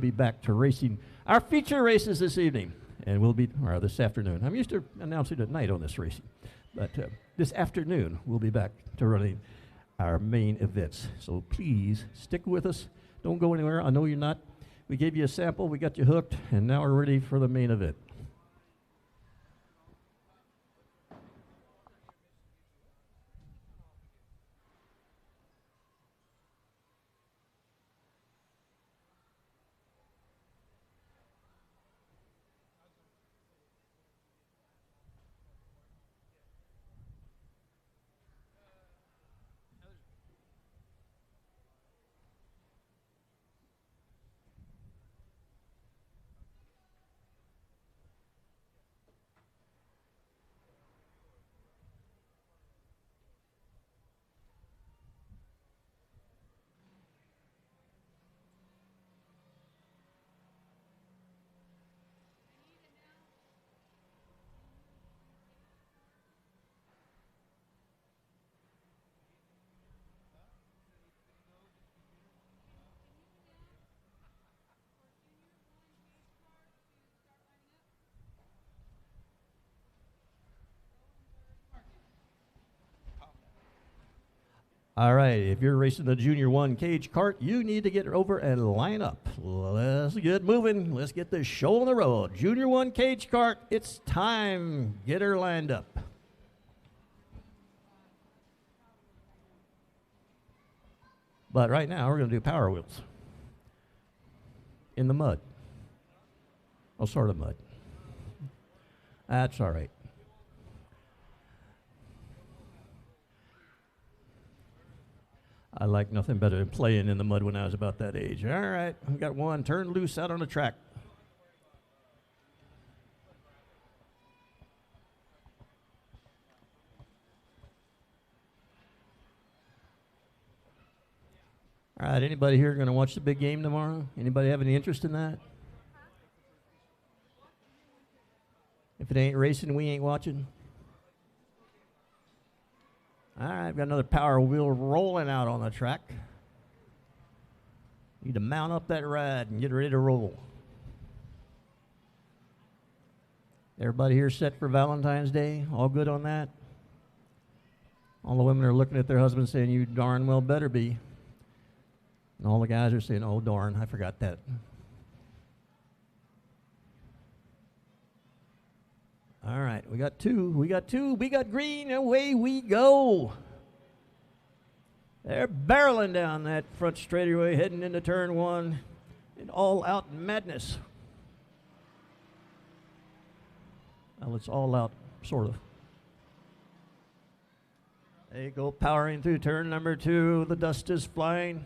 be back to racing our feature races this evening. And or this afternoon. I'm used to announcing at night on this racing. But this afternoon, we'll be back to running our main events. So please stick with us. Don't go anywhere. I know you're not. We gave you a sample. We got you hooked. And now we're ready for the main event. All right, if you're racing the Junior 1 cage cart, you need to get over and line up. Let's get moving. Let's get this show on the road. Junior 1 cage cart, it's time. Get her lined up. But right now, we're going to do power wheels. In the mud. Oh, sort of mud. That's all right. I like nothing better than playing in the mud when I was about that age. All right, we got one turned loose out on the track. All right, anybody here going to watch the big game tomorrow? Anybody have any interest in that? If it ain't racing, we ain't watching. All right, I've got another power wheel rolling out on the track. Need to mount up that ride and get ready to roll. Everybody here set for Valentine's Day? All good on that? All the women are looking at their husbands saying, you darn well better be. And all the guys are saying, oh, darn, I forgot that. All right, we got two, we got green, away we go. They're barreling down that front straightaway, heading into turn one, in all-out madness. Well, it's all out, sort of. They go powering through turn number two. The dust is flying.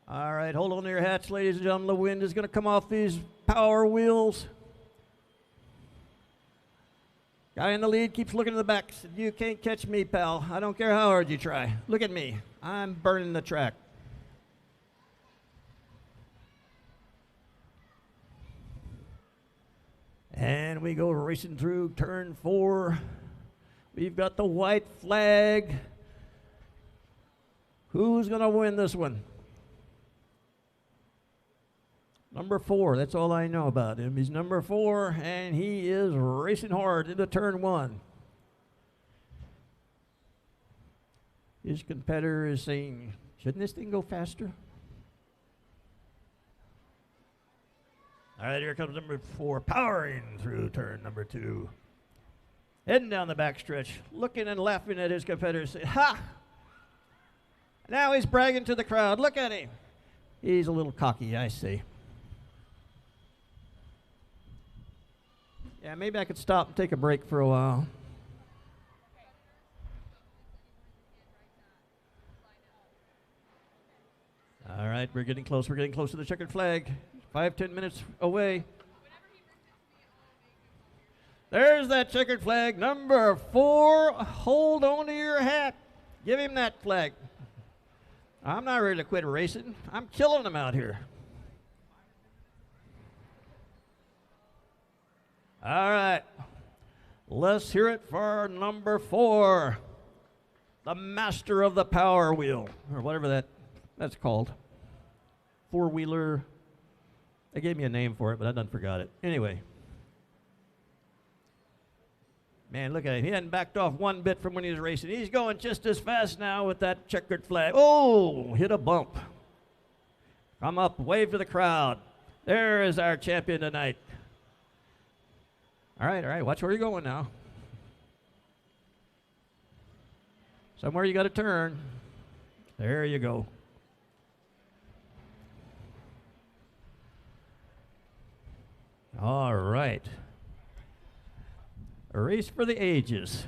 All right, hold on to your hats, ladies and gentlemen. The wind is going to come off these power wheels. Guy in the lead keeps looking to the back. Said, you can't catch me, pal. I don't care how hard you try. Look at me. I'm burning the track. And we go racing through turn four. We've got the white flag. Who's going to win this one? Number 4, that's all I know about him. He's number 4, and he is racing hard into turn 1. His competitor is saying, shouldn't this thing go faster? All right, here comes number 4, powering through turn number 2. Heading down the backstretch, looking and laughing at his competitor, saying, ha! Now he's bragging to the crowd. Look at him. He's a little cocky, I see. Yeah, maybe I could stop and take a break for a while. All right, we're getting close. We're getting close to the checkered flag. 5-10 minutes away. There's that checkered flag. Number 4, hold on to your hat. Give him that flag. I'm not ready to quit racing. I'm killing them out here. All right, let's hear it for number 4, the master of the power wheel, or whatever that's called. four-wheeler. They gave me a name for it, but I done forgot it. Anyway. Man, look at him. He hadn't backed off one bit from when he was racing. He's going just as fast now with that checkered flag. Oh, hit a bump. Come up, wave to the crowd. There is our champion tonight. All right, watch where you're going now. Somewhere you got to turn. There you go. All right. A race for the ages.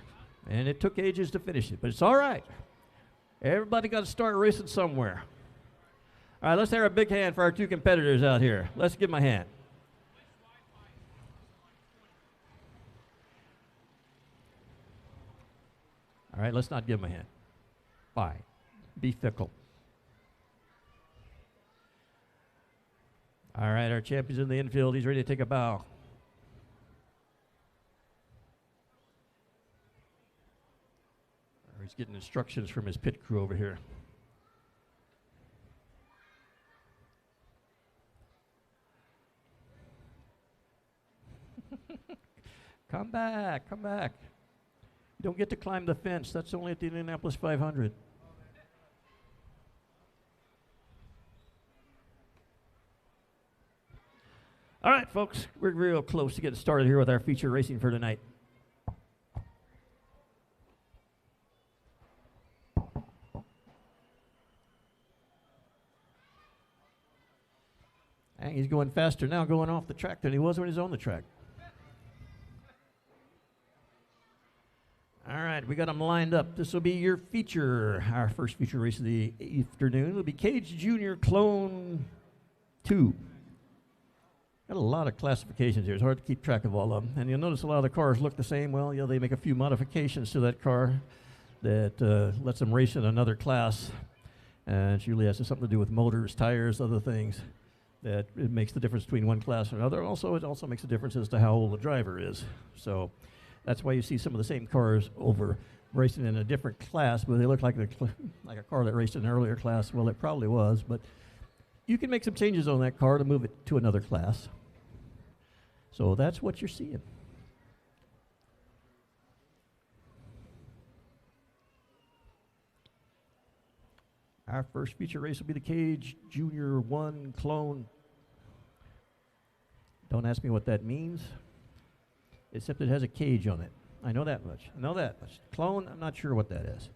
And it took ages to finish it, but it's all right. Everybody got to start racing somewhere. All right, let's have a big hand for our two competitors out here. Let's give them a hand. All right, let's not give them a hand. Fine. Be fickle. All right, our champion's in the infield. He's ready to take a bow. He's getting instructions from his pit crew over here. Come back, come back. You don't get to climb the fence. That's only at the Indianapolis 500. All right, folks, we're real close to getting started here with our feature racing for tonight. And he's going faster now going off the track than he was when he was on the track. All right, we got them lined up. This will be your feature. Our first feature race of the afternoon will be Cage Junior Clone 2. Got a lot of classifications here. It's hard to keep track of all of them. And you'll notice a lot of the cars look the same. Well, you know, they make a few modifications to that car that lets them race in another class. And it usually has something to do with motors, tires, other things. That it makes the difference between one class and another. Also, it also makes a difference as to how old the driver is. So that's why you see some of the same cars over racing in a different class, but they look like like a car that raced in an earlier class. Well, it probably was, but you can make some changes on that car to move it to another class. So that's what you're seeing. Our first feature race will be the Cage Junior 1 Clone. Don't ask me what that means, except it has a cage on it. I know that much. Clone, I'm not sure what that is.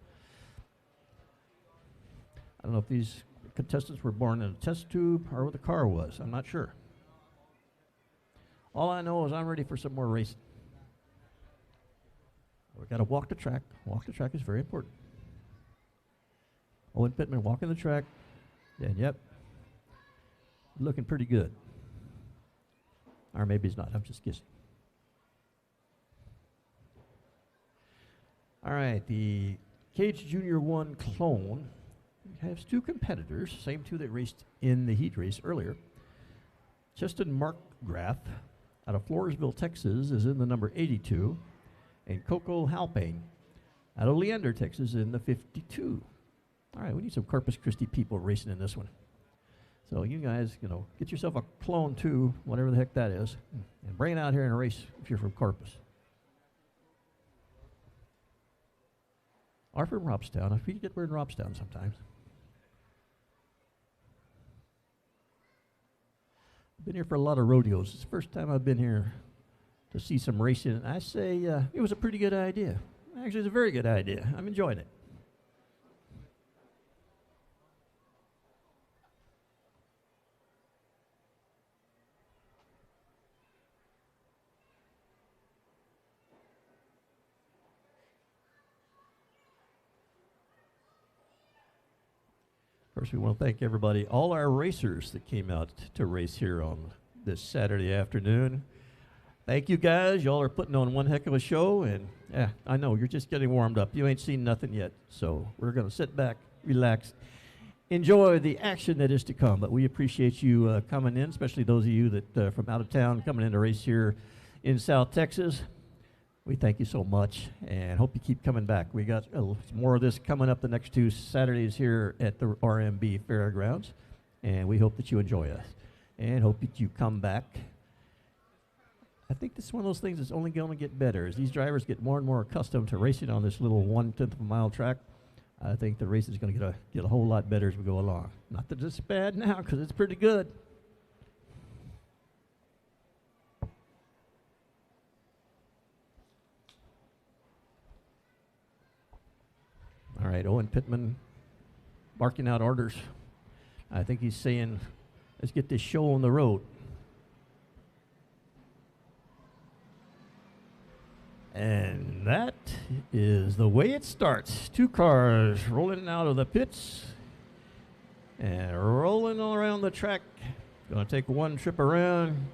I don't know if these contestants were born in a test tube or what the car was. I'm not sure. All I know is I'm ready for some more racing. We've got to walk the track. Walk the track is very important. Owen Pittman walking the track, and yep, looking pretty good. Or maybe he's not, I'm just guessing. All right, the Cage Junior 1 Clone has two competitors, same two that raced in the heat race earlier. Justin Markgraf out of Floresville, Texas is in the number 82, and Coco Halpane out of Leander, Texas in the 52. All right, we need some Corpus Christi people racing in this one. So you guys, get yourself a Clone 2, whatever the heck that is, and bring it out here and race if you're from Corpus. Or from Robstown. I forget we're in Robstown sometimes. I've been here for a lot of rodeos. It's the first time I've been here to see some racing. And I say it was a pretty good idea. Actually, it's a very good idea. I'm enjoying it. First, we want to thank everybody, all our racers that came out to race here on this Saturday afternoon. Thank you, guys. Y'all are putting on one heck of a show, and I know you're just getting warmed up. You ain't seen nothing yet, so we're going to sit back, relax, enjoy the action that is to come. But we appreciate you coming in, especially those of you that from out of town coming in to race here in South Texas. We thank you so much and hope you keep coming back. We got more of this coming up the next two Saturdays here at the RMB Fairgrounds. and we hope that you enjoy us and hope that you come back. I think this is one of those things that's only going to get better. As these drivers get more and more accustomed to racing on this little 1/10 of a mile track, I think the race is going to get a whole lot better as we go along. Not that it's bad now, because it's pretty good. All right, Owen Pittman barking out orders. I think he's saying, let's get this show on the road. And that is the way it starts. 2 cars rolling out of the pits and rolling all around the track. Going to take 1 trip around,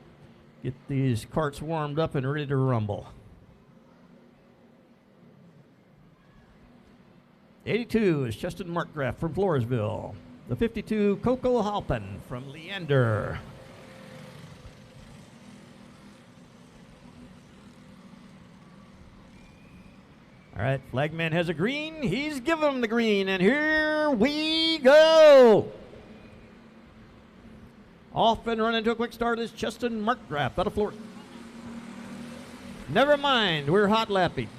get these carts warmed up and ready to rumble. 82 is Justin Markgraf from Floresville. The 52, Coco Halpin from Leander. All right, flagman has a green. He's given him the green, and here we go. Off and running to a quick start is Justin Markgraf out of Florida. Never mind, we're hot lapping.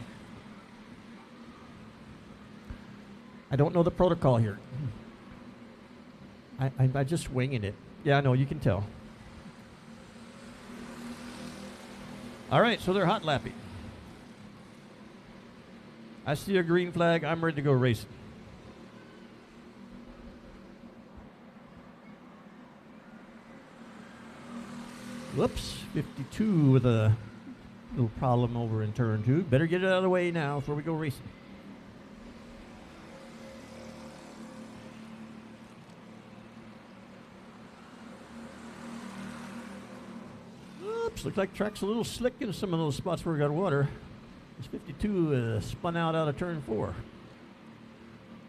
I don't know the protocol here. I'm just winging it. Yeah, I know, you can tell. All right, so they're hot lapping. I see a green flag. I'm ready to go racing. Whoops, 52 with a little problem over in turn 2. Better get it out of the way now before we go racing. Oops, looks like track's a little slick in some of those spots where we got water. This 52 spun out of turn 4.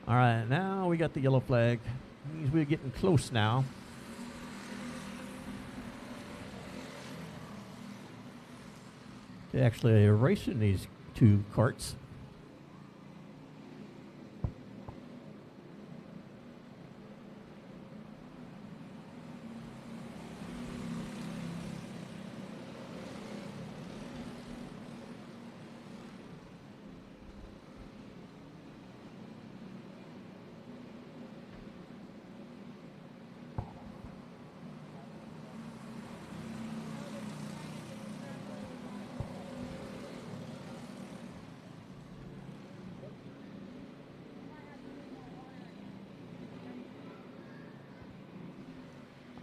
All right, now we got the yellow flag. Means we're getting close now. They're actually racing these 2 carts.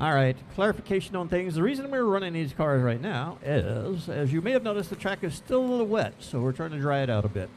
All right, clarification on things. The reason we're running these cars right now is, as you may have noticed, the track is still a little wet, so we're trying to dry it out a bit.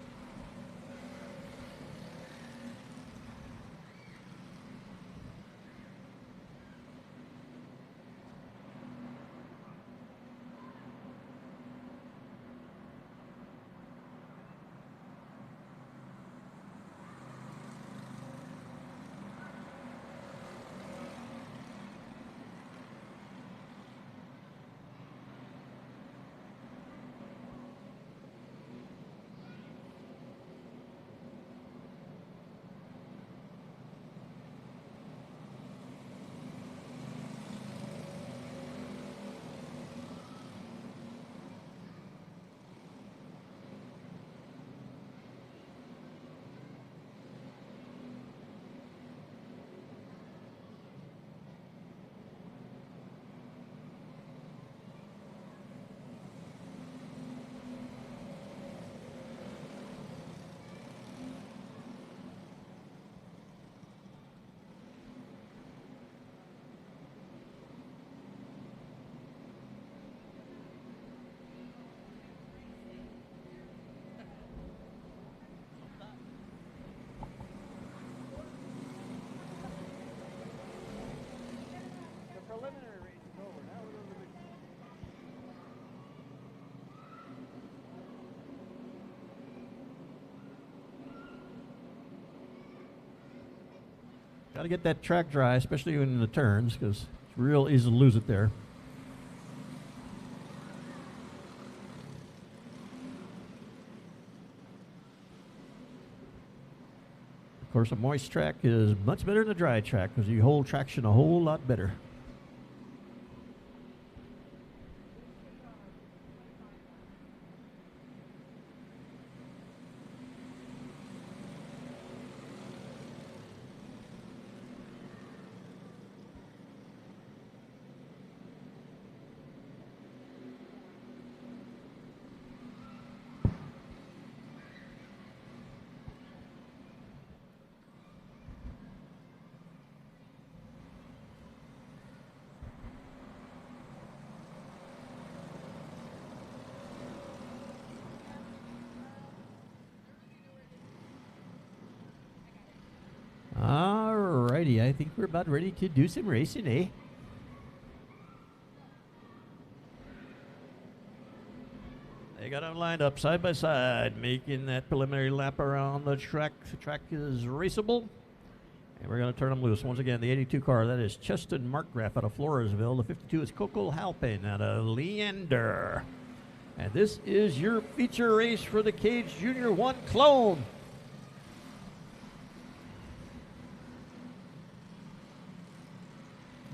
Got to get that track dry, especially in the turns, because it's real easy to lose it there. Of course, a moist track is much better than a dry track because you hold traction a whole lot better. Alrighty, I think we're about ready to do some racing, eh? They got them lined up side by side, making that preliminary lap around the track. The track is raceable, and we're going to turn them loose. Once again, the 82 car, that is Cheston Markgraf out of Floresville. The 52 is Coco Halpin out of Leander. And this is your feature race for the Cage Junior 1 clone.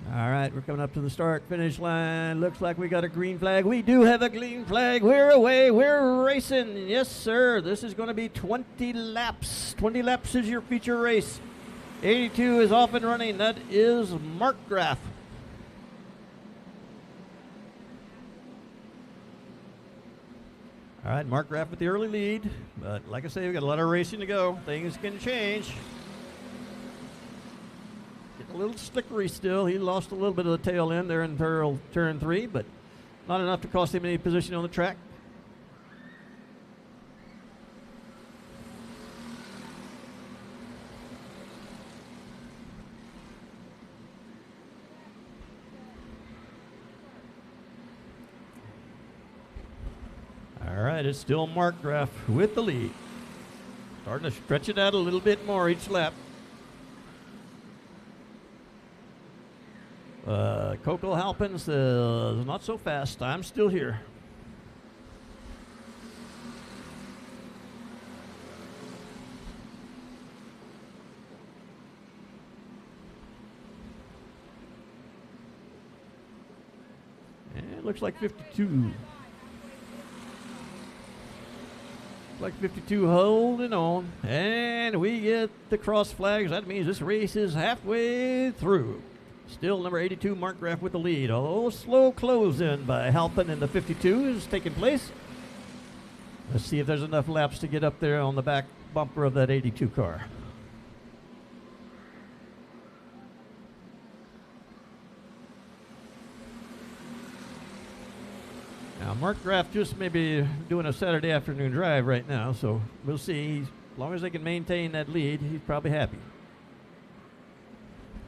All right, we're coming up to the start-finish line. Looks like we got a green flag. We do have a green flag. We're away. We're racing. Yes, sir. This is going to be 20 laps. 20 laps is your feature race. 82 is off and running. That is Markgraf. All right, Markgraf with the early lead. But like I say, we've got a lot of racing to go. Things can change. A little slickery still. He lost a little bit of the tail end there in turn 3, but not enough to cost him any position on the track. All right, it's still Markgraf with the lead. Starting to stretch it out a little bit more each lap. Coco Halpin's not so fast. I'm still here. And it looks like 52. Like 52 holding on. And we get the cross flags. That means this race is halfway through. Still number 82, Markgraf with the lead. A slow close in by Halpin in the 52 is taking place. Let's see if there's enough laps to get up there on the back bumper of that 82 car. Now, Markgraf just maybe doing a Saturday afternoon drive right now, so we'll see. As long as they can maintain that lead, he's probably happy.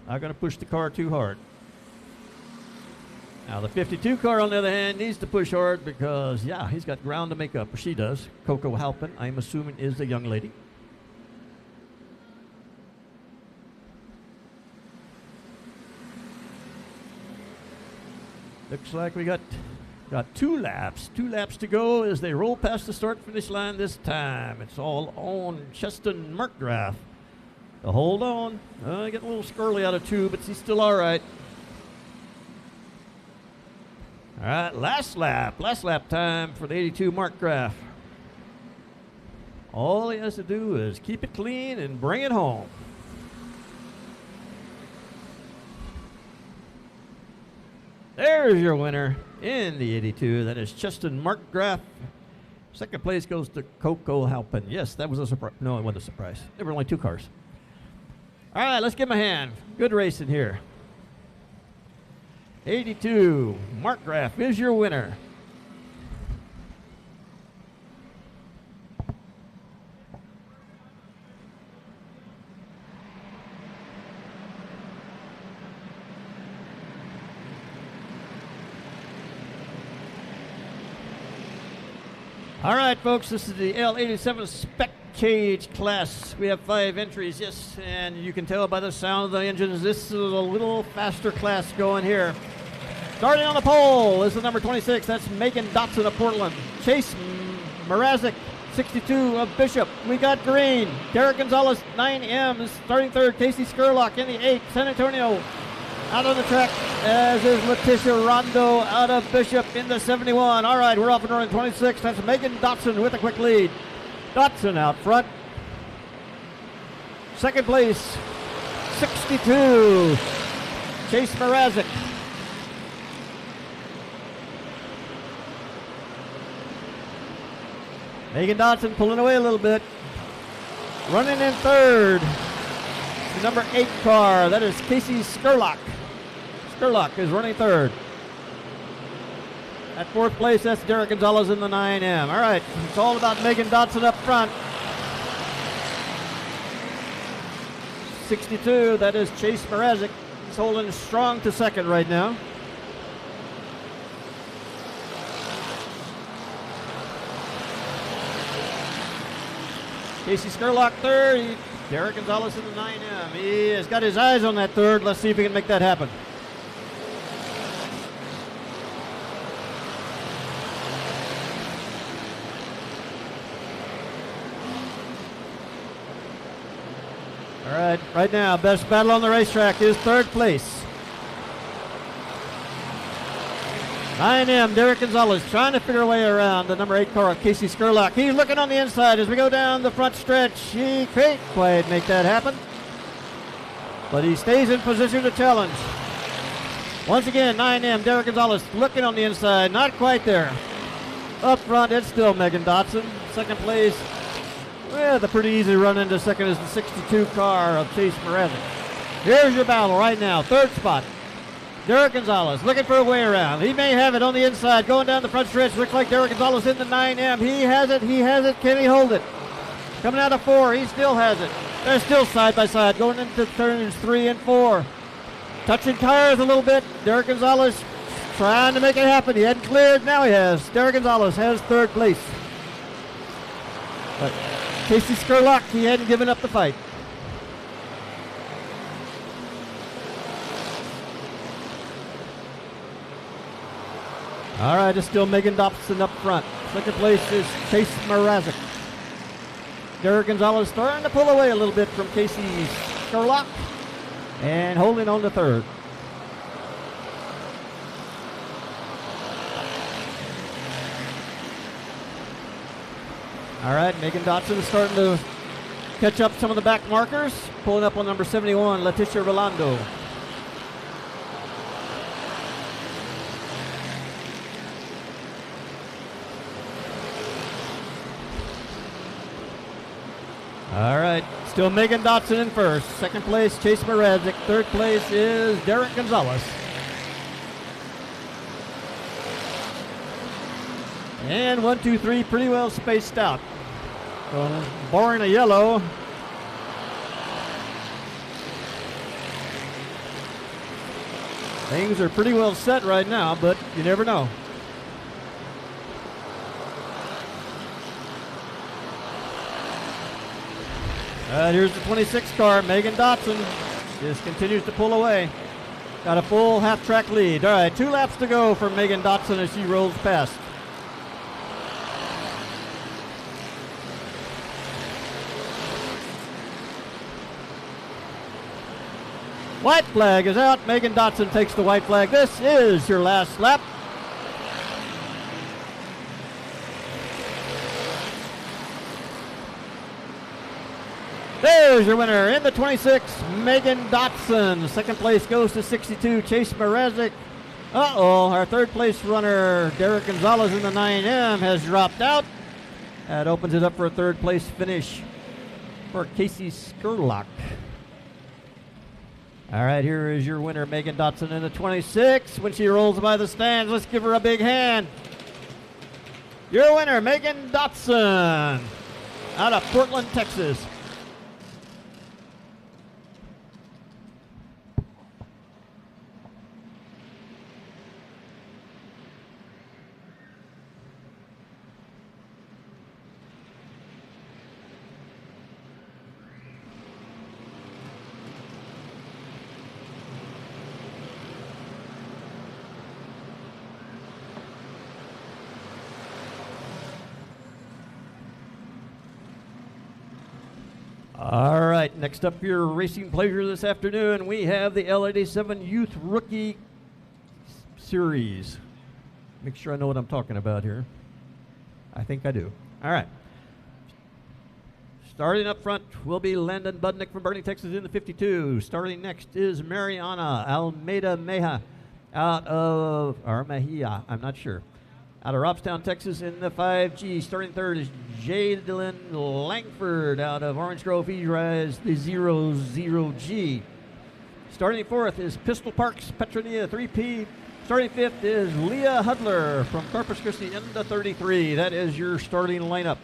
Not going to push the car too hard. Now, the 52 car, on the other hand, needs to push hard because, yeah, he's got ground to make up. Or she does. Coco Halpin, I'm assuming, is the young lady. Looks like we got 2 laps. 2 laps to go as they roll past the start-finish line this time. It's all on Cheston Markgraf. Hold on. Getting a little squirrely out of 2, but he's still all right. All right, last lap time for the 82 Markgraf. All he has to do is keep it clean and bring it home. There's your winner in the 82. That is Cheston Markgraf. Second place goes to Coco Halpin. Yes, that was a surprise. No, it wasn't a surprise. There were only 2 cars. All right, let's give him a hand. Good racing here. 82, Markgraf is your winner. All right, folks, this is the L87 Spec Cage class. We have 5 entries, yes, and you can tell by the sound of the engines, this is a little faster class going here. Starting on the pole is the number 26. That's Megan Dotson of Portland. Chase Mrazek 62 of Bishop. We got green. Derek Gonzalez, 9M, is starting third. Casey Skurlock in the 8. San Antonio out on the track, as is Letitia Rondo out of Bishop in the 71. All right, we're off and running 26. That's Megan Dotson with a quick lead. Dotson out front. Second place, 62, Chase Mrazek. Megan Dotson pulling away a little bit. Running in third, the number 8 car. That is Casey Skurlock. Skurlock is running third. At fourth place, that's Derek Gonzalez in the 9M. All right, it's all about Megan Dotson up front. 62, that is Chase Mrazek. He's holding strong to second right now. Casey Skurlock third. Derek Gonzalez in the 9M. He has got his eyes on that third. Let's see if he can make that happen. All right, right now, best battle on the racetrack is third place. 9M, Derek Gonzalez trying to figure a way around the number 8 car, Casey Skurlock. He's looking on the inside as we go down the front stretch. He can't quite make that happen, but he stays in position to challenge. Once again, 9M, Derek Gonzalez looking on the inside, not quite there. Up front, it's still Megan Dotson. Second place, with a pretty easy run into second is the 62 car of Chase Mrazek. Here's your battle right now. Third spot, Derek Gonzalez looking for a way around. He may have it on the inside, going down the front stretch. Looks like Derek Gonzalez in the 9M. He has it, he has it. Can he hold it? Coming out of 4, he still has it. They're still side by side, going into turns 3 and 4. Touching tires a little bit. Derek Gonzalez trying to make it happen. He hadn't cleared, now he has. Derek Gonzalez has third place. But Casey Skurlock, he hadn't given up the fight. All right, it's still Megan Dotson up front. Second place is Chase Mrazek. Derek Gonzalez starting to pull away a little bit from Casey Skurlock and holding on to third. All right, Megan Dotson is starting to catch up some of the back markers, pulling up on number 71, Letitia Rolando. All right, still Megan Dotson in first. Second place, Chase Mrazek. Third place is Derek Gonzalez. And 1, 2, 3, pretty well spaced out. So, barring a yellow. Things are pretty well set right now, but you never know. Here's the 26 car, Megan Dotson. Just continues to pull away. Got a full half-track lead. All right, 2 laps to go for Megan Dotson as she rolls past. White flag is out. Megan Dotson takes the white flag. This is your last lap. There's your winner in the 26, Megan Dotson. Second place goes to 62, Chase Mrazek. Uh-oh, our third place runner, Derek Gonzalez in the 9M, has dropped out. That opens it up for a third place finish for Casey Skurlock. All right, here is your winner, Megan Dotson in the 26. When she rolls by the stands, let's give her a big hand. Your winner, Megan Dotson, out of Portland, Texas. All right, next up your racing pleasure this afternoon, we have the L87 Youth Rookie Series. Make sure I know what I'm talking about here. I think I do. All right. Starting up front will be Landon Budnick from Bernie, Texas in the 52. Starting next is Mariana Almeida Meja out of, or Mejia, I'm not sure. Out of Robstown, Texas in the 5G. Starting third is Jadlyn Langford out of Orange Grove. He rides the 00G. Starting fourth is Pistol Parks Petronia 3P. Starting fifth is Leah Hudler from Corpus Christi in the 33. That is your starting lineup.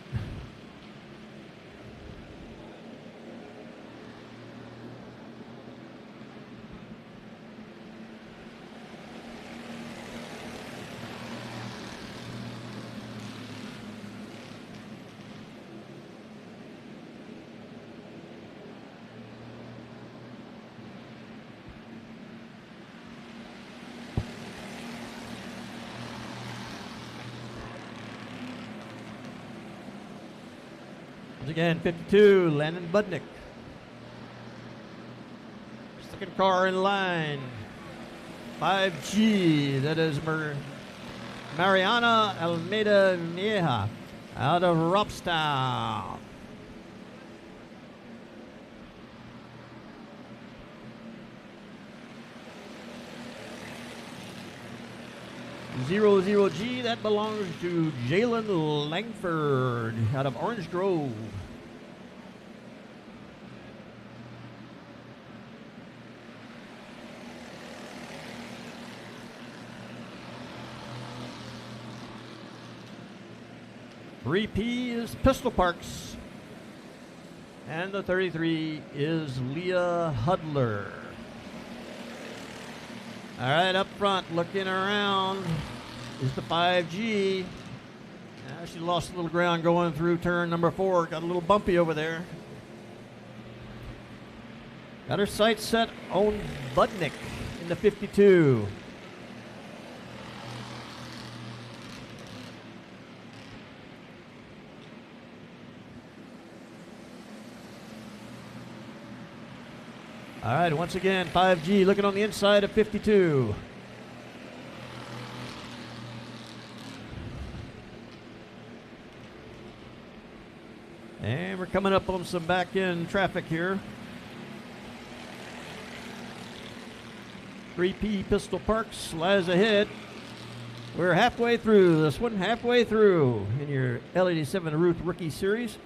Once again, 52, Landon Budnick. Second car in line, 5G, that is Mariana Almeida Mieja out of Robstown. Zero G, that belongs to Jalen Langford out of Orange Grove. Three P is Pistol Parks, and the 33 is Leah Hudler. All right, up front, looking around, is the 5G. She lost a little ground going through turn number 4. Got a little bumpy over there. Got her sights set on Budnick in the 52. All right, once again, 5G looking on the inside of 52. And we're coming up on some back-end traffic here. 3P Pistol Parks lies ahead. We're halfway through this one, halfway through in your L87 Ruth Rookie Series.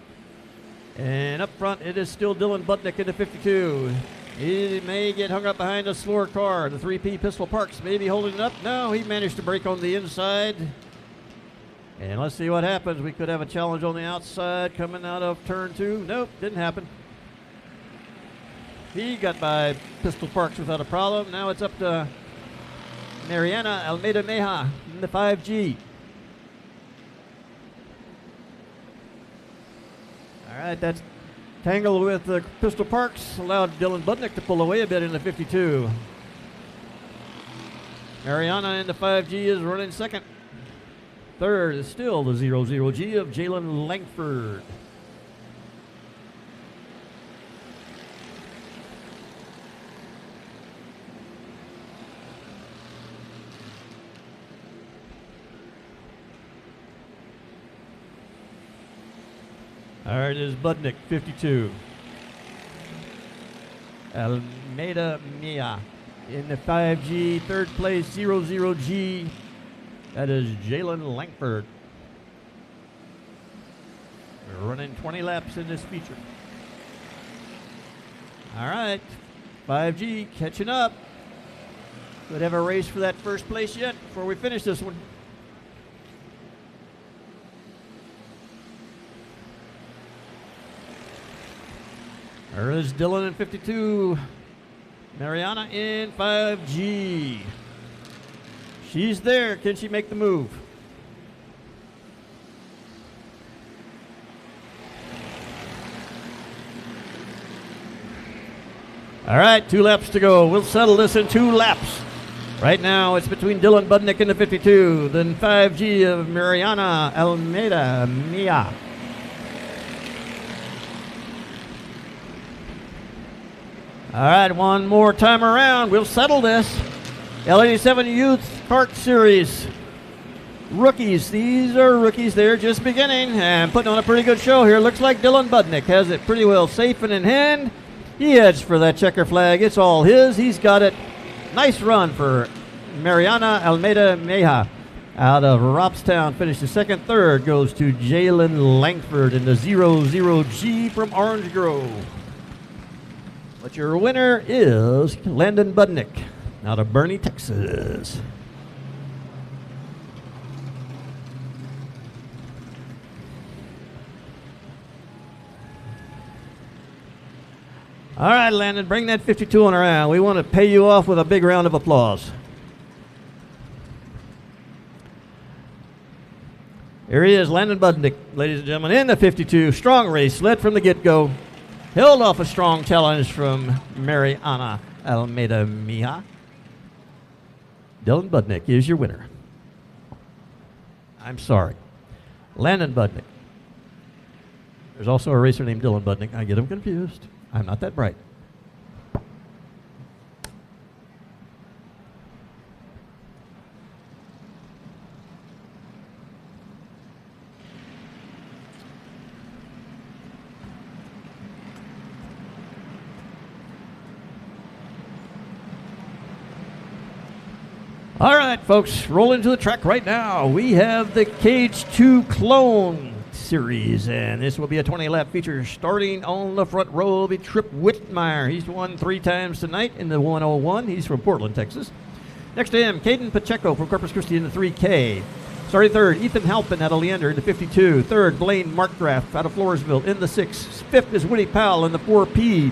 And up front, it is still Dylan Budnick in the 52. He may get hung up behind a slower car. The 3P Pistol Parks may be holding it up. No, he managed to break on the inside. And let's see what happens. We could have a challenge on the outside coming out of turn 2. Nope, didn't happen. He got by Pistol Parks without a problem. Now it's up to Mariana Almeida Meja in the 5G. All right, that's tangled with the Pistol Parks, allowed Dylan Budnick to pull away a bit in the 52. Mariana in the 5G is running second. Third is still the 00G of Jalen Langford. All right, it is Budnick, 52. Almeida Mia in the 5G, third place, 00G. That is Jalen Langford. We're running 20 laps in this feature. All right, 5G catching up. Could have a race for that first place yet before we finish this one. There is Dylan in 52. Mariana in 5G. She's there. Can she make the move? All right, 2 laps to go. We'll settle this in 2 laps. Right now, it's between Dylan Budnick in the 52, then 5G of Mariana Almeida Mia. All right, one more time around. We'll settle this. L87 Youth Kart Series. Rookies. These are rookies. They're just beginning and putting on a pretty good show here. Looks like Dylan Budnick has it pretty well safe and in hand. He heads for that checker flag. It's all his. He's got it. Nice run for Mariana Almeida Meja out of Robstown. Finishes second. Third goes to Jalen Langford in the 00G from Orange Grove. But your winner is Landon Budnick out of Boerne, Texas. All right, Landon, bring that 52 on around. We want to pay you off with a big round of applause. Here he is, Landon Budnick, ladies and gentlemen, in the 52. Strong race, led from the get-go. Held off a strong challenge from Mariana Almeida Mija. Dylan Budnick is your winner. I'm sorry. Landon Budnick. There's also a racer named Dylan Budnick. I get him confused. I'm not that bright. All right, folks, roll into the track right now. We have the Cage 2 Clone Series, and this will be a 20-lap feature. Starting on the front row will be Trip Whitmire. He's won 3 times tonight in the 101. He's from Portland, Texas. Next to him, Caden Pacheco from Corpus Christi in the 3K. Starting third, Ethan Halpin out of Leander in the 52. Third, Blaine Markgraf out of Floresville in the 6. Fifth is Woody Powell in the 4P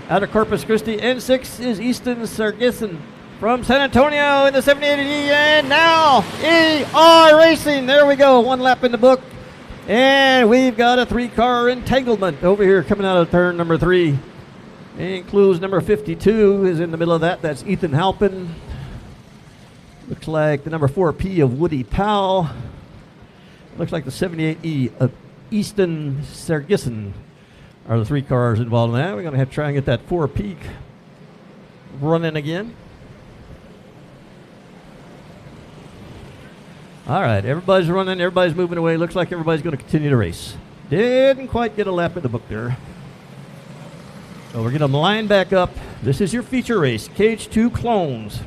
out of Corpus Christi. And 6 is Easton Sargisson from San Antonio in the 78E. And now, ER Racing. There we go. 1 lap in the book. And we've got a 3-car entanglement over here coming out of turn number 3. It includes number 52 is in the middle of that. That's Ethan Halpin. Looks like the number 4P of Woody Powell. Looks like the 78E of Easton Sargisson are the 3 cars involved in that. We're going to have to try and get that 4P running again. All right, everybody's running, everybody's moving away. Looks like everybody's going to continue to race. Didn't quite get a lap in the book there. So we're going to line back up. This is your feature race, Cage 2 Clones.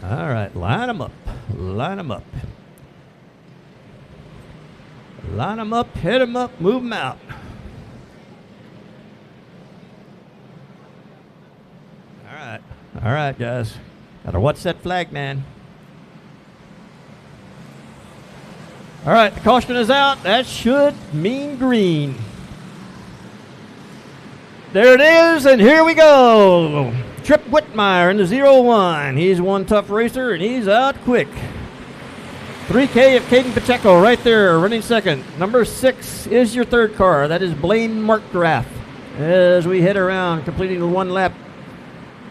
All right, line them up, line them up. Line them up, head them up, move them out. All right, guys. Gotta watch that flag, man. All right, the caution is out. That should mean green. There it is, and here we go. Trip Whitmire in the 01. He's one tough racer, and he's out quick. 3K of Caden Pacheco right there, running second. Number 6 is your third car. That is Blaine Markgraf. As we head around, completing the 1 lap,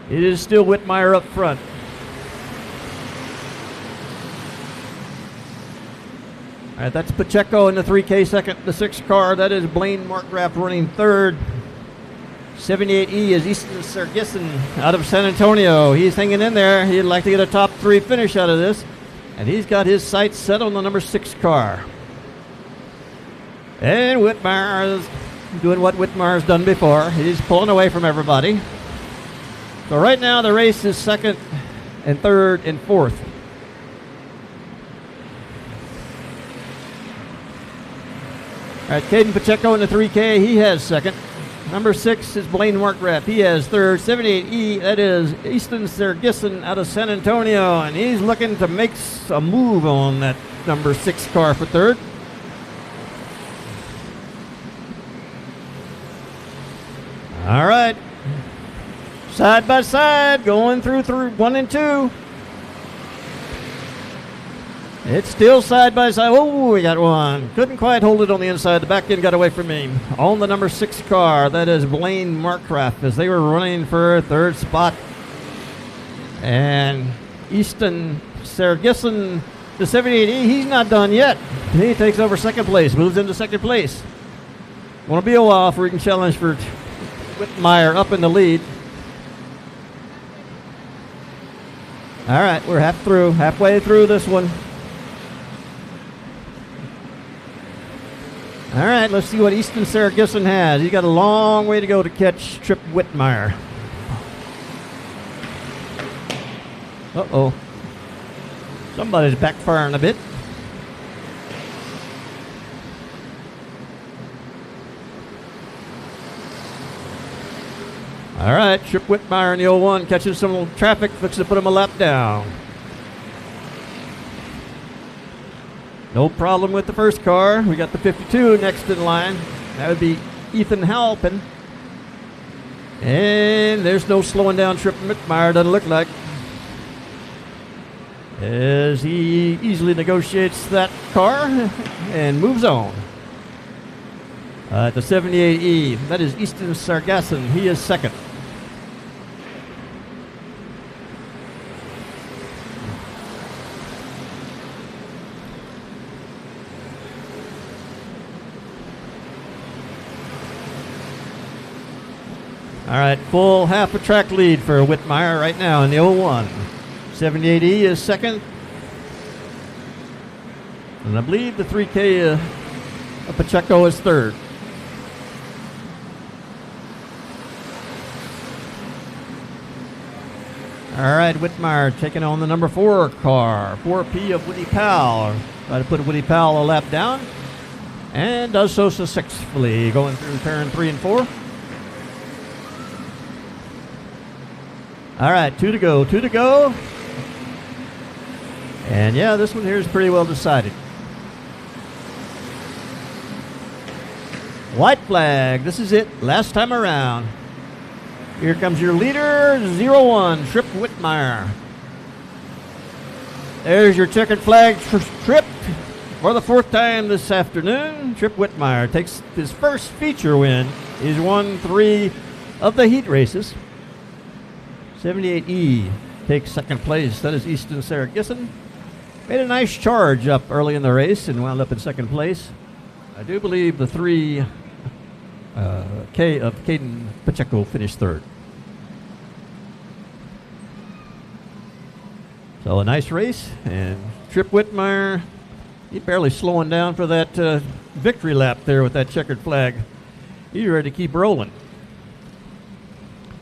it is still Whitmire up front. All right, that's Pacheco in the 3K second. The 6 car, that is Blaine Markgraf running third. 78E is Easton Sargisson out of San Antonio. He's hanging in there. He'd like to get a top 3 finish out of this. And he's got his sights set on the number 6 car. And Whitmire is doing what Whitmire's done before. He's pulling away from everybody. So right now the race is second and third and fourth. All right, Caden Pacheco in the 3K, he has second. Number 6 is Blaine Markgraf, he has third. 78E, that is Easton Sargisson out of San Antonio, and he's looking to make a move on that number 6 car for third. All right. Side by side, going through 1 and 2. It's still side by side. Oh, we got one. Couldn't quite hold it on the inside. The back end got away from me. On the number 6 car, that is Blaine Markgraf, as they were running for third spot. And Easton Sargisson the 78E, he's not done yet. He takes over second place, moves into second place. Won't be a while for he can challenge for Whitmire up in the lead. All right, we're halfway through this one. All right, let's see what Easton Saragisson has. He's got a long way to go to catch Trip Whitmire. Uh-oh. Somebody's backfiring a bit. All right, Trip Whitmire in the 01 catching some traffic, fixing to put him a lap down. No problem with the first car. We got the 52 next in line. That would be Ethan Halpin. And there's no slowing down Trip Whitmire, doesn't look like, as he easily negotiates that car and moves on. The 78E, that is Easton Sargasson. He is second. All right, full half a track lead for Whitmire right now in the 01. 78E is second. And I believe the 3K of Pacheco is third. All right, Whitmire taking on the number 4 car, 4P of Woody Powell. Try to put Woody Powell a lap down, and does so successfully, going through turn 3 and 4. All right, two to go. And yeah, this one here is pretty well decided. White flag, this is it, last time around. Here comes your leader, 01, Trip Whitmire. There's your checkered flag Trip for the 4th time this afternoon. Trip Whitmire takes his first feature win. He's won 3 of the heat races. 78E takes second place. That is Easton Saragisson. Made a nice charge up early in the race and wound up in second place. I do believe the 3K of Caden Pacheco finished third. So a nice race, and Trip Whitmire, he barely slowing down for that victory lap there with that checkered flag. He's ready to keep rolling.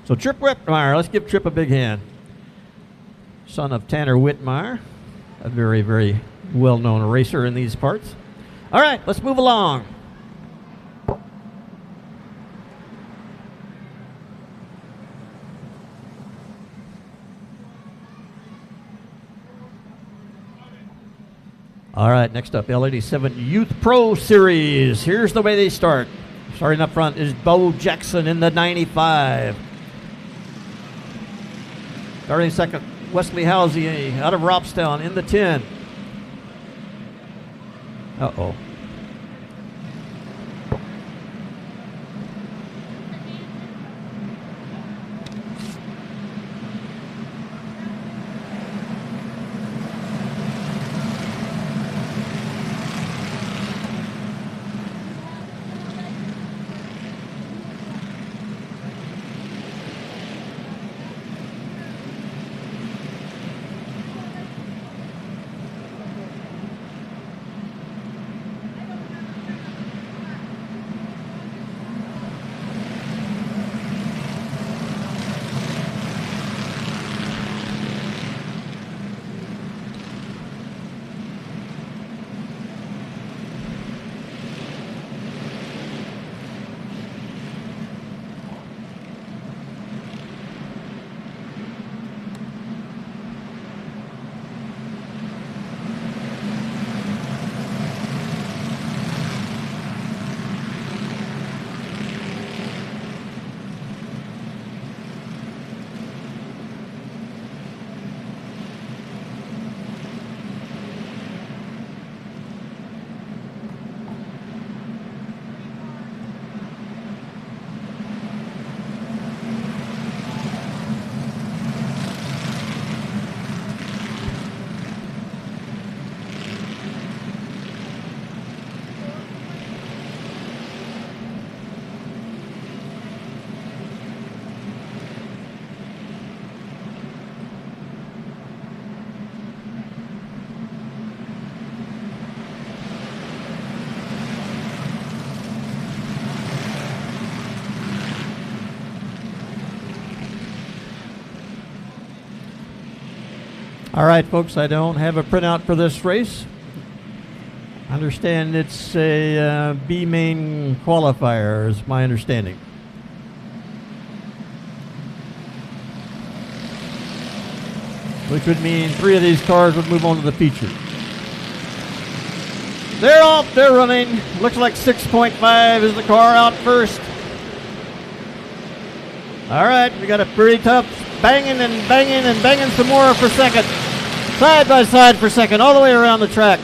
So Trip Whitmire, let's give Trip a big hand. Son of Tanner Whitmire, a very, very well-known racer in these parts. All right, let's move along. All right, next up, L87 Youth Pro Series. Here's the way they start. Starting up front is Bo Jackson in the 95. Starting second, Wesley Housey out of Robstown in the 10. Uh-oh. All right, folks, I don't have a printout for this race. I understand it's a B main qualifier, is my understanding. Which would mean 3 of these cars would move on to the feature. They're off, they're running. Looks like 6.5 is the car out first. All right, we got a pretty tough banging and banging and banging some more for second. Side by side for second, all the way around the track.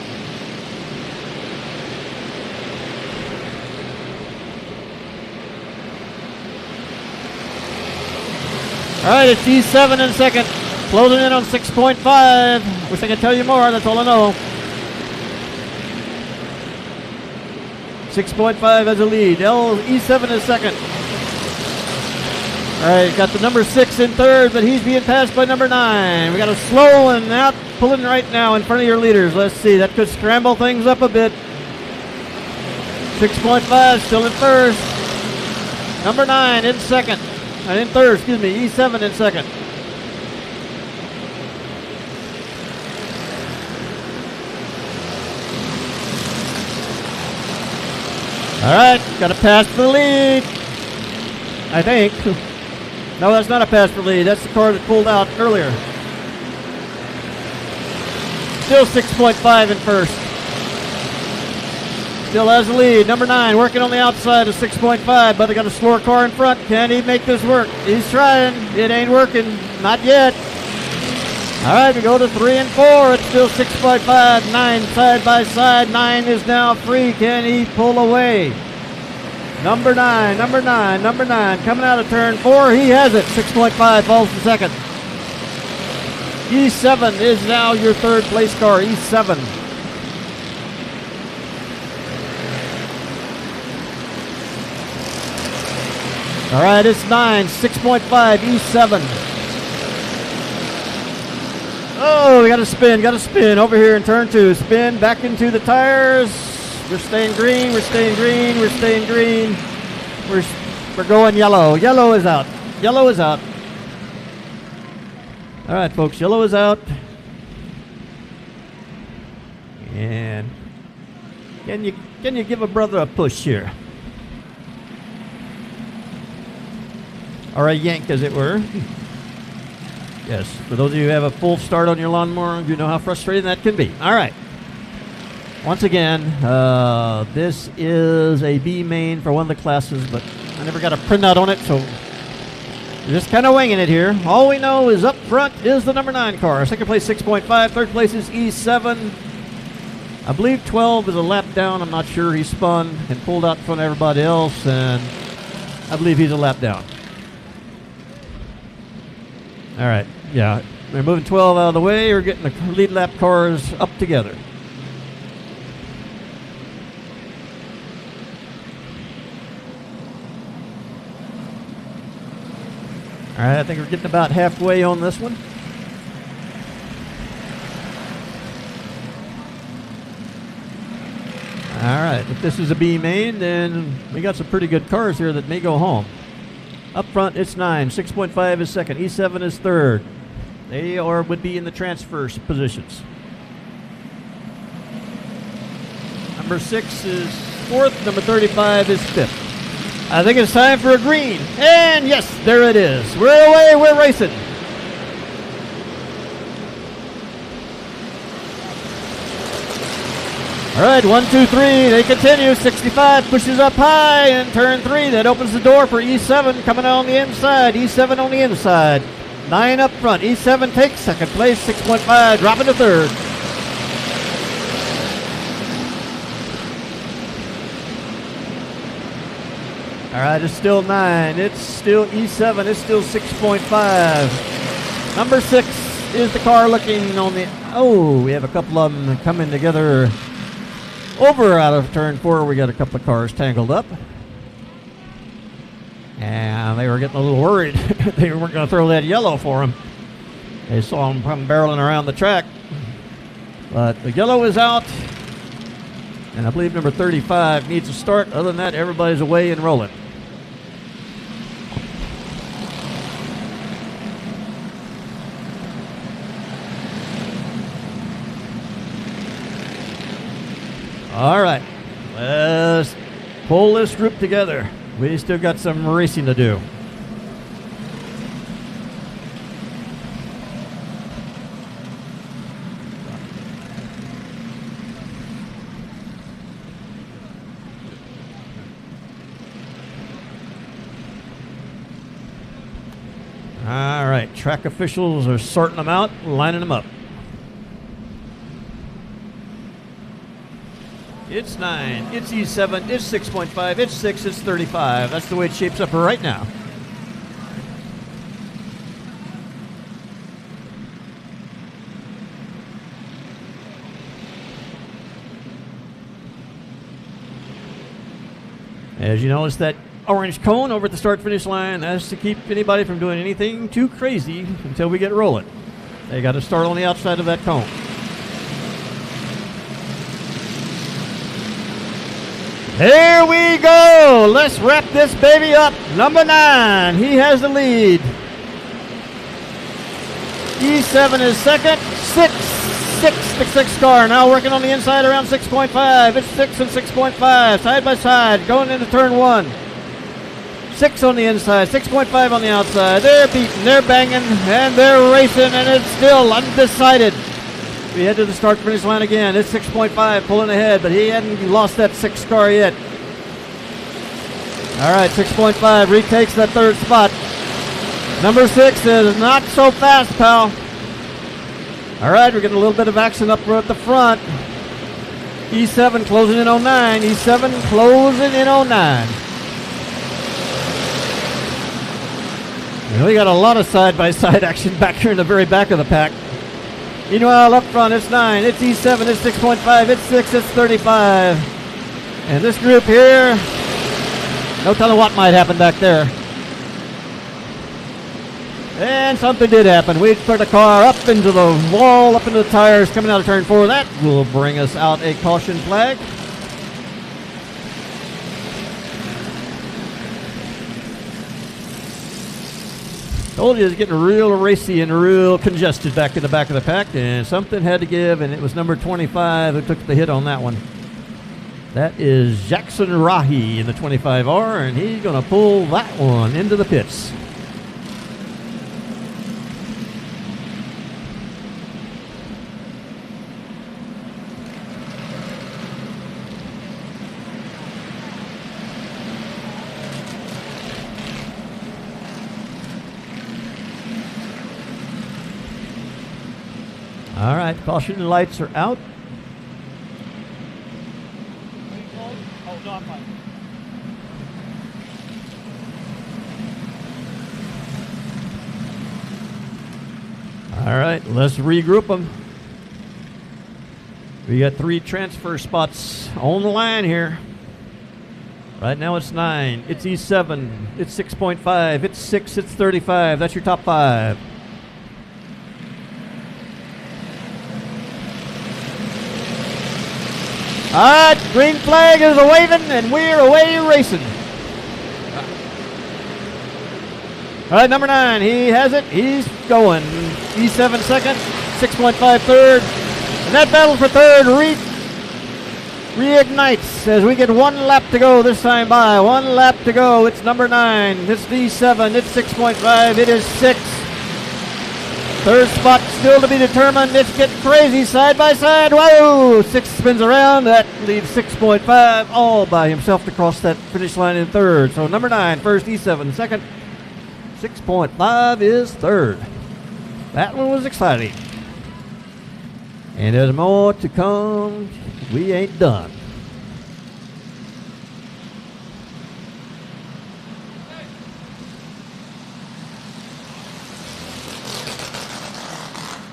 All right, it's G7 in second. Closing in on 6.5. Wish I could tell you more, that's all I know. 6.5 as a lead. E7 is second. All right, got the number 6 in third, but he's being passed by number 9. We got a slow one out, pulling right now in front of your leaders. Let's see, that could scramble things up a bit. 6.5 still in first. Number 9 in second. In third, excuse me, E7 in second. All right, got a pass for the lead, I think. No, that's not a pass for the lead. That's the car that pulled out earlier. Still 6.5 in first. Still has the lead. Number 9 working on the outside of 6.5, but they got a slower car in front. Can he make this work? He's trying. It ain't working. Not yet. All right, we go to 3 and 4. It's still 6.5. 9 side by side. 9 is now free. Can he pull away? Number 9, number 9, number 9 coming out of turn 4. He has it. 6.5 falls to second. E7 is now your third place car. E7. All right, it's 9, 6.5, E7. Oh, we got to spin over here in turn 2. Spin back into the tires. We're staying green, we're staying green, we're staying green. We're going yellow. Yellow is out. Yellow is out. All right, folks, yellow is out. And can you give a brother a push here? Or a yank, as it were. Yes, for those of you who have a full start on your lawnmower, you know how frustrating that can be. All right. Once again, this is a B main for one of the classes, but I never got a printout on it, so we're just kind of winging it here. All we know is up front is the number 9 car. Second place, 6.5. Third place is E7. I believe 12 is a lap down. I'm not sure. He spun and pulled out in front of everybody else, and I believe he's a lap down. All right, yeah, we're moving 12 out of the way. We're getting the lead lap cars up together. All right, I think we're getting about halfway on this one. All right, if this is a B main, then we got some pretty good cars here that may go home. Up front, it's 9. 6.5 is second. E7 is third. They would be in the transfer positions. Number 6 is fourth. Number 35 is fifth. I think it's time for a green. And yes, there it is. We're away. We're racing. All right, 1, 2, 3. They continue. 65 pushes up high in turn 3. That opens the door for E7 coming on the inside. E7 on the inside. 9 up front. E7 takes second place. 6.5 dropping to third. All right, it's still 9. It's still E7. It's still 6.5. Number 6 is the car looking on the... Oh, we have a couple of them coming together. Over out of turn 4, we got a couple of cars tangled up. And they were getting a little worried. They weren't going to throw that yellow for them. They saw them come barreling around the track. But the yellow is out. And I believe number 35 needs a start. Other than that, everybody's away and rolling. All right, let's pull this group together. We still got some racing to do. All right, track officials are sorting them out, lining them up. It's 9, it's E7, it's 6.5, it's 6, it's 35. That's the way it shapes up right now. As you notice, that orange cone over at the start-finish line, that's to keep anybody from doing anything too crazy until we get rolling. They got to start on the outside of that cone. Here we go. Let's wrap this baby up. Number 9, he has the lead. E7 is second. 6, the 6 car. Now working on the inside around 6.5. It's 6 and 6.5, side by side, going into turn 1. 6 on the inside, 6.5 on the outside. They're beating, they're banging, and they're racing, and it's still undecided. We head to the start-finish line again. It's 6.5 pulling ahead, but he hadn't lost that 6 car yet. All right, 6.5 retakes that 3rd spot. Number 6 is not so fast, pal. All right, we're getting a little bit of action up at the front. E7 closing in on 9. E7 closing in on 9. And we got a lot of side-by-side action back here in the very back of the pack. Meanwhile, up front, it's 9, it's E7, it's 6.5, it's 6, it's 35. And this group here, no telling what might happen back there. And something did happen. We put the car up into the wall, up into the tires, coming out of turn 4. That will bring us out a caution flag. Told you it's getting real racy and real congested back in the back of the pack, and something had to give, and it was number 25 who took the hit on that one. That is Jackson Rahi in the 25R, and he's going to pull that one into the pits. All right, caution lights are out. All right, let's regroup them. We got 3 transfer spots on the line here. Right now it's 9, it's E7, it's 6.5, it's 6, it's 35. That's your top 5. All right, green flag is waving, and we're away racing. All right, number 9, he has it. He's going. E7 second, 6.5 third. And that battle for third reignites as we get 1 lap to go this time by. 1 lap to go. It's number 9. It's D7. It's 6.5. It is 6. Third spot still to be determined. It's getting crazy side by side. Whoa! 6 spins around. That leaves 6.5 all by himself to cross that finish line in third. So number 9, first, E7, second. 6.5 is third. That one was exciting. And there's more to come. We ain't done.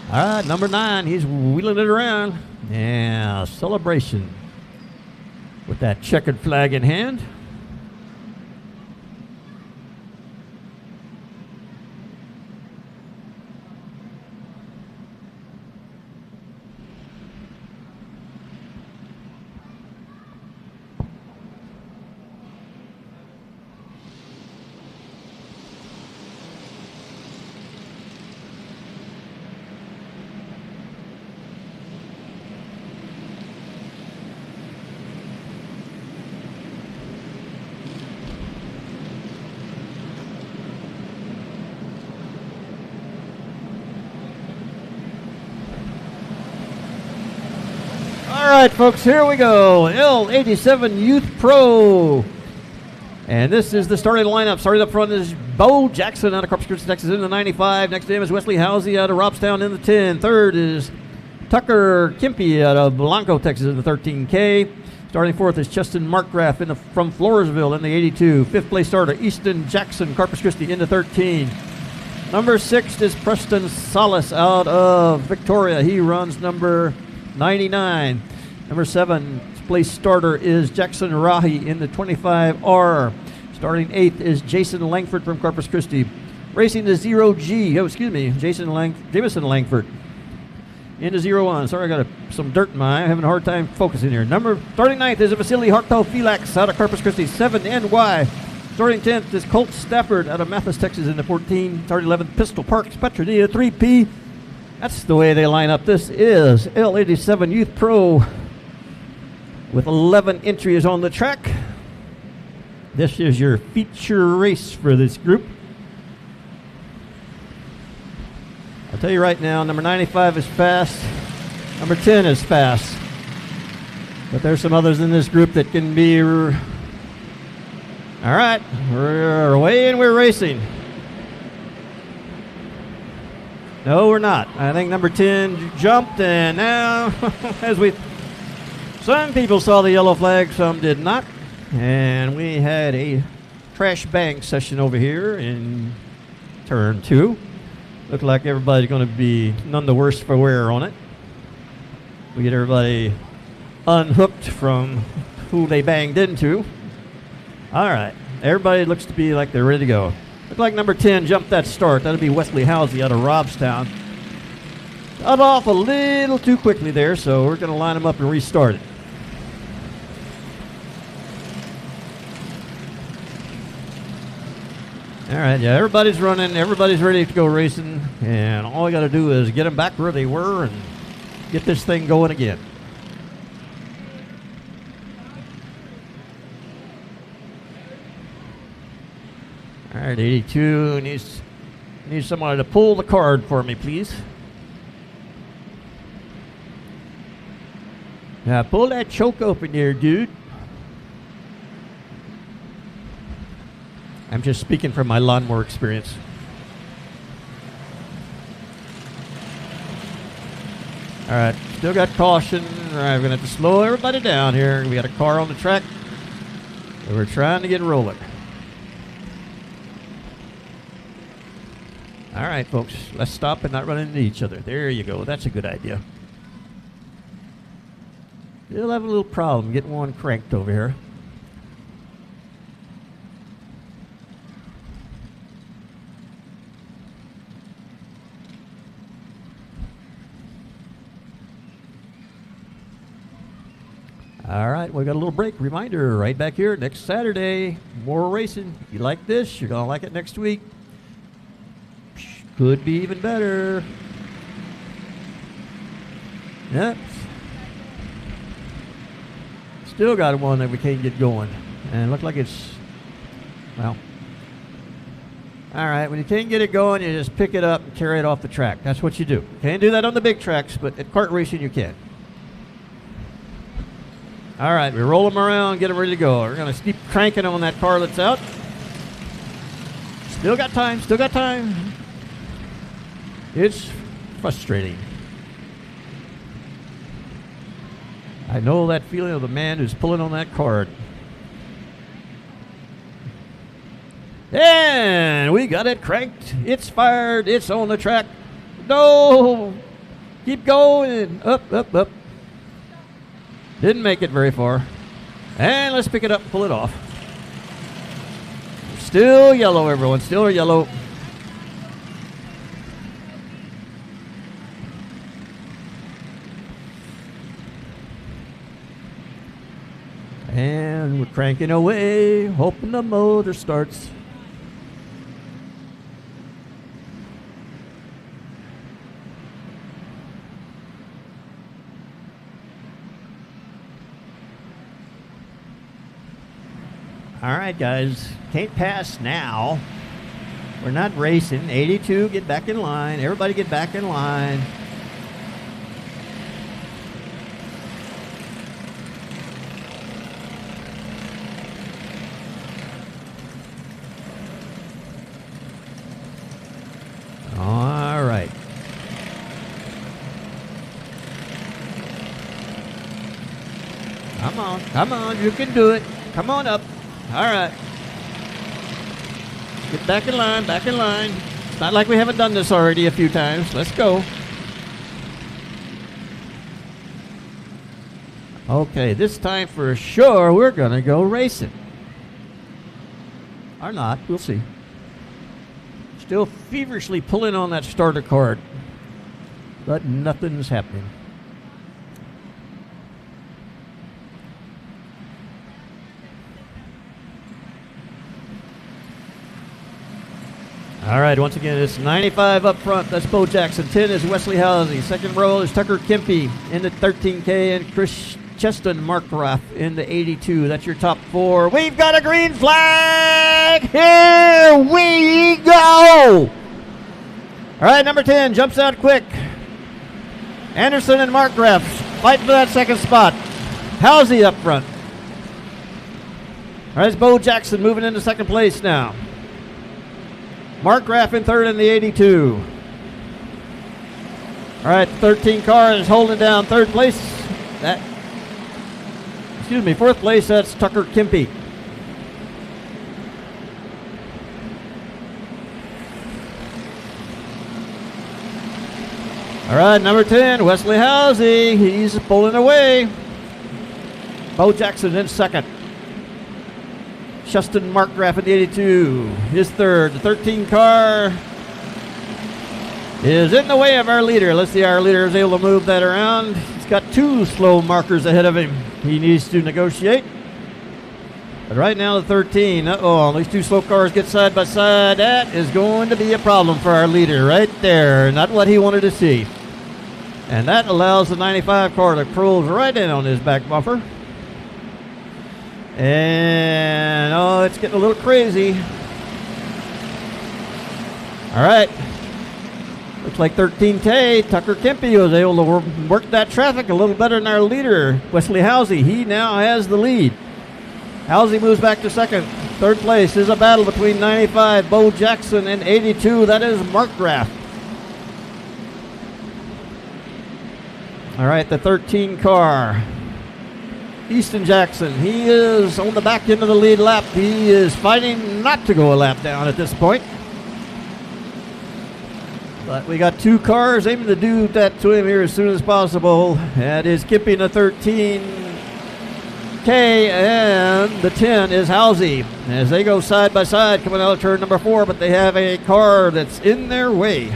All right, number 9, he's wheeling it around. Now, celebration with that checkered flag in hand. right, folks, here we go. L87 Youth Pro. And this is the starting lineup. Starting up front is Bo Jackson out of Corpus Christi, Texas in the 95. Next to him is Wesley Housey out of Robstown in the 10. Third is Tucker Kimpe out of Blanco, Texas in the 13K. Starting fourth is Cheston Markgraf from Floresville in the 82. Fifth place starter, Easton Jackson, Corpus Christi in the 13. Number 6 is Preston Salas out of Victoria. He runs number 99. Number 7 place starter is Jackson Rahi in the 25R. Starting 8th is Jason Langford from Corpus Christi. Racing the 0G, Jameson Langford into 01. Sorry, I got some dirt in my eye. I'm having a hard time focusing here. Starting 9th is Vasily Hartov-Felix out of Corpus Christi, 7NY. Starting 10th is Colt Stafford out of Mathis, Texas in the 14. Starting 11th, Pistol Parks Petronilla, 3P. That's the way they line up. This is L87 Youth Pro with 11 entries on the track. This is your feature race for this group. I'll tell you right now, number 95 is fast. Number 10 is fast. But there's some others in this group that can be... All right, we're away and we're racing. No, we're not. I think number 10 jumped, and now, some people saw the yellow flag, some did not. And we had a trash bang session over here in turn 2. Looked like everybody's going to be none the worse for wear on it. We get everybody unhooked from who they banged into. All right, everybody looks to be like they're ready to go. Looked like number 10 jumped that start. That'll be Wesley Housey out of Robstown. Got off a little too quickly there, so we're going to line them up and restart it. All right, yeah, everybody's running. Everybody's ready to go racing, and all we got to do is get them back where they were and get this thing going again. All right, 82 needs somebody to pull the card for me, please. Now pull that choke open there, dude. I'm just speaking from my lawnmower experience. All right, still got caution. All right, we're gonna have to slow everybody down here. We got a car on the track. We're trying to get rolling. All right, folks, let's stop and not run into each other. There you go. That's a good idea. We'll have a little problem getting one cranked over here. All right, we got a little break. Reminder, right back here next Saturday, more racing. If you like this, you're going to like it next week. Could be even better. Yep. Still got one that we can't get going. And it looks like it's, well. All right, when you can't get it going, you just pick it up and carry it off the track. That's what you do. Can't do that on the big tracks, but at kart racing you can. All right, we roll them around, get them ready to go. We're going to keep cranking on that car that's out. Still got time, still got time. It's frustrating. I know that feeling of the man who's pulling on that card. And we got it cranked. It's fired. It's on the track. No. Keep going. Up, up, up. Didn't make it very far. And let's pick it up and pull it off. Still yellow, everyone. Still yellow. And we're cranking away, hoping the motor starts. All right, guys, can't pass now. We're not racing. 82, get back in line. Everybody get back in line. Come on, you can do it. Come on up. All right. Get back in line, back in line. It's not like we haven't done this already a few times. Let's go. Okay, this time for sure we're going to go racing. Or not, we'll see. Still feverishly pulling on that starter card, but nothing's happening. All right, once again, it's 95 up front. That's Bo Jackson. 10 is Wesley Housey. Second row is Tucker Kempe in the 13K, and Chris Cheston Markgraf in the 82. That's your top four. We've got a green flag. Here we go. All right, number 10 jumps out quick. Anderson and Markgraf fight for that second spot. Housey up front. All right, it's Bo Jackson moving into second place now. Markgraf in third in the 82. All right, 13 car is holding down third place. Fourth place, that's Tucker Kempe. All right, number 10, Wesley Housey. He's pulling away. Bo Jackson in second. Cheston Markgraf in the 82 is third. The 13 car is in the way of our leader. Let's see, our leader is able to move that around. He's got two slow markers ahead of him. He needs to negotiate. But right now, the 13. These two slow cars get side by side. That is going to be a problem for our leader right there. Not what he wanted to see. And that allows the 95 car to cruise right in on his back bumper. And, it's getting a little crazy. All right. Looks like 13K, Tucker Kempe was able to work that traffic a little better than our leader, Wesley Housey. He now has the lead. Housey moves back to second. Third place is a battle between 95, Bo Jackson, and 82. That is Markgraf. All right, the 13 car. Easton Jackson, he is on the back end of the lead lap. He is fighting not to go a lap down at this point. But we got two cars aiming to do that to him here as soon as possible. That is Kempe in the 13K, and the 10 is Housey. As they go side by side coming out of turn number 4, but they have a car that's in their way.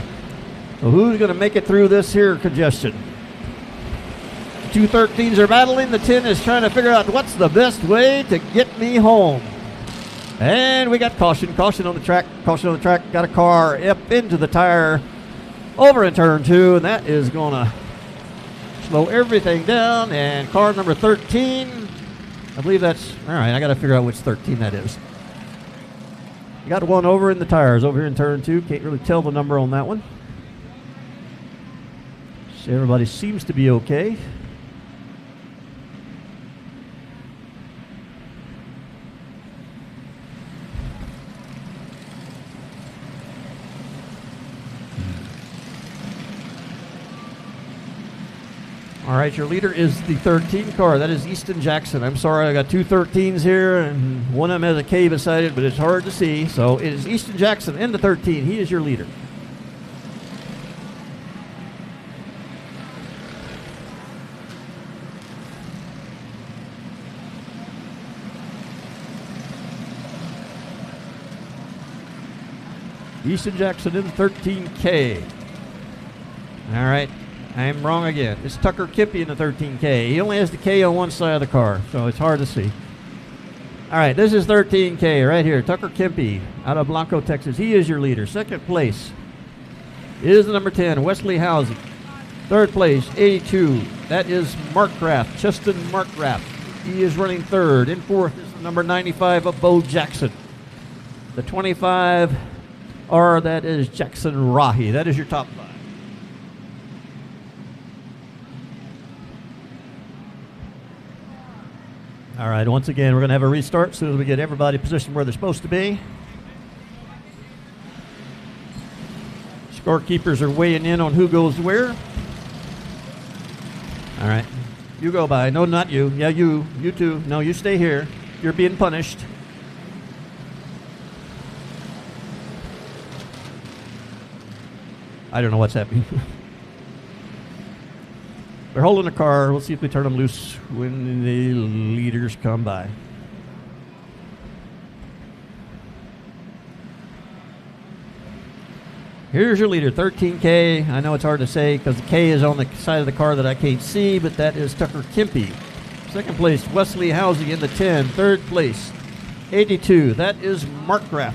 So who's going to make it through this here congestion? Two 13s are battling. The 10 is trying to figure out what's the best way to get me home. And we got caution. Caution on the track. Caution on the track. Got a car up into the tire over in turn 2, and that is going to slow everything down. And car number 13, I believe that's, all right, I got to figure out which 13 that is. You got one over in the tires over here in turn 2. Can't really tell the number on that one. So everybody seems to be okay. All right, your leader is the 13 car. That is Easton Jackson. I'm sorry, I got two 13s here, and one of them has a K beside it, but it's hard to see. So it is Easton Jackson in the 13. He is your leader. Easton Jackson in the 13K. All right. I'm wrong again. It's Tucker Kempe in the 13K. He only has the K on one side of the car, so it's hard to see. All right, this is 13K right here. Tucker Kempe out of Blanco, Texas. He is your leader. Second place is the number 10, Wesley Housey. Third place, 82. That is Markgraf, Cheston Markgraf. He is running third. In fourth is the number 95 of Bo Jackson. The 25, that is Jackson Rahi. That is your top 5. All right, once again, we're going to have a restart as soon as we get everybody positioned where they're supposed to be. Scorekeepers are weighing in on who goes where. All right, You go by. No, not you. Yeah, you. You too. No, you stay here. You're being punished. I don't know what's happening. They're holding the car. We'll see if we turn them loose when the leaders come by. Here's your leader, 13K. I know it's hard to say because the K is on the side of the car that I can't see, but that is Tucker Kempe. Second place, Wesley Housey in the 10. Third place, 82. That is Mark Graff.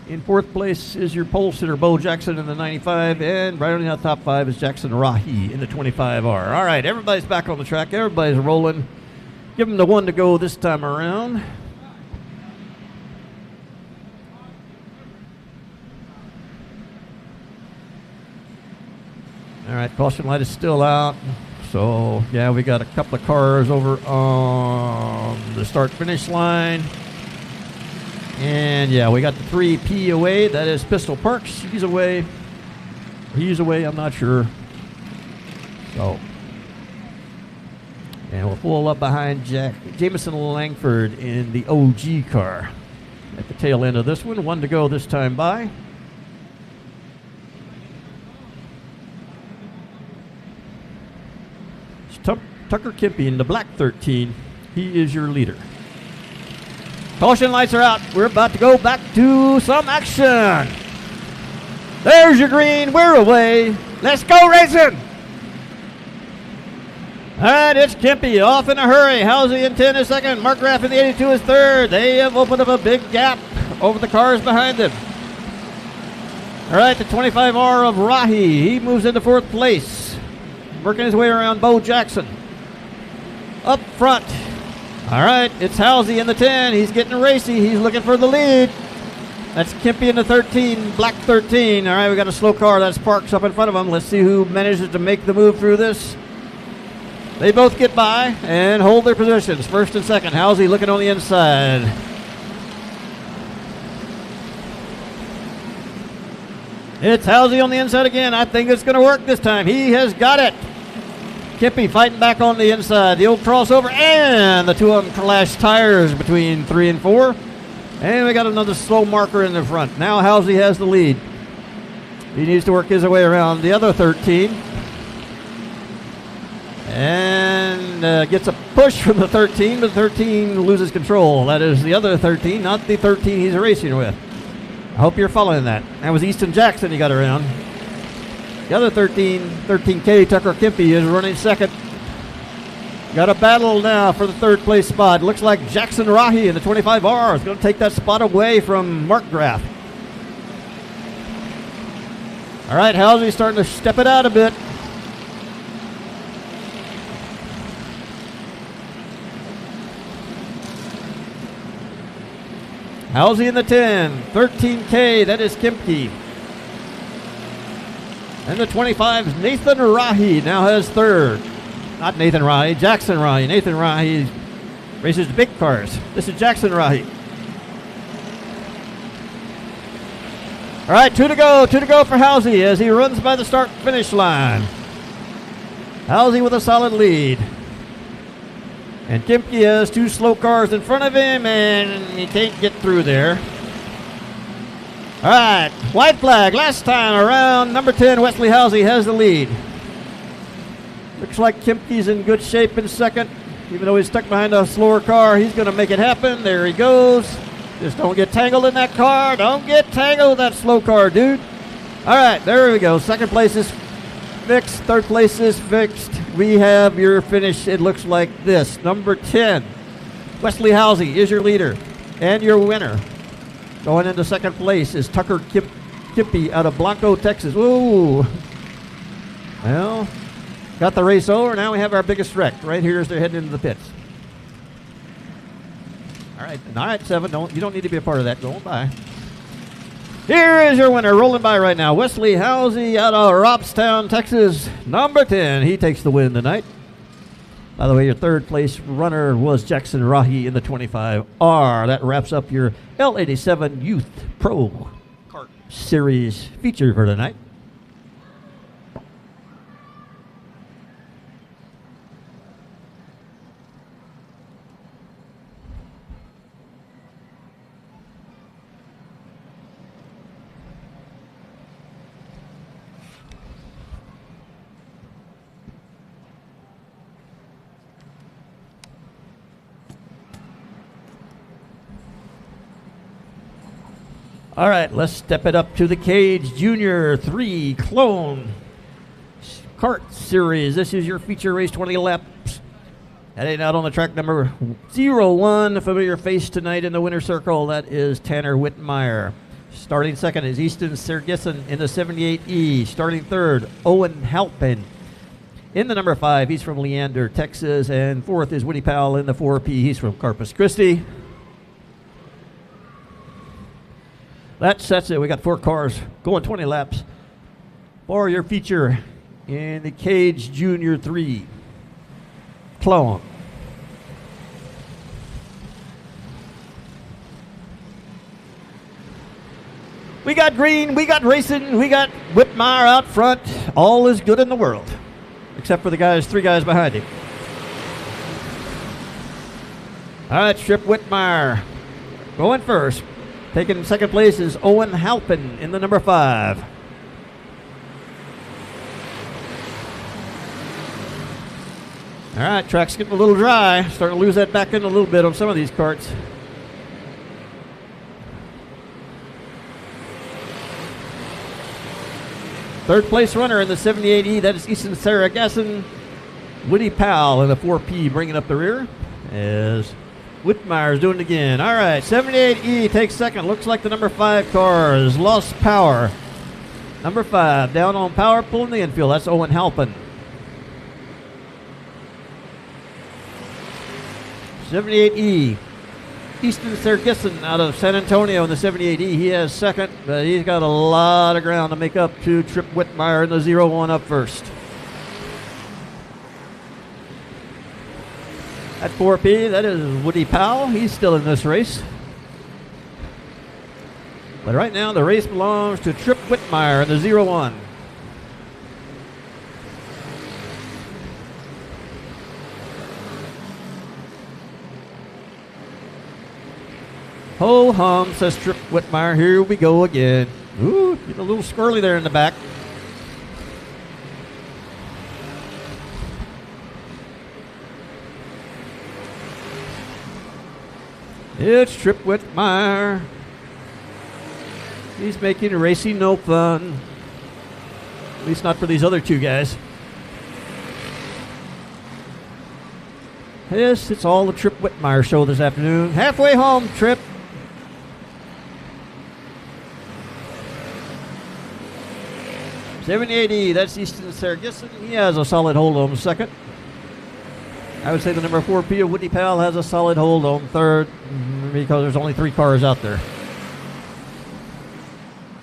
In fourth place is your pole sitter, Bo Jackson in the 95. And right on the top 5 is Jackson Rahi in the 25R. All right, everybody's back on the track. Everybody's rolling. Give them the 1 to go this time around. All right, caution light is still out. So, yeah, we got a couple of cars over on the start-finish line. And, yeah, we got the 3P away. That is Pistol Parks. He's away. He's away, I'm not sure. So, and we'll pull up behind Jameson Langford in the OG car. At the tail end of this one. 1 to go this time by. Tucker Kempe in the black 13. He is your leader. Caution lights are out. We're about to go back to some action. There's your green. We're away. Let's go racing. All right, it's Kempe off in a hurry. Housey in 10 is second. Mark Graff in the 82 is third. They have opened up a big gap over the cars behind them. All right, the 25R of Rahi. He moves into fourth place. Working his way around Bo Jackson. Up front. All right, it's Housey in the 10. He's getting racy. He's looking for the lead. That's Kempe in the 13, black 13. All right, we got a slow car. That's Parks up in front of him. Let's see who manages to make the move through this. They both get by and hold their positions. First and second. Housey looking on the inside. It's Housey on the inside again. I think it's going to work this time. He has got it. Kempe fighting back on the inside. The old crossover, and the two of them clash tires between 3 and 4. And we got another slow marker in the front. Now Housey has the lead. He needs to work his way around the other 13. And gets a push from the 13, but 13 loses control. That is the other 13, not the 13 he's racing with. I hope you're following that. That was Easton Jackson he got around. The other 13K, Tucker Kempe, is running second. Got a battle now for the third place spot. Looks like Jackson Rahi in the 25R is going to take that spot away from Mark Graff. All right, Housey starting to step it out a bit. Housey in the 10, 13K, that is Kempe. And the 25 is Nathan Rahi, now has third. Not Nathan Rahi, Jackson Rahi. Nathan Rahi races the big cars. This is Jackson Rahi. All right, 2 to go for Housey as he runs by the start-finish line. Housey with a solid lead. And Kempe has 2 slow cars in front of him, and he can't get through there. All right, white flag. Last time around, number 10, Wesley Housey has the lead. Looks like Kempe's in good shape in second. Even though he's stuck behind a slower car, he's going to make it happen. There he goes. Just don't get tangled in that car. Don't get tangled with that slow car, dude. All right, there we go. Second place is fixed. Third place is fixed. We have your finish. It looks like this. Number 10, Wesley Housey is your leader and your winner. Going into second place is Tucker Kempe out of Blanco, Texas. Ooh. Well, got the race over. Now we have our biggest wreck right here as they're heading into the pits. All right, 7. You don't need to be a part of that. Go by. Here is your winner, rolling by right now. Wesley Housey out of Robstown, Texas. Number 10. He takes the win tonight. By the way, your third place runner was Jackson Rahi in the 25R. That wraps up your L87 Youth Pro Kart Series feature for tonight. All right, let's step it up to the Cage Junior 3 Clone Kart Series. This is your feature race, 20 laps. Heading out on the track number 01, a familiar face tonight in the winner's circle. That is Tanner Whitmire. Starting second is Easton Sergissen in the 78E. Starting third, Owen Halpin in the number 5. He's from Leander, Texas. And fourth is Woody Powell in the 4P. He's from Corpus Christi. That sets it. We got 4 cars going 20 laps for your feature in the Cage Junior 3 Clone. We got green, we got racing, we got Whitmire out front. All is good in the world, except for the 3 guys behind him. All right, Trip Whitmire going first. Taking second place is Owen Halpin in the number 5. All right, track's getting a little dry. Starting to lose that back end a little bit on some of these karts. Third place runner in the 78E, that is Easton Saragassen. Woody Powell in the 4P bringing up the rear as Whitmire's doing it again. All right, 78E takes second. Looks like the number 5 car has lost power. Number 5 down on power, pulling the infield. That's Owen Halpin. 78E, Easton Sergissen out of San Antonio in the 78E. He has second, but he's got a lot of ground to make up to Trip Whitmire in the 01 up first. At 4P, that is Woody Powell. He's still in this race. But right now, the race belongs to Trip Whitmire in the 01. Ho hum, says Trip Whitmire. Here we go again. Ooh, getting a little squirrely there in the back. It's Trip Whitmire. He's making racing no fun. At least not for these other 2 guys. Yes, it's all the Trip Whitmire show this afternoon. Halfway home, Trip. $70.80, that's Easton Sergissen. He has a solid hold on second. I would say the number 4P of Woody Powell has a solid hold on third because there's only 3 cars out there.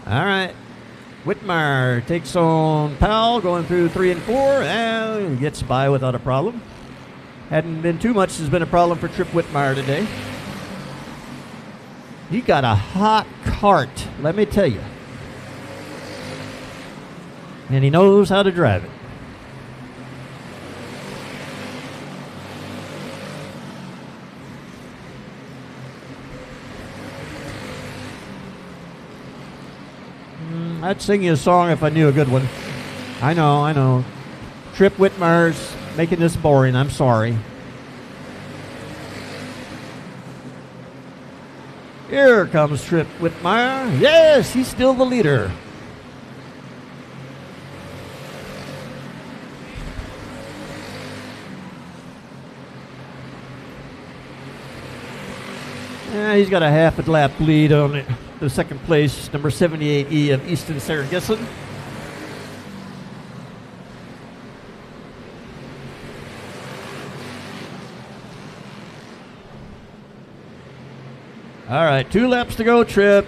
All right. Whitmire takes on Powell going through 3 and 4 and gets by without a problem. Hadn't been too much has been a problem for Trip Whitmire today. He got a hot cart, let me tell you. And he knows how to drive it. I'd sing you a song if I knew a good one. I know. Trip Whitmire's making this boring. I'm sorry. Here comes Trip Whitmire. Yes, he's still the leader. Yeah, he's got a half a lap lead on the second place, number 78E of Easton Sergissen. All right, 2 laps to go, Trip.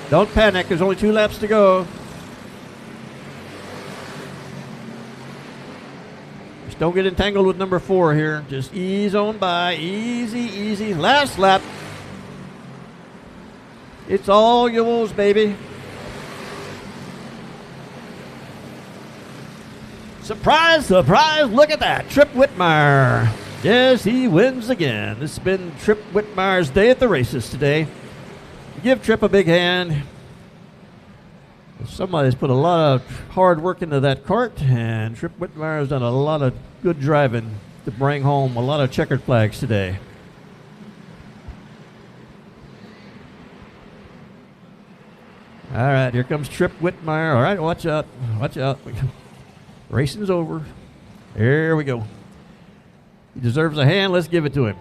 Don't panic, there's only 2 laps to go. Just don't get entangled with number 4 here. Just ease on by, easy. Last lap. It's all yours, baby. Surprise, surprise, look at that. Trip Whitmire. Yes, he wins again. This has been Trip Whitmire's day at the races today. Give Trip a big hand. Somebody's put a lot of hard work into that kart, and Trip Whitmire has done a lot of good driving to bring home a lot of checkered flags today. All right, here comes Trip Whitmire. All right, watch out. Watch out. Racing's over. Here we go. He deserves a hand. Let's give it to him.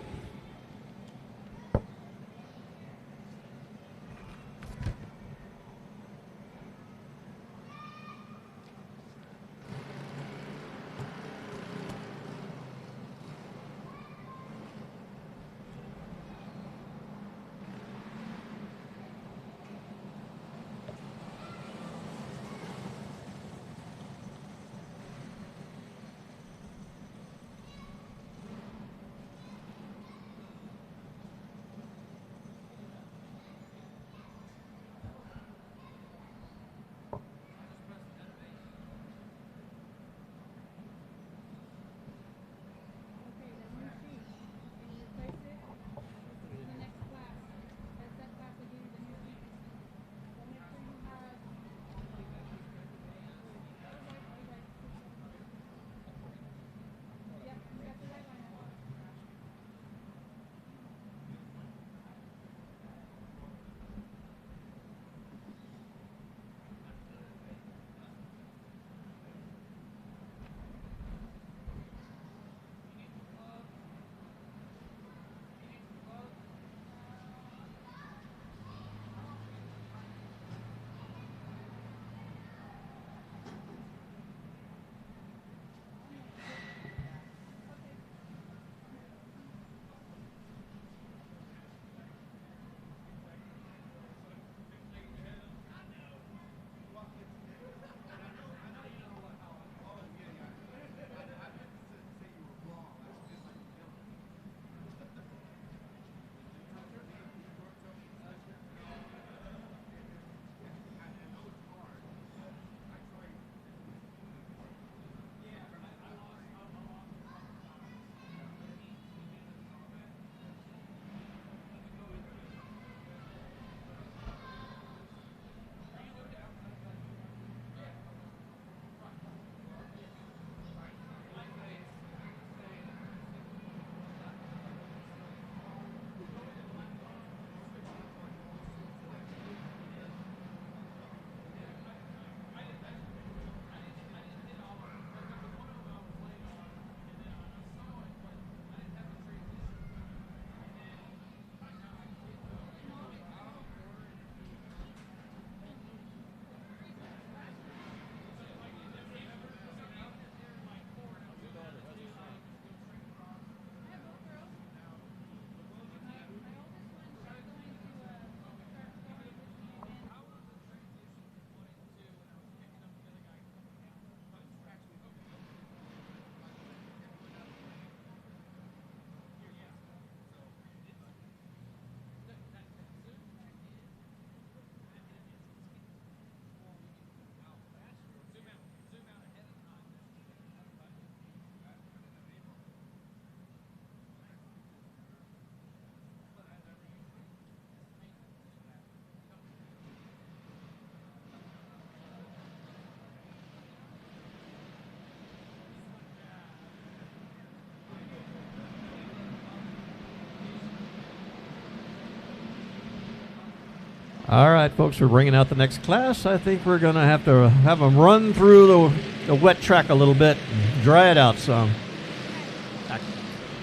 All right, folks, we're bringing out the next class. I think we're going to have them run through the wet track a little bit, dry it out some.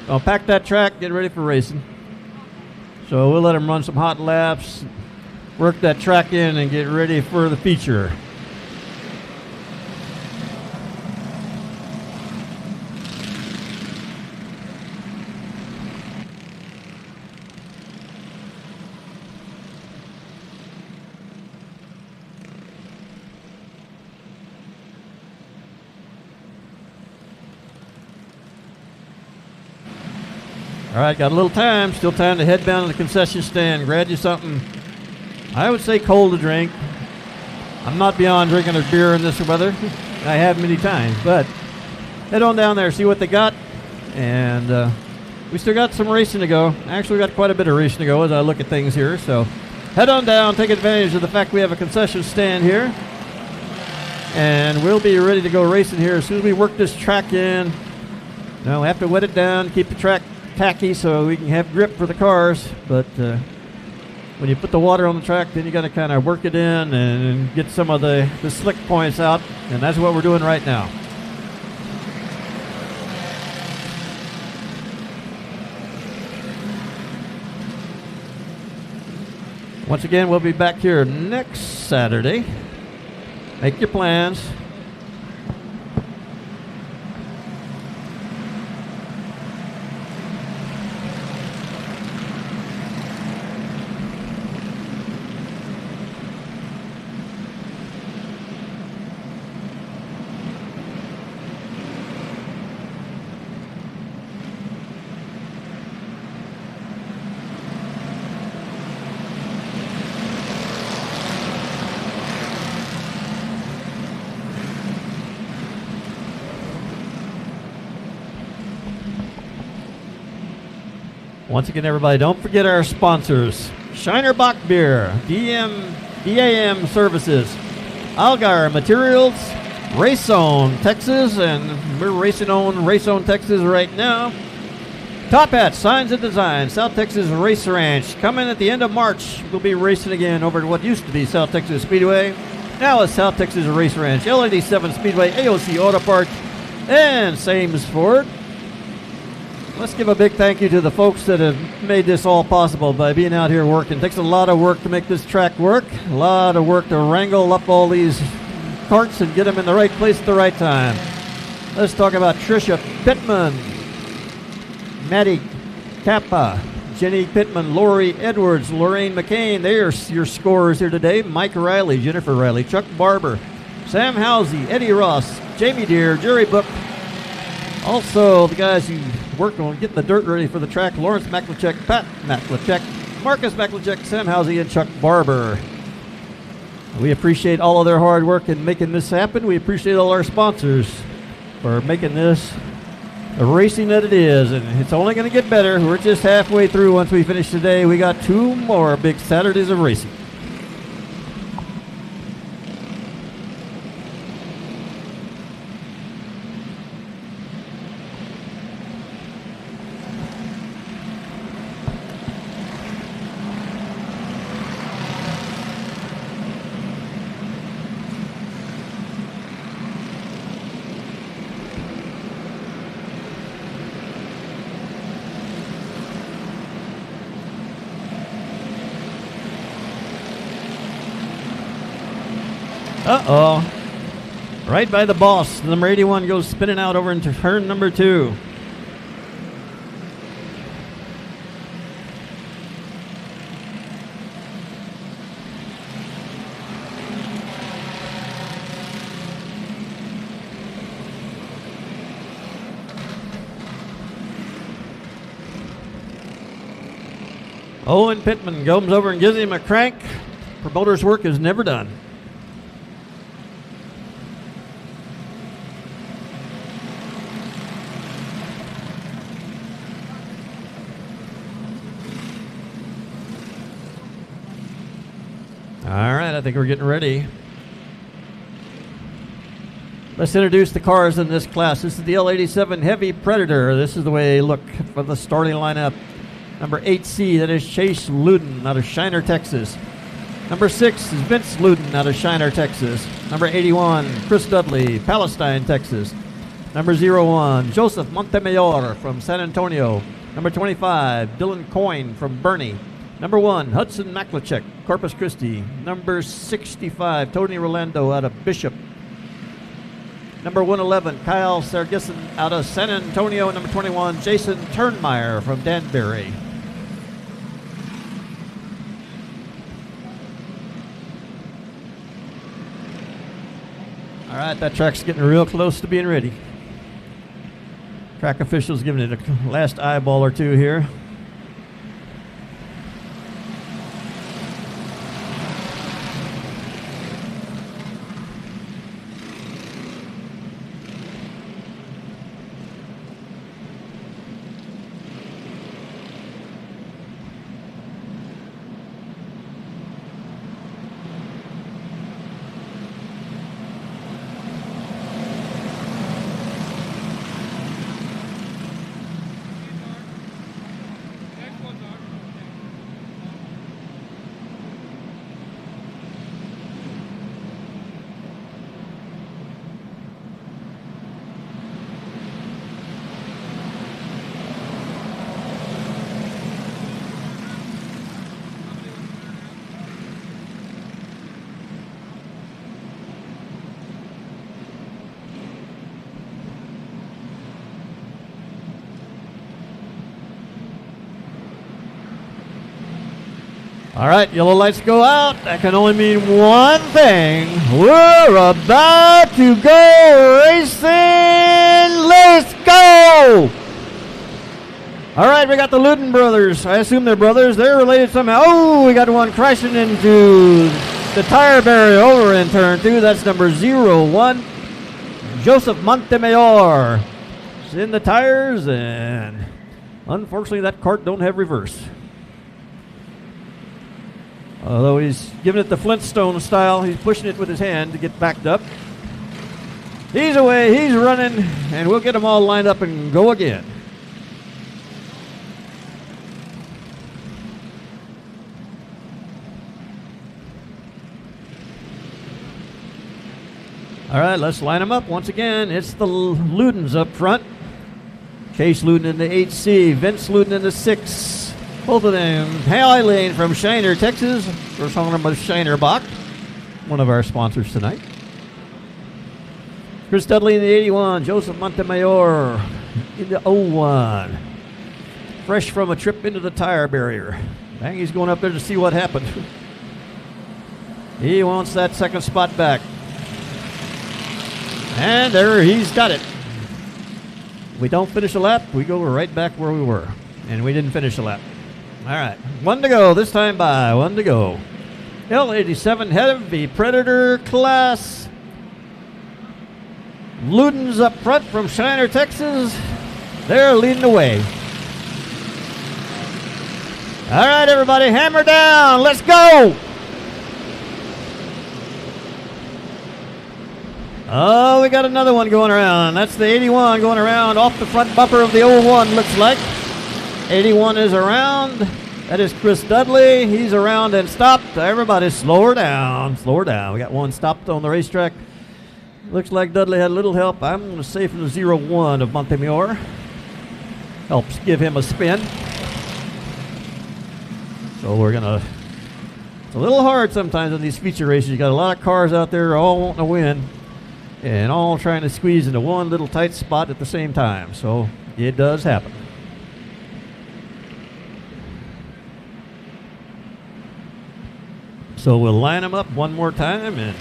I'll pack that track, get ready for racing. So we'll let them run some hot laps, work that track in, and get ready for the feature. All right, got a little time. Still time to head down to the concession stand. Grab you something, I would say cold to drink. I'm not beyond drinking a beer in this weather. I have many times, but head on down there, see what they got. And we still got some racing to go. Actually, we got quite a bit of racing to go as I look at things here. So head on down, take advantage of the fact we have a concession stand here. And we'll be ready to go racing here as soon as we work this track in. Now we have to wet it down, keep the track tacky so we can have grip for the cars, but when you put the water on the track, then you got to kind of work it in and get some of the slick points out, and that's what we're doing right now. Once again, we'll be back here next Saturday. Make your plans. Once again, everybody, don't forget our sponsors. Shiner Bock Beer, DAM Services, Algar Materials, Racezone, Texas, and we're racing on Racezone, Texas right now. Top Hat, Signs and Design, South Texas Race Ranch. Coming at the end of March, we'll be racing again over to what used to be South Texas Speedway. Now it's South Texas Race Ranch, L87 Speedway, AOC Auto Parts, and Sames Ford. Let's give a big thank you to the folks that have made this all possible by being out here working. It takes a lot of work to make this track work, a lot of work to wrangle up all these carts and get them in the right place at the right time. Let's talk about Tricia Pittman, Maddie Kappa, Jenny Pittman, Lori Edwards, Lorraine McCain. They are your scorers here today. Mike Riley, Jennifer Riley, Chuck Barber, Sam Housey, Eddie Ross, Jamie Deere, Jerry Book. Also, the guys who worked on getting the dirt ready for the track, Lawrence Maklachek, Pat Maklachek, Marcus Maklachek, Sam Housey, and Chuck Barber. We appreciate all of their hard work in making this happen. We appreciate all our sponsors for making this the racing that it is, and it's only going to get better. We're just halfway through. Once we finish today, we got 2 more big Saturdays of racing. Uh-oh. Right by the boss. Number 81 goes spinning out over into turn number 2. Owen Pittman comes over and gives him a crank. Promoter's work is never done. All right, I think we're getting ready. Let's introduce the cars in this class. This is the L87 Heavy Predator. This is the way they look for the starting lineup. Number 8C, that is Chase Luden out of Shiner, Texas. Number 6 is Vince Luden out of Shiner, Texas. Number 81, Chris Dudley, Palestine, Texas. Number 01, Joseph Montemayor from San Antonio. Number 25, Dylan Coyne from Bernie. Number 1, Hudson Maklachek, Corpus Christi. Number 65, Tony Rolando out of Bishop. Number 111, Kyle Sargisson out of San Antonio. Number 21, Jason Turnmeyer from Danbury. All right, that track's getting real close to being ready. Track officials giving it a last eyeball or two here. All right, yellow lights go out. That can only mean one thing. We're about to go racing. Let's go! All right, we got the Luden brothers. I assume they're brothers. They're related somehow. Oh, we got one crashing into the tire barrier over in turn 2. That's number 01, Joseph Montemayor. It's in the tires, and unfortunately that cart don't have reverse. Although he's giving it the Flintstone style, he's pushing it with his hand to get backed up. He's away, he's running, and we'll get them all lined up and go again. All right, let's line them up once again. It's the Ludens up front. Chase Luden in the 8C, Vince Luden in the 6. Both of them hailing from Shiner, Texas. We're talking about Shiner Bach, one of our sponsors tonight. Chris Dudley in the 81, Joseph Montemayor in the 01. Fresh from a trip into the tire barrier. Dang, he's going up there to see what happened. He wants that second spot back. And there, he's got it. If we don't finish a lap, we go right back where we were. And we didn't finish a lap. All right, 1 to go, this time by, 1 to go. L87 Heavy Predator class. Ludens up front from Shiner, Texas. They're leading the way. All right, everybody, hammer down, let's go. Oh, we got another one going around. That's the 81 going around off the front bumper of the 01, looks like. 81 is around. That is Chris Dudley. He's around and stopped. Everybody slow her down. Slow her down. We got one stopped on the racetrack. Looks like Dudley had a little help. I'm going to say from the 01 of Montemayor. Helps give him a spin. So we're going to... It's a little hard sometimes in these feature races. You got a lot of cars out there all wanting to win and all trying to squeeze into one little tight spot at the same time. So it does happen. So we'll line them up one more time and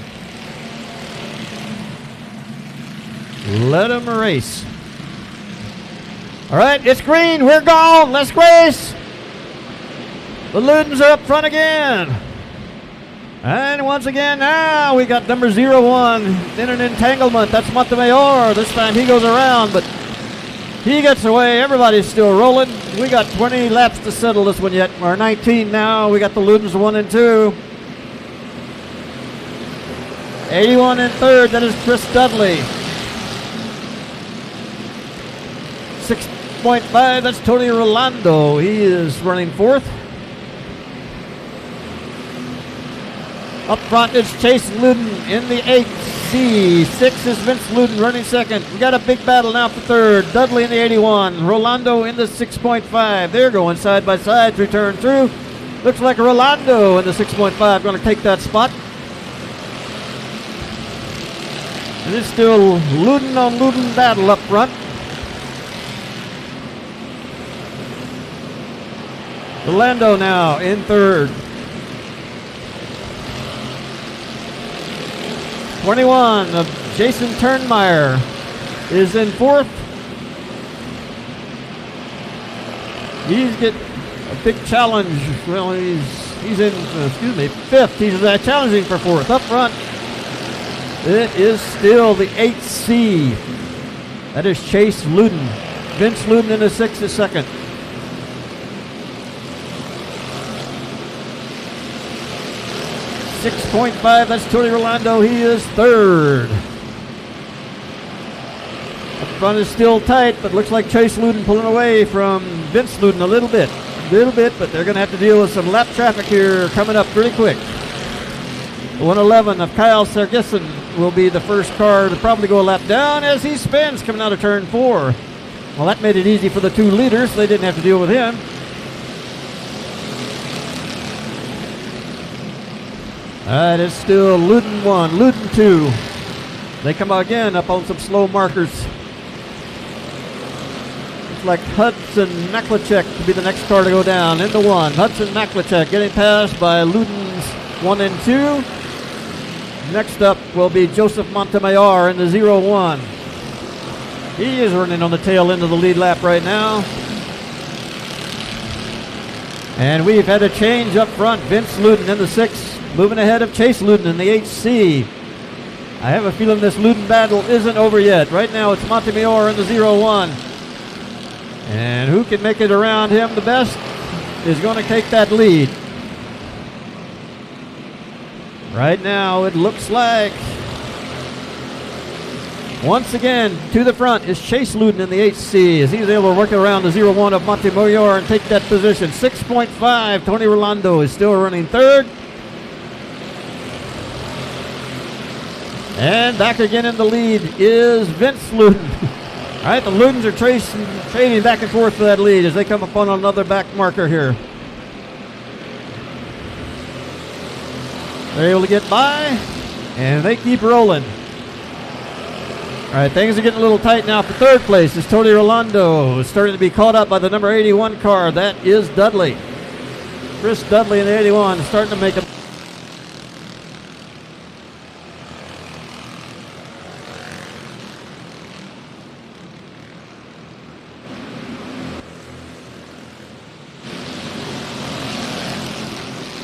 let them race. All right, it's green. We're gone. Let's race. The Ludens are up front again. And once again, now we got number 01 in an entanglement. That's Montemayor. This time he goes around, but he gets away. Everybody's still rolling. We got 20 laps to settle this one yet. We're 19 now. We got the Ludens 1 and 2. 81 in third, that is Chris Dudley. 6.5, that's Tony Rolando. He is running fourth. Up front is Chase Luden in the 8C. 6 is Vince Luden running second. We got a big battle now for third. Dudley in the 81. Rolando in the 6.5. They're going side by side through turn 2. Looks like Rolando in the 6.5 going to take that spot. And it's still Luden on Luden battle up front. Rolando now in third. 21 of Jason Turnmeyer is in fourth. He's getting a big challenge. Well, he's in, fifth. He's challenging for fourth. Up front, it is still the 8C. That is Chase Luden. Vince Luden in the 6th is second. .5, that's Tony Rolando. He is third. Up front is still tight, but looks like Chase Luden pulling away from Vince Luden a little bit, but they're going to have to deal with some lap traffic here coming up pretty quick. 111 of Kyle Sergeson will be the first car to probably go a lap down as he spins coming out of turn 4. Well, that made it easy for the two leaders. They didn't have to deal with him. All right, it's still Luden 1, Luden 2. They come again up on some slow markers. looks like Hudson Maklachek to be the next car to go down. Into one. Hudson Maklachek getting passed by Luden's 1 and 2. Next up will be Joseph Montemayor in the 0-1. He is running on the tail end of the lead lap right now. And we've had a change up front. Vince Luden in the 6, moving ahead of Chase Luden in the 8C. I have a feeling this Luden battle isn't over yet. Right now it's Montemayor in the 0-1. And who can make it around him the best is going to take that lead. Right now it looks like, once again, to the front is Chase Luden in the 8C as he's able to work around the 0-1 of Montemayor and take that position. 6.5, Tony Rolando is still running third. And back again in the lead is Vince Luden. All right, the Ludens are trading back and forth for that lead as they come upon another back marker here. They're able to get by, and they keep rolling. All right, things are getting a little tight now for third place as Tony Rolando is starting to be caught up by the number 81 car. That is Dudley. Chris Dudley in the 81 is starting to make a...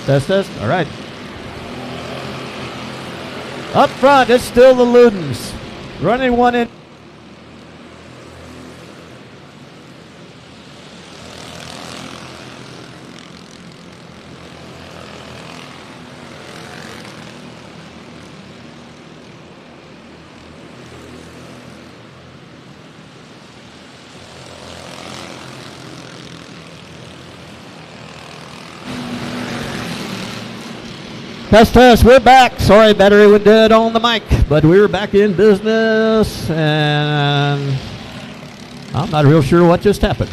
Test. All right. Up front, it's still the Ludens. Running one in. Test, we're back. Sorry, battery went dead on the mic, but we're back in business, and I'm not real sure what just happened.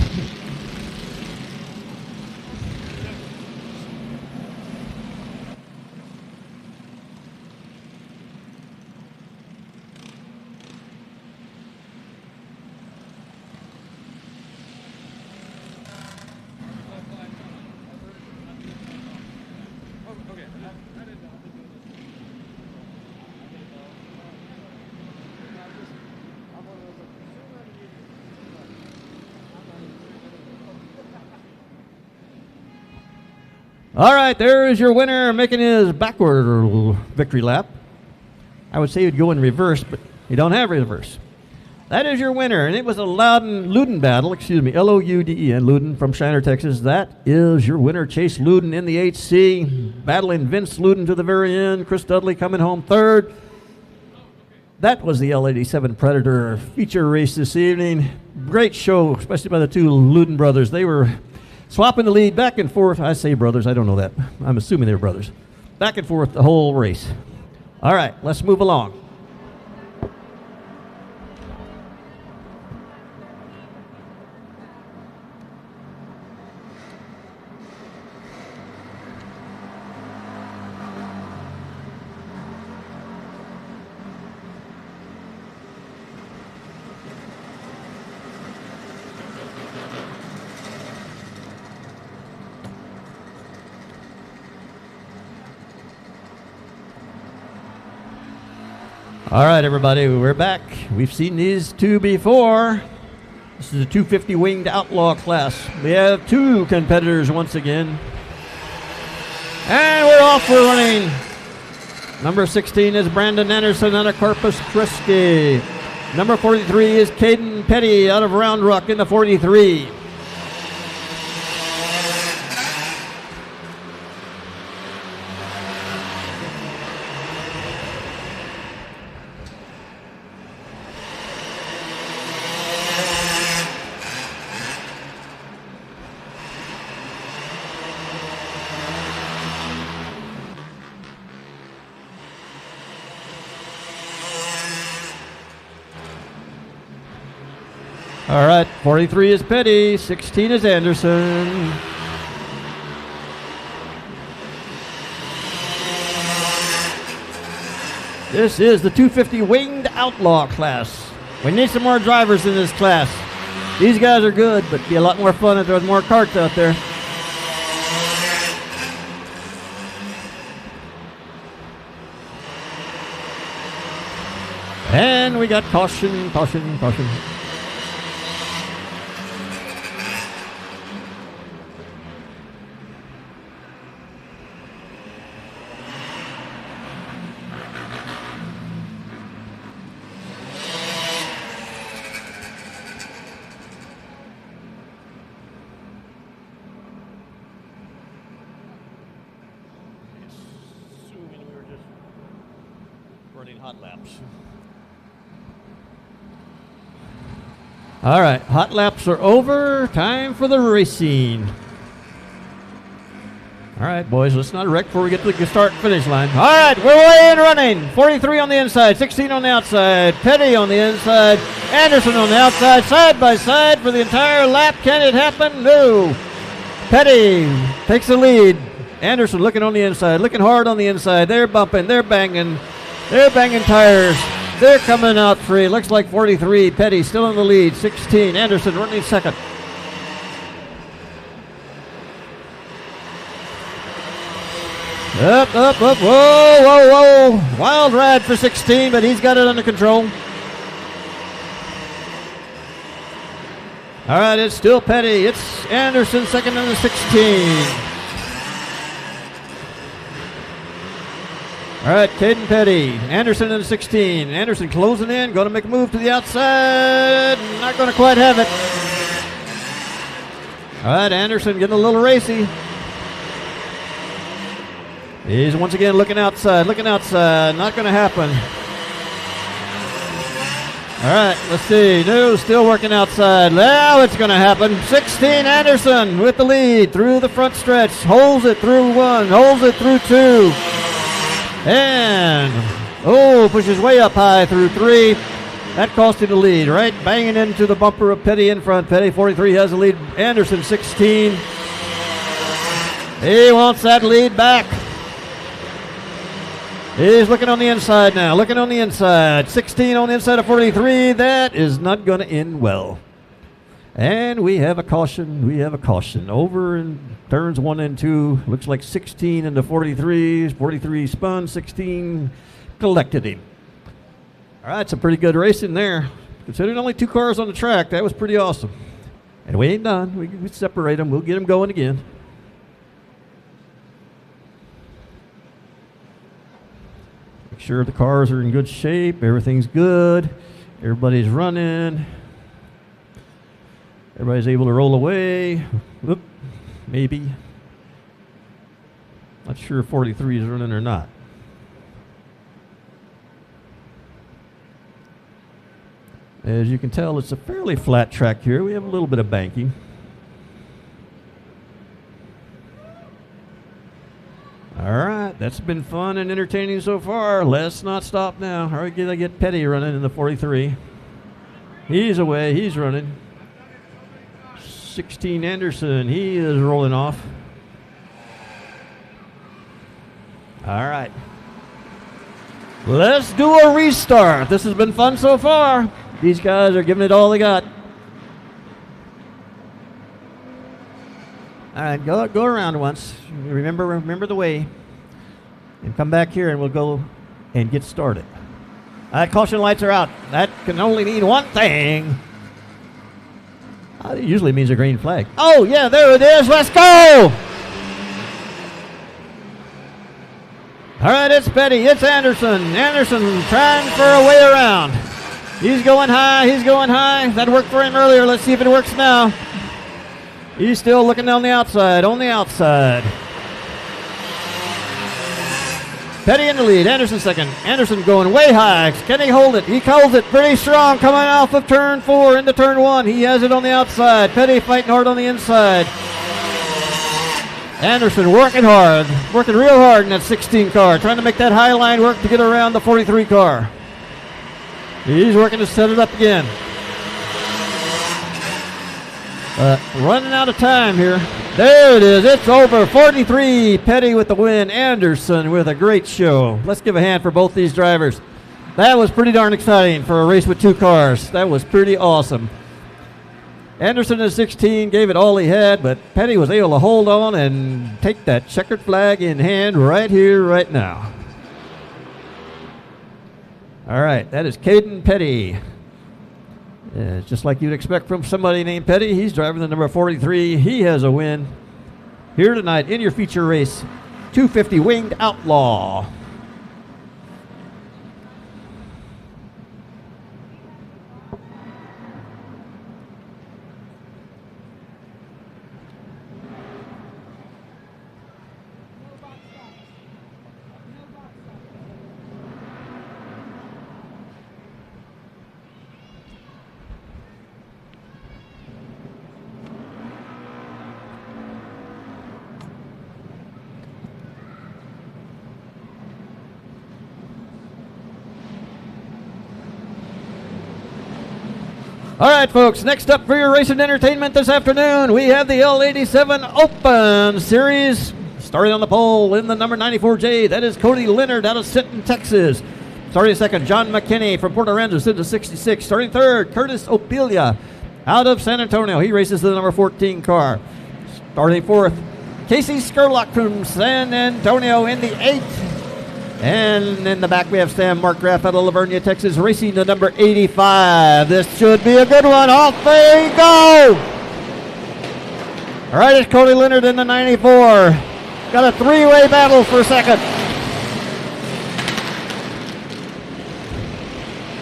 All right, there is your winner making his backward victory lap. I would say he'd go in reverse, but you don't have reverse. That is your winner, and it was a Luden battle, L-O-U-D-E-N, Luden from Shiner, Texas. That is your winner, Chase Luden in the 8C, battling Vince Luden to the very end. Chris Dudley coming home third. That was the L87 Predator feature race this evening. Great show, especially by the two Luden brothers. They were swapping the lead back and forth. I say brothers, I don't know that. I'm assuming they're brothers. Back and forth the whole race. All right, let's move along. All right, everybody, we're back. We've seen these two before. This is a 250 winged outlaw class. We have two competitors once again. And we're off. We're running. Number 16 is Brandon Anderson out of Corpus Christi. Number 43 is Caden Petty out of Round Rock in the 43. All right, 43 is Petty, 16 is Anderson. This is the 250 winged outlaw class. We need some more drivers in this class. These guys are good, but it'd be a lot more fun if there was more carts out there. And we got caution, caution, caution. Hot laps. All right, hot laps are over. Time for the racing. All right, boys, let's not wreck before we get to the start and finish line. All right, we're away and running. 43 on the inside, 16 on the outside. Petty on the inside, Anderson on the outside, side by side for the entire lap. Can it happen? No. Petty takes the lead. Anderson looking on the inside, looking hard on the inside. They're bumping, they're banging. They're banging tires. They're coming out free. Looks like 43. Petty still in the lead. 16. Anderson running second. Up, up, up. Whoa, whoa, whoa. Wild ride for 16, but he's got it under control. All right, it's still Petty. It's Anderson second in the 16. All right, Caden Petty, Anderson in the 16. Anderson closing in, going to make a move to the outside. Not going to quite have it. All right, Anderson getting a little racy. He's once again looking outside, Not going to happen. All right, let's see. No, still working outside. Now it's going to happen. 16, Anderson with the lead through the front stretch. Holds it through one, holds it through two. And, pushes way up high through three. That cost him the lead, right? Banging into the bumper of Petty in front. Petty, 43, has the lead. Anderson, 16. He wants that lead back. He's looking on the inside now, looking on the inside. 16 on the inside of 43. That is not going to end well. And we have a caution. Over in turns 1 and 2. Looks like 16 into 43. 43 spun, 16 collected him. All right, some pretty good racing there. Considering only 2 cars on the track, that was pretty awesome. And we ain't done. We separate them. We'll get them going again. Make sure the cars are in good shape. Everything's good. Everybody's running. Everybody's able to roll away. Whoop, maybe. Not sure if 43 is running or not. As you can tell, it's a fairly flat track here. We have a little bit of banking. All right, that's been fun and entertaining so far. Let's not stop now. All right, I get Petty running in the 43. He's away, he's running. 16 Anderson, he is rolling off. All right. Let's do a restart. This has been fun so far. These guys are giving it all they got. All right, go around once. Remember the way. And come back here and we'll go and get started. All right, caution lights are out. That can only mean one thing. It usually means a green flag. Oh, yeah, there it is. Let's go. All right, it's Petty. It's Anderson. Anderson trying for a way around. He's going high. He's going high. That worked for him earlier. Let's see if it works now. He's still looking down the outside. On the outside. Petty in the lead. Anderson second. Anderson going way high. Can he hold it? He holds it pretty strong. Coming off of turn 4 into turn 1. He has it on the outside. Petty fighting hard on the inside. Anderson working hard. Working real hard in that 16 car. Trying to make that high line work to get around the 43 car. He's working to set it up again. Running out of time here. There it is. It's over. 43. Petty with the win. Anderson with a great show. Let's give a hand for both these drivers. That was pretty darn exciting for a race with 2 cars. That was pretty awesome. Anderson in 16 gave it all he had, but Petty was able to hold on and take that checkered flag in hand right here, right now. All right, that is Caden Petty. Just like you'd expect from somebody named Petty, he's driving the number 43. He has a win here tonight in your feature race, 250 Winged Outlaw. All right, folks, next up for your racing entertainment this afternoon, we have the L87 Open Series. Starting on the pole in the number 94J, that is Cody Leonard out of Sinton, Texas. Starting second, John McKinney from Port Aransas into 66. Starting third, Curtis Opilia out of San Antonio. He races the number 14 car. Starting fourth, Casey Skurlock from San Antonio in the 8. And in the back, we have Sam Markgraf out of Lavernia, Texas, racing the number 85. This should be a good one. Off they go! All right, it's Cody Leonard in the 94. Got a three-way battle for second.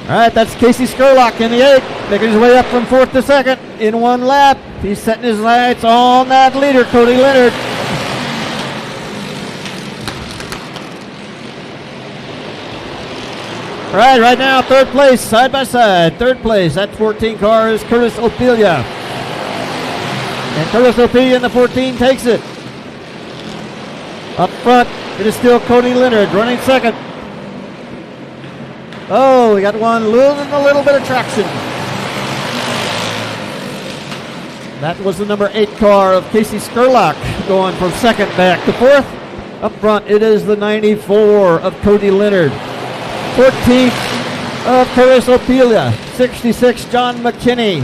All right, that's Casey Skurlock in the 8, making his way up from fourth to second in one lap. He's setting his lights on that leader, Cody Leonard. All right, right now, third place, side by side. Third place, that 14 car is Curtis Opilia. And Curtis Opilia in the 14 takes it. Up front, it is still Cody Leonard running second. Oh, we got one losing a little bit of traction. That was the number 8 car of Casey Skurlock going from second back to fourth. Up front, it is the 94 of Cody Leonard. 14th of Curtis Opilia. 66, John McKinney.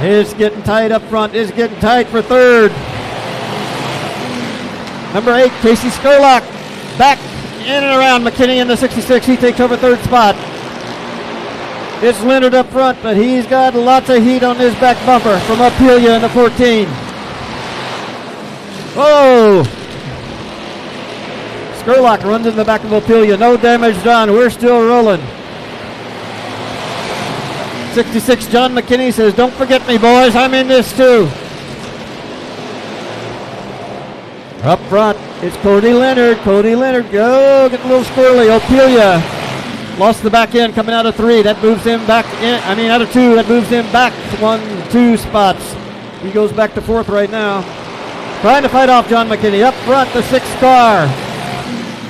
It's getting tight up front. It's getting tight for third. Number 8, Casey Skurlock. Back in and around McKinney in the 66. He takes over third spot. It's Leonard up front, but he's got lots of heat on his back bumper from Opilia in the 14. Whoa! Skurlock runs in the back of Opilia. No damage done. We're still rolling. 66, John McKinney says, don't forget me, boys. I'm in this too. Up front, it's Cody Leonard. Cody Leonard, go get a little squirrely. Opilia lost the back end coming out of 3. That moves him back in. Out of 2. That moves him back 1-2 spots. He goes back to fourth right now. Trying to fight off John McKinney. Up front, the 6 car.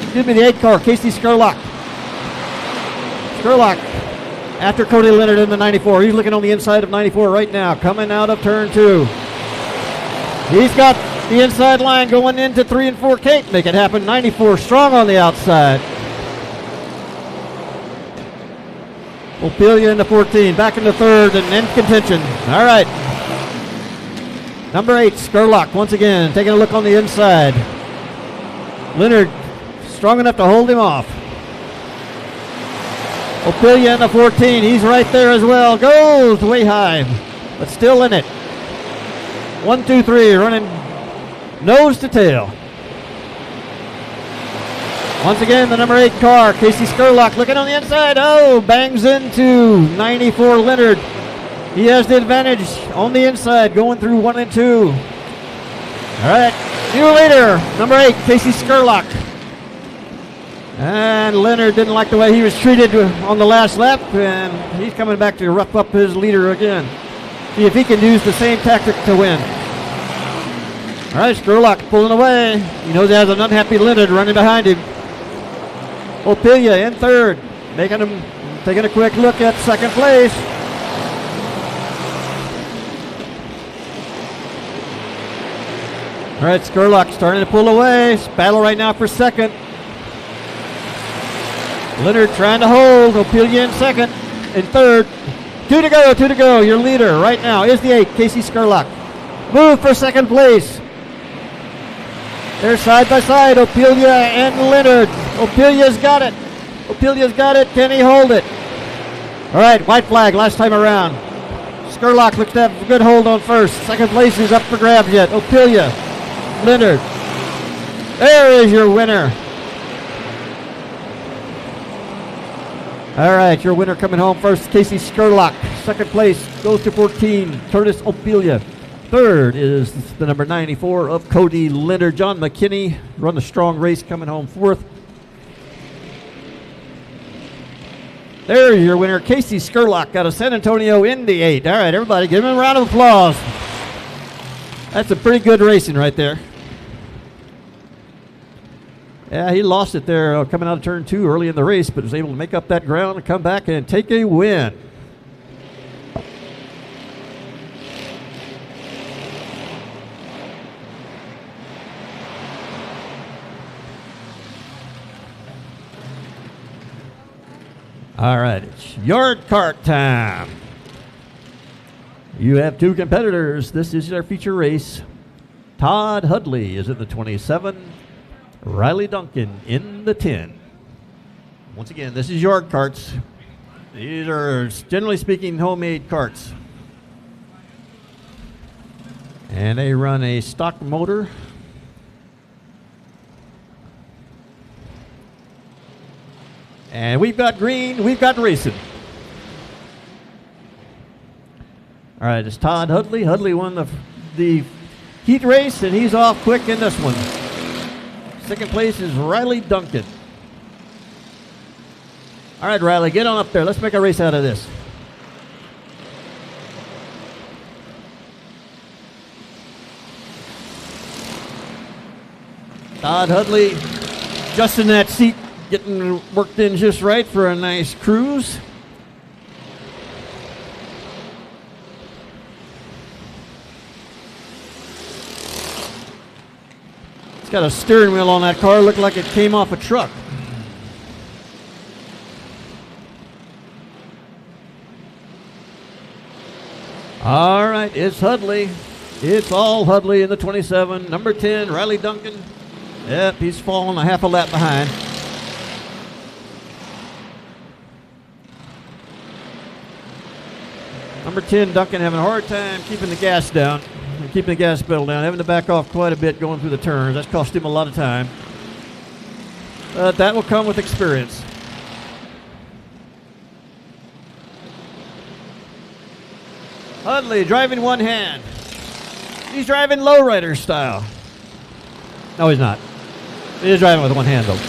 Excuse me, the 8 car, Casey Skurlock. Skurlock after Cody Leonard in the 94. He's looking on the inside of 94 right now, coming out of turn 2. He's got the inside line going into 3 and 4. Can't make it happen. 94 strong on the outside. Opilia in the 14, back in the third and in contention. All right. Number 8, Skurlock, once again, taking a look on the inside. Leonard strong enough to hold him off. Opilia in the 14, he's right there as well. Goes way high, but still in it. 1, 2, 3, running nose to tail. Once again, the number 8 car, Casey Skurlock, looking on the inside. Oh, bangs into 94 Leonard. He has the advantage on the inside, going through 1 and 2. All right, new leader, number 8, Casey Skurlock. And Leonard didn't like the way he was treated on the last lap, and he's coming back to rough up his leader again. See if he can use the same tactic to win. All right, Skurlock pulling away. He knows he has an unhappy Leonard running behind him. Opilia in third, taking a quick look at second place. All right, Skurlock starting to pull away. Battle right now for second. Leonard trying to hold. Opilia in second. In third. Two to go. Your leader right now is the 8, Casey Skurlock. Move for second place. They're side by side, Opelia and Leonard. Opelia's got it. Can he hold it? All right, white flag last time around. Skurlock looks to have a good hold on first. Second place is up for grabs yet. Opelia, Leonard. There is your winner. All right, your winner coming home first, Casey Skurlock. Second place goes to 14, Curtis Opelia. Third is the number 94 of Cody Leonard. John McKinney run a strong race coming home fourth. There's your winner, Casey Skurlock out of San Antonio, Indy 8. All right, everybody, give him a round of applause. That's a pretty good racing right there. Yeah, he lost it there coming out of turn 2 early in the race, but was able to make up that ground and come back and take a win. All right, it's yard cart time. You have 2 competitors. This is our feature race. Todd Hudley is in the 27. Riley Duncan in the 10. Once again, this is yard carts. These are, generally speaking, homemade carts. And they run a stock motor. And we've got green, we've got racing. All right, it's Todd Hudley. Hudley won the heat race, and he's off quick in this one. Second place is Riley Duncan. All right, Riley, get on up there. Let's make a race out of this. Todd Hudley just in that seat, getting worked in just right for a nice cruise. It's got a steering wheel on that car. Looked like it came off a truck. All right, it's Hudley. It's all Hudley in the 27. Number 10, Riley Duncan. Yep, he's fallen a half a lap behind. Number 10, Duncan, having a hard time keeping the gas down, keeping the gas pedal down, having to back off quite a bit going through the turns. That's cost him a lot of time. But that will come with experience. Hudley driving one hand. He's driving lowrider style. No, he's not. He is driving with one hand, though.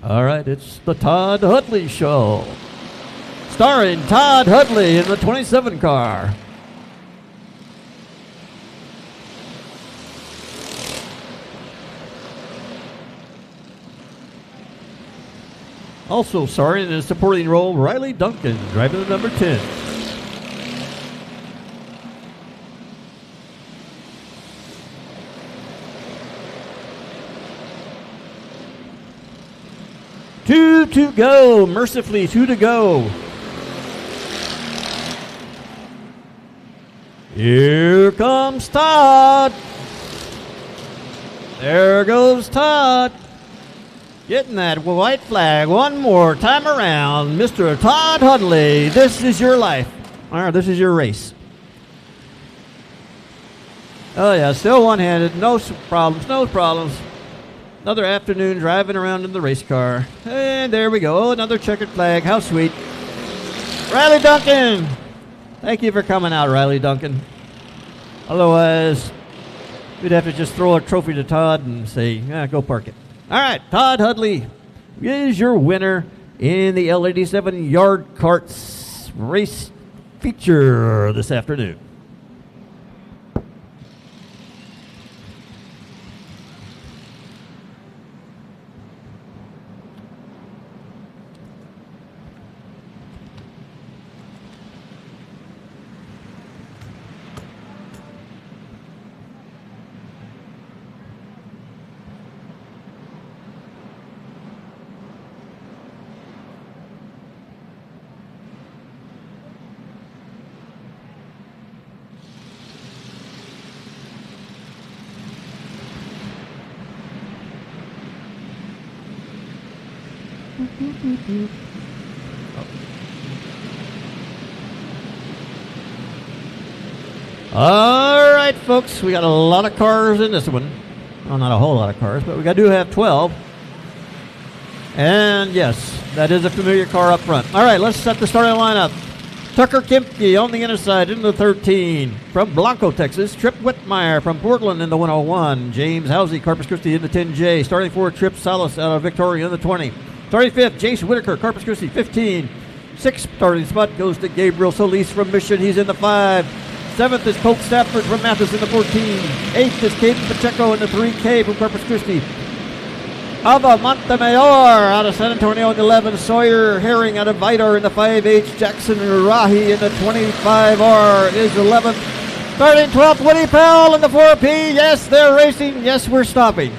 All right, it's the Todd Hudley Show, starring Todd Hudley in the 27 car. Also starring in a supporting role, Riley Duncan, driving the number 10. Two to go, mercifully, 2 to go. Here comes Todd. There goes Todd. Getting that white flag one more time around. Mr. Todd Hudley, this is your life. All right, this is your race. Oh yeah, still one-handed, no problems. Another afternoon driving around in the race car. And there we go. Oh, another checkered flag. How sweet. Riley Duncan. Thank you for coming out, Riley Duncan. Otherwise, we'd have to just throw a trophy to Todd and say, go park it. All right, Todd Hudley is your winner in the L87 Yard Carts race feature this afternoon. All right, folks, we got a lot of cars in this one. Well, not a whole lot of cars, but we do have 12. And yes, that is a familiar car up front. All right, let's set the starting lineup. Tucker Kempke on the inner side into the 13. From Blanco, Texas, Trip Whitmire. From Portland in the 101. James Housey, Corpus Christi in the 10J. Starting for Trip Salas out of Victoria in the 20. Starting fifth, Jace Whitaker, Corpus Christi, 15. Sixth starting spot goes to Gabriel Solis from Mission. He's in the 5. Seventh is Colt Stafford from Mathis in the 14. Eighth is Caden Pacheco in the 3K from Corpus Christi. Ava Montemayor out of San Antonio in the 11. Sawyer Herring out of Vidar in the 5H. Jackson Rahi in the 25R is 11th. Starting 12th, Woody Powell in the 4P. Yes, they're racing. Yes, we're stopping.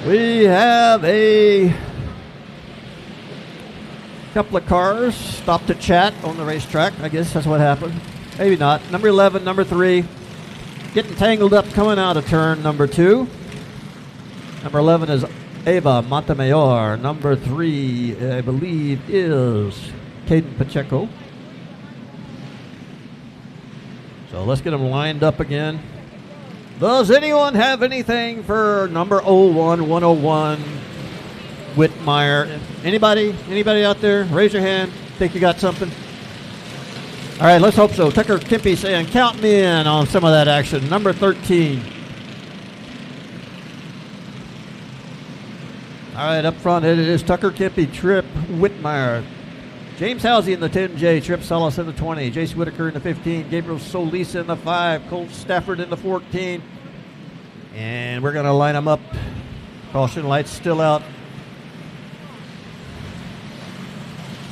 We have a couple of cars stopped to chat on the racetrack. I guess that's what happened. Maybe not. Number 11, number 3, getting tangled up coming out of turn number 2. Number 11 is Ava Montemayor. Number 3, I believe, is Caden Pacheco. So let's get them lined up again. Does anyone have anything for number 01, 101, Whitmire? Anybody? Anybody out there? Raise your hand. Think you got something? All right, let's hope so. Tucker Kempke saying, count me in on some of that action. Number 13. All right, up front it is Tucker Kempke, Trip Whitmire. James Housey in the 10J, Trip Salas in the 20, Jace Whitaker in the 15, Gabriel Solis in the 5, Colt Stafford in the 14. And we're going to line them up. Caution lights still out.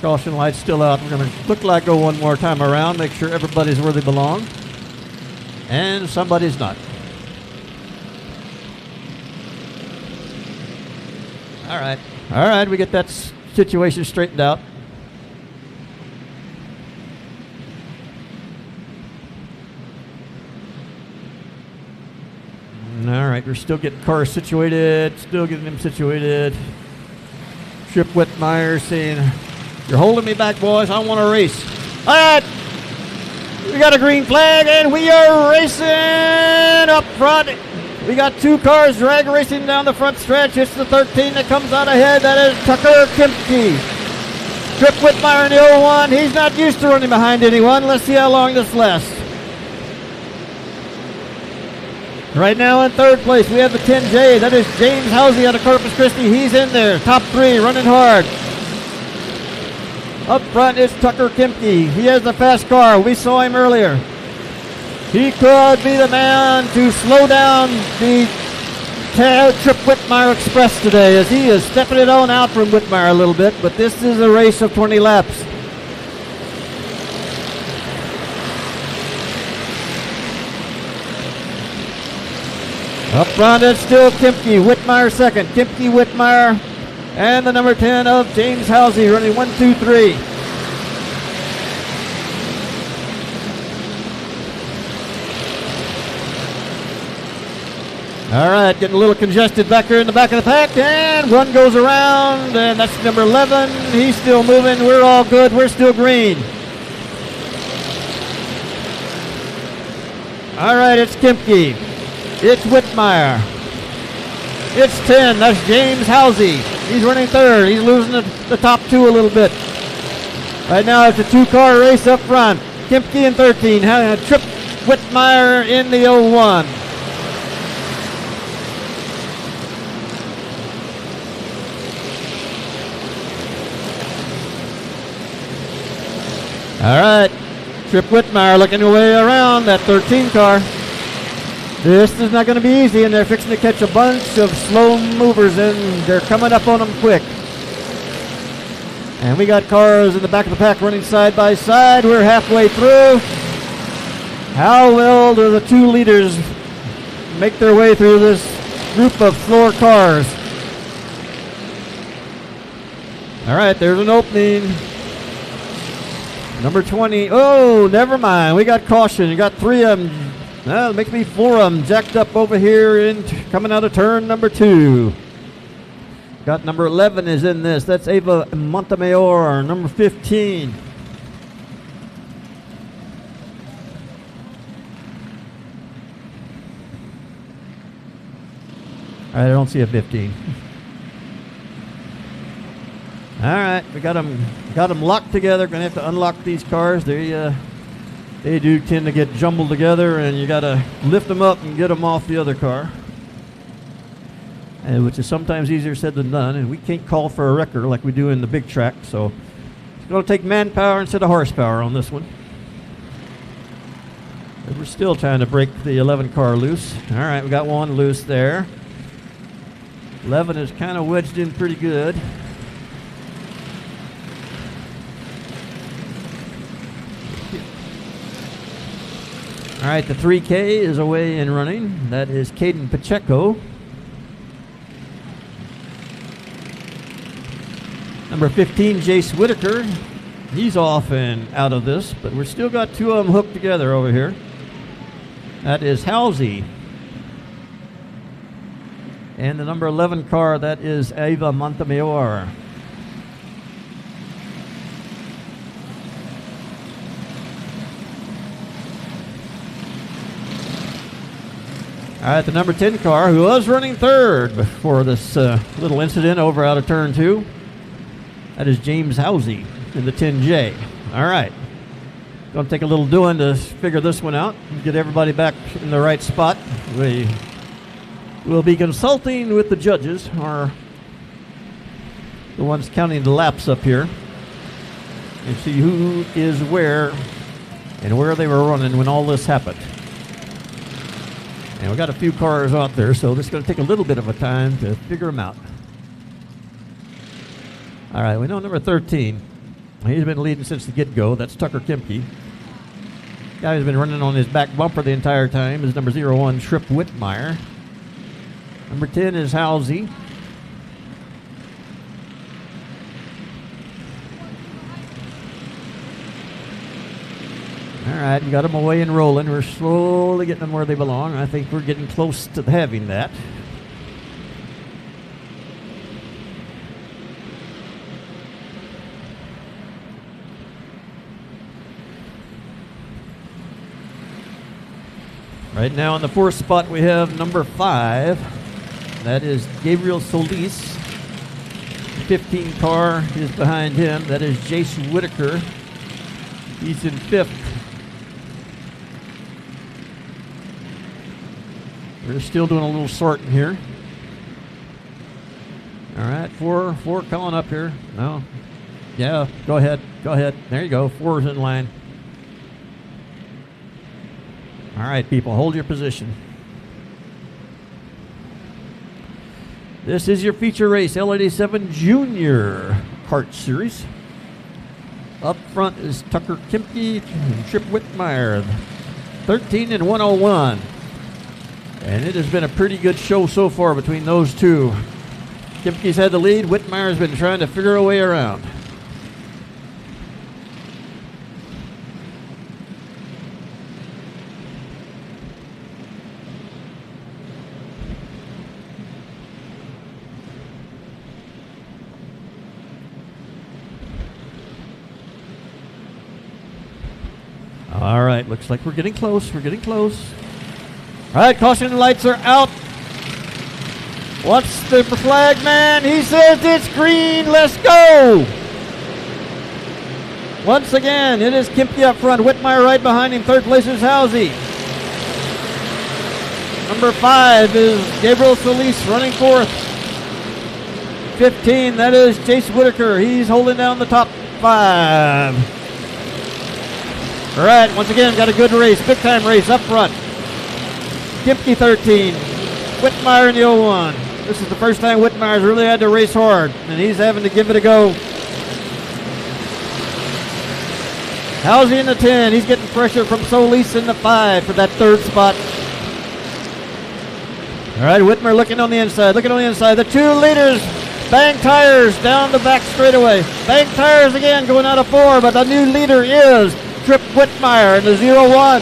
Caution lights still out. We're going to look like go one more time around, make sure everybody's where they belong. And somebody's not. All right. All right, we get that situation straightened out. All right, we're still getting cars situated, still getting them situated. Trip Whitmire saying, you're holding me back, boys. I want to race. All right, we got a green flag, and we are racing up front. We got 2 cars drag racing down the front stretch. It's the 13 that comes out ahead. That is Tucker Kempke. Trip Whitmire in the 01. He's not used to running behind anyone. Let's see how long this lasts. Right now in third place, we have the 10J. That is James Housey out of Corpus Christi. He's in there. Top 3, running hard. Up front is Tucker Kempke. He has the fast car. We saw him earlier. He could be the man to slow down the Trip Whitmire Express today, as he is stepping it on out from Whitmire a little bit, but this is a race of 20 laps. Up front, it's still Kempke. Whitmire second. Kempke, Whitmire, and the number 10 of James Housey running 1, 2, 3. All right, getting a little congested back here in the back of the pack, and one goes around, and that's number 11. He's still moving. We're all good. We're still green. All right, it's Kempke. It's Whitmire. It's 10. That's James Housey. He's running third. He's losing the top 2 a little bit. Right now, it's a 2-car race up front. Kempke in 13. Trip Whitmire in the 01. All right, Trip Whitmire looking their way around that 13 car. This is not going to be easy, and they're fixing to catch a bunch of slow movers, and they're coming up on them quick. And we got cars in the back of the pack running side by side. We're halfway through. How well do the 2 leaders make their way through this group of floor cars? All right, there's an opening. Number 20. Oh, never mind. We got caution. You got 3 of them. Well, it makes me 4 of them jacked up over here and coming out of turn number 2. Got number 11 is in this. That's Ava Montemayor, number 15. I don't see a 15. All right, we got them locked together. Gonna have to unlock these cars. They do tend to get jumbled together, and you gotta lift them up and get them off the other car, which is sometimes easier said than done. And we can't call for a wrecker like we do in the big track, so it's gonna take manpower instead of horsepower on this one. But we're still trying to break the 11 car loose. All right, we got one loose there. 11 is kind of wedged in pretty good. All right, the 3K is away and running. That is Caden Pacheco. Number 15, Jace Whitaker. He's off and out of this, but we've still got two of them hooked together over here. That is Halsey. And the number 11 car, that is Ava Montemayor. All right, the number 10 car, who was running third before this little incident over out of turn 2. That is James Housey in the 10J. All right. Going to take a little doing to figure this one out and get everybody back in the right spot. We will be consulting with the judges, or the ones counting the laps up here, and see who is where and where they were running when all this happened. And we got a few cars out there, so this is going to take a little bit of a time to figure them out. All right, we know number 13. He's been leading since the get-go. That's Tucker Kemke. Guy who's been running on his back bumper the entire time is number 01, Tripp Whitmire. Number 10 is Halsey. All right, you got them away and rolling. We're slowly getting them where they belong. I think we're getting close to having that. Right now in the 4th spot we have number 5. That is Gabriel Solis. 15 car is behind him. That is Jace Whitaker. He's in 5th. We're still doing a little sorting here. All right, 4 coming up here. No. Yeah, go ahead. There you go. 4 is in line. All right, people, hold your position. This is your feature race, L87 Junior Kart Series. Up front is Tucker Kemke and Tripp Whitmire, 13 and 101. And it has been a pretty good show so far between those two. Kemke's had the lead. Whitmire's been trying to figure a way around. All right, looks like we're getting close. All right, caution lights are out. What's the flag man? He says it's green. Let's go. Once again, it is Kemke up front. Whitmire right behind him. 3rd place is Halsey. Number 5 is Gabriel Solis running 4th. 15, that is Jace Whitaker. He's holding down the top 5. All right, once again, got a good race. Big time race up front. Kemke 13, Whitmire in the 01. This is the first time Whitmire's really had to race hard, and he's having to give it a go. Halsey in the 10. He's getting pressure from Solis in the 5 for that 3rd spot. All right, Whitmire looking on the inside. The 2 leaders bang tires down the back straightaway. Bang tires again going out of 4, but the new leader is Tripp Whitmire in the 01.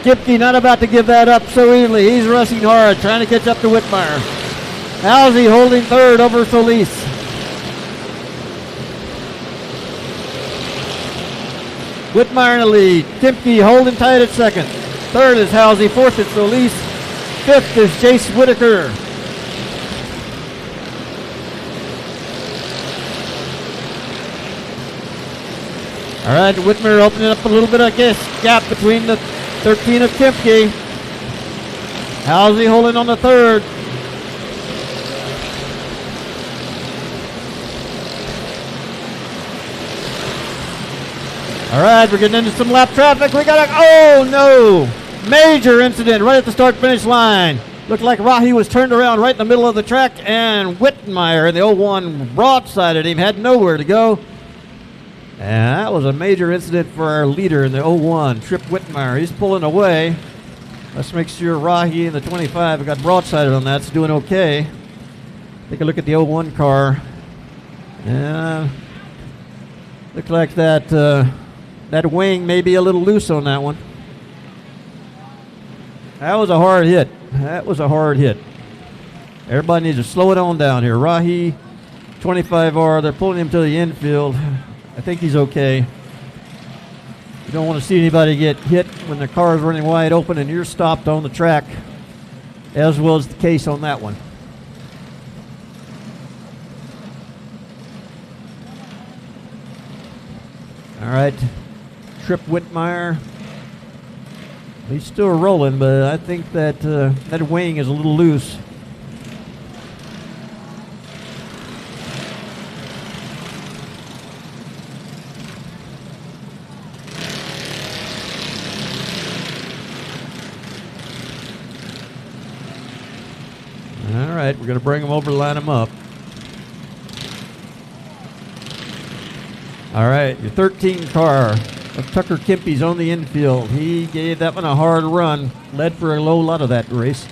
Kemke not about to give that up so easily. He's rushing hard, trying to catch up to Whitmire. Halsey holding third over Solis. Whitmire in the lead. Timke holding tight at second. Third is Halsey. Fourth is Solis. Fifth is Jace Whitaker. All right, Whitmire opening up a little bit of gap between the 13 of Timke. Halsey holding on the third. All right, we're getting into some lap traffic. We got oh no! Major incident right at the start-finish line. Looked like Rahi was turned around right in the middle of the track, and Whitmire in the 01 broadsided him, had nowhere to go. And that was a major incident for our leader in the 01, Trip Whitmire. He's pulling away. Let's make sure Rahi in the 25 who got broadsided on that's doing okay. Take a look at the 01 car. Yeah, looks like that wing may be a little loose on that one. That was a hard hit. That was a hard hit. Everybody needs to slow it on down here. Rahi, 25R, they're pulling him to the infield. I think he's okay. You don't want to see anybody get hit when the car is running wide open and you're stopped on the track, as was the case on that one. All right, Trip Whitmire. He's still rolling, but I think that that wing is a little loose. All right, we're going to bring him over, line him up. All right, your 13 car of Tucker Kempy's on the infield. He gave that one a hard run, led for a low lot of that race.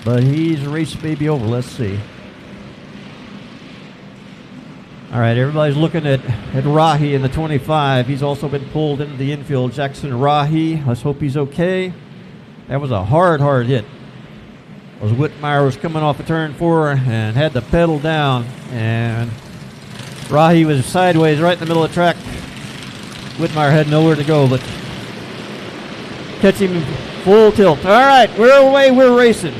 But his race may be over. Let's see. All right, everybody's looking at Rahi in the 25. He's also been pulled into the infield. Jackson Rahi, let's hope he's okay. That was a hard hit. As Whitmire was coming off of turn 4 and had the pedal down, and Rahi was sideways right in the middle of the track. Whitmire had nowhere to go but catch him full tilt. All right, we're away, we're racing.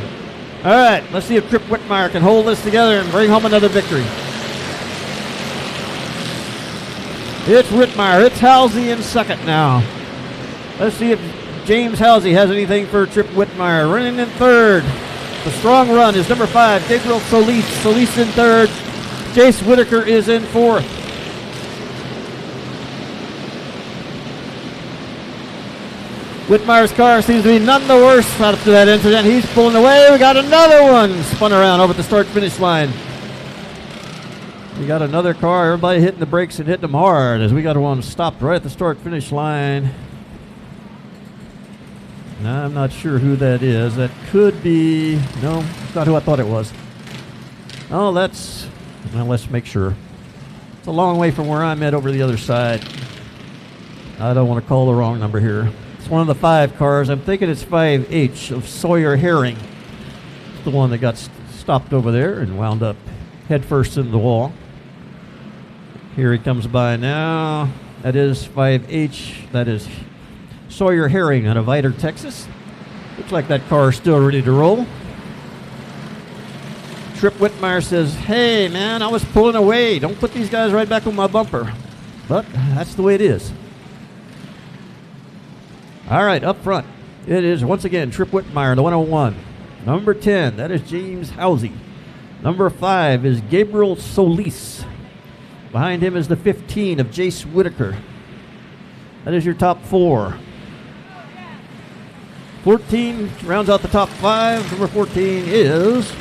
All right, let's see if Trip Whitmire can hold this together and bring home another victory. It's Whitmire, it's Halsey in second now. Let's see if James Halsey has anything for Trip Whitmire. Running in third. The strong run is number 5, Gabriel Solis. Solis in third. Jace Whitaker is in fourth. Whitmire's car seems to be none the worse after that incident. He's pulling away. We got another one spun around over the start-finish line. We got another car. Everybody hitting the brakes and hitting them hard as we got one stopped right at the start-finish line. Now, I'm not sure who that is. That could be, no, it's not who I thought it was. Oh, that's, well, let's make sure. It's a long way from where I'm at over the other side. I don't want to call the wrong number here. It's one of the 5 cars. I'm thinking it's 5H of Sawyer Herring. It's the one that got stopped over there and wound up head first into the wall. Here he comes by now. That is 5H. That is Sawyer Herring out of Vidor, Texas. Looks like that car is still ready to roll. Trip Whitmire says, hey man, I was pulling away. Don't put these guys right back on my bumper. But that's the way it is. All right, up front, it is once again Trip Whitmire, the 101. Number 10, that is James Halsey. Number 5 is Gabriel Solis. Behind him is the 15 of Jace Whitaker. That is your top 4. 14 rounds out the top 5. Number 14 is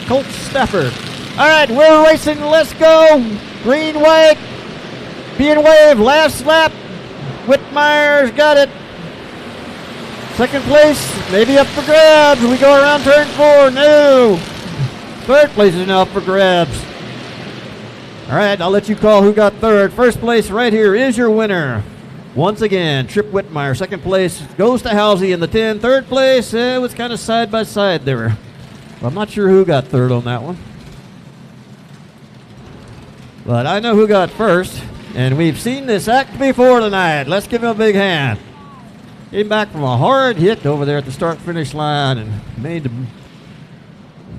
Colt Stafford. All right, we're racing. Let's go. Green, white, being waved. Last lap. Whitmire's got it. Second place, maybe up for grabs. We go around turn 4. No. Third place is now up for grabs. All right, I'll let you call who got third. First place right here is your winner. Once again, Trip Whitmire. Second place goes to Halsey in the 10. Third place, it was kind of side by side there. I'm not sure who got third on that one. But I know who got first, and we've seen this act before tonight. Let's give him a big hand. Came back from a hard hit over there at the start-finish line and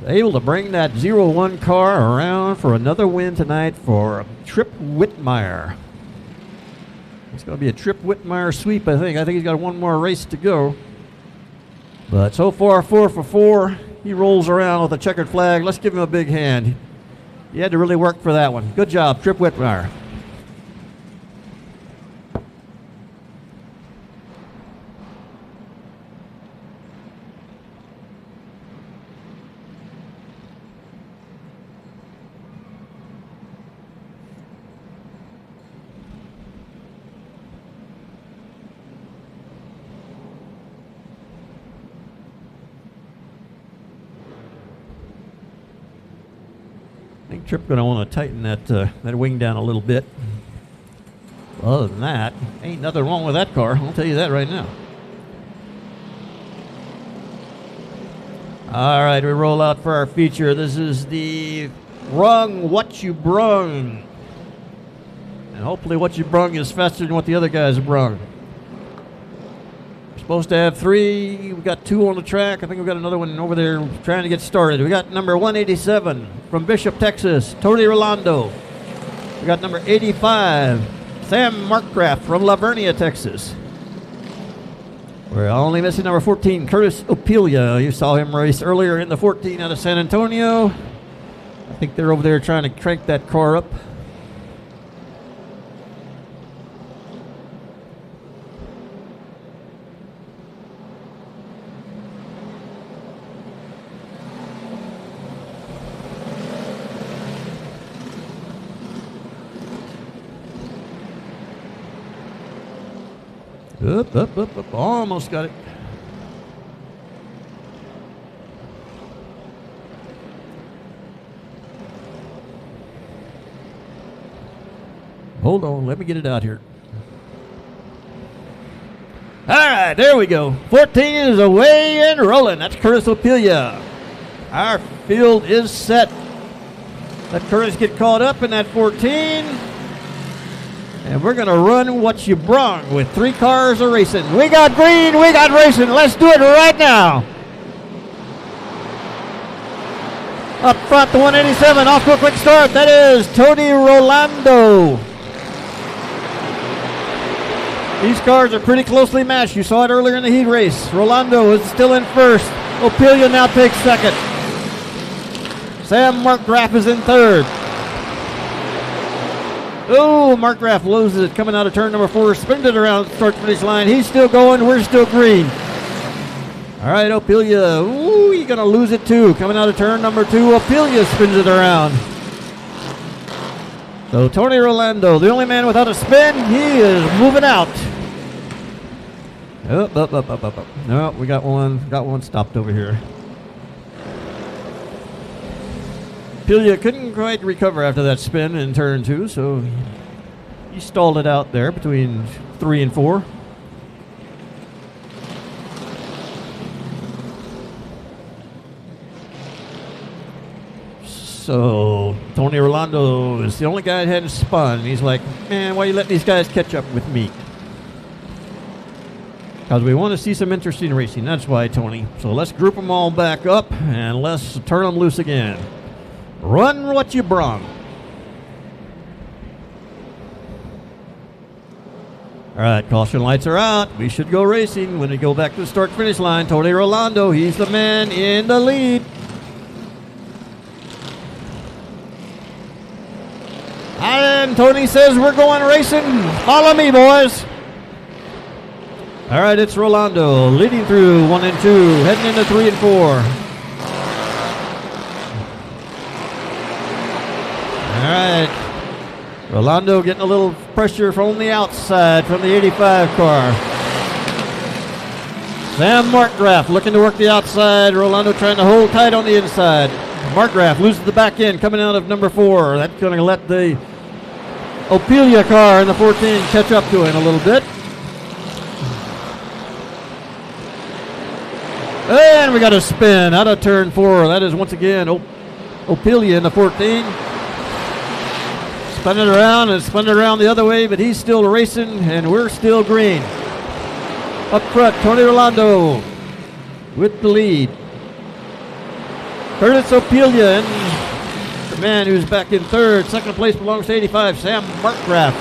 able to bring that 0-1 car around for another win tonight for Trip Whitmire. It's going to be a Trip Whitmire sweep, I think. I think he's got one more race to go. But so far, 4 for 4. He rolls around with a checkered flag. Let's give him a big hand. He had to really work for that one. Good job, Trip Whitmire. I think Trip's going to want to tighten that wing down a little bit. Other than that, ain't nothing wrong with that car. I'll tell you that right now. All right, we roll out for our feature. This is the Brung What You Brung. And hopefully what you brung is faster than what the other guys brung. Supposed to have 3. We got 2 on the track. I think we've got another one over there trying to get started. We got number 187 from Bishop, Texas, Tony Rolando. We got number 85, Sam Markgraf from Lavernia, Texas. We're only missing number 14, Curtis Opelia. You saw him race earlier in the 14 out of San Antonio. I think they're over there trying to crank that car up. Up. Almost got it. Hold on, let me get it out here. All right, there we go. 14 is away and rolling. That's Curtis Opelia. Our field is set. Let Curtis get caught up in that 14. And we're going to run what you brung with 3 cars a racing. We got green, we got racing. Let's do it right now. Up front, the 187, off to a quick start. That is Tony Rolando. These cars are pretty closely matched. You saw it earlier in the heat race. Rolando is still in first. Opelia now takes second. Sam Markgraf is in third. Oh, Markgraf loses it coming out of turn number 4. Spins it around the start-finish line. He's still going. We're still green. All right, Opelia. Ooh, he's going to lose it too. Coming out of turn number 2, Opelia spins it around. So Tony Rolando, the only man without a spin, he is moving out. Up. No, we got one stopped over here. Opelia couldn't quite recover after that spin in turn 2, so he stalled it out there between 3 and 4. So Tony Rolando is the only guy that hadn't spun. He's like, man, why are you letting these guys catch up with me? Because we want to see some interesting racing. That's why, Tony. So let's group them all back up and let's turn them loose again. Run what you brung. All right, caution lights are out. We should go racing when we go back to the start-finish line. Tony Rolando, he's the man in the lead. And Tony says we're going racing. Follow me, boys. All right, it's Rolando leading through 1 and 2, heading into 3 and 4. All right, Rolando getting a little pressure from the outside from the 85 car. Sam Markgraf looking to work the outside. Rolando trying to hold tight on the inside. Markgraf loses the back end coming out of number 4. That's going to let the Opelia car in the 14 catch up to him a little bit. And we got a spin out of turn 4. That is once again Opilia in the 14. Spun it around and spun it around the other way, but he's still racing and we're still green. Up front, Tony Rolando with the lead. Curtis Opilia and the man who's back in third. Second place belongs to 85, Sam Markgraf.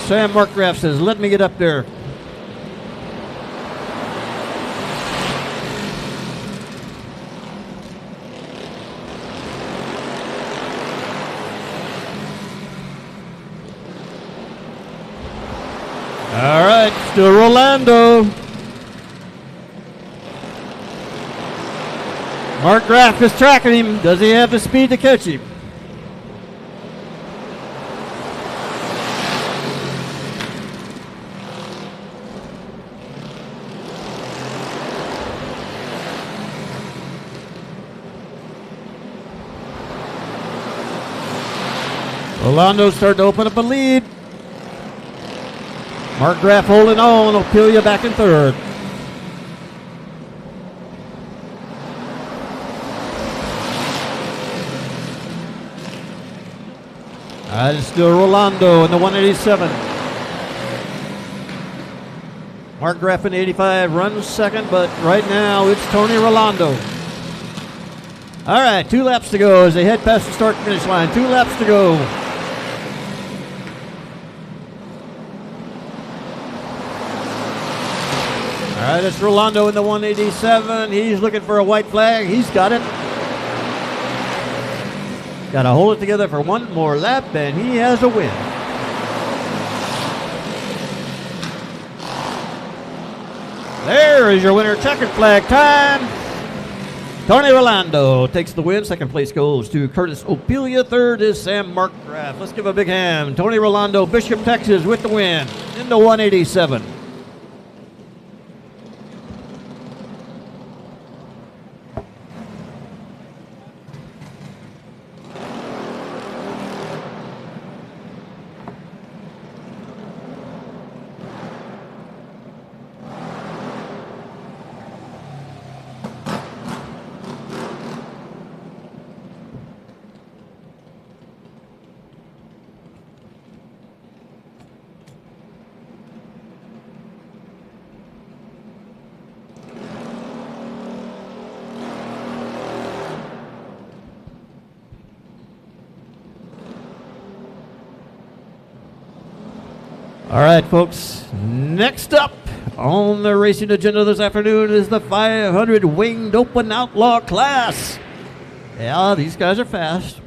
Sam Markgraf says, let me get up there. All right, still Rolando. Markgraf is tracking him. Does he have the speed to catch him? Rolando starting to open up a lead. Markgraf holding on. Opilia back in third. It's still Rolando in the 187. Markgraf in 85 runs second, but right now it's Tony Rolando. All right, 2 laps to go as they head past the start finish line. 2 laps to go. All right, it's Rolando in the 187. He's looking for a white flag. He's got it. Got to hold it together for one more lap, and he has a win. There is your winner. Checkered flag time. Tony Rolando takes the win. Second place goes to Curtis Opilia. Third is Sam Markgraf. Let's give a big hand. Tony Rolando, Bishop, Texas, with the win in the 187. All right, folks, next up on the racing agenda this afternoon is the 500 winged open outlaw class. Yeah, these guys are fast.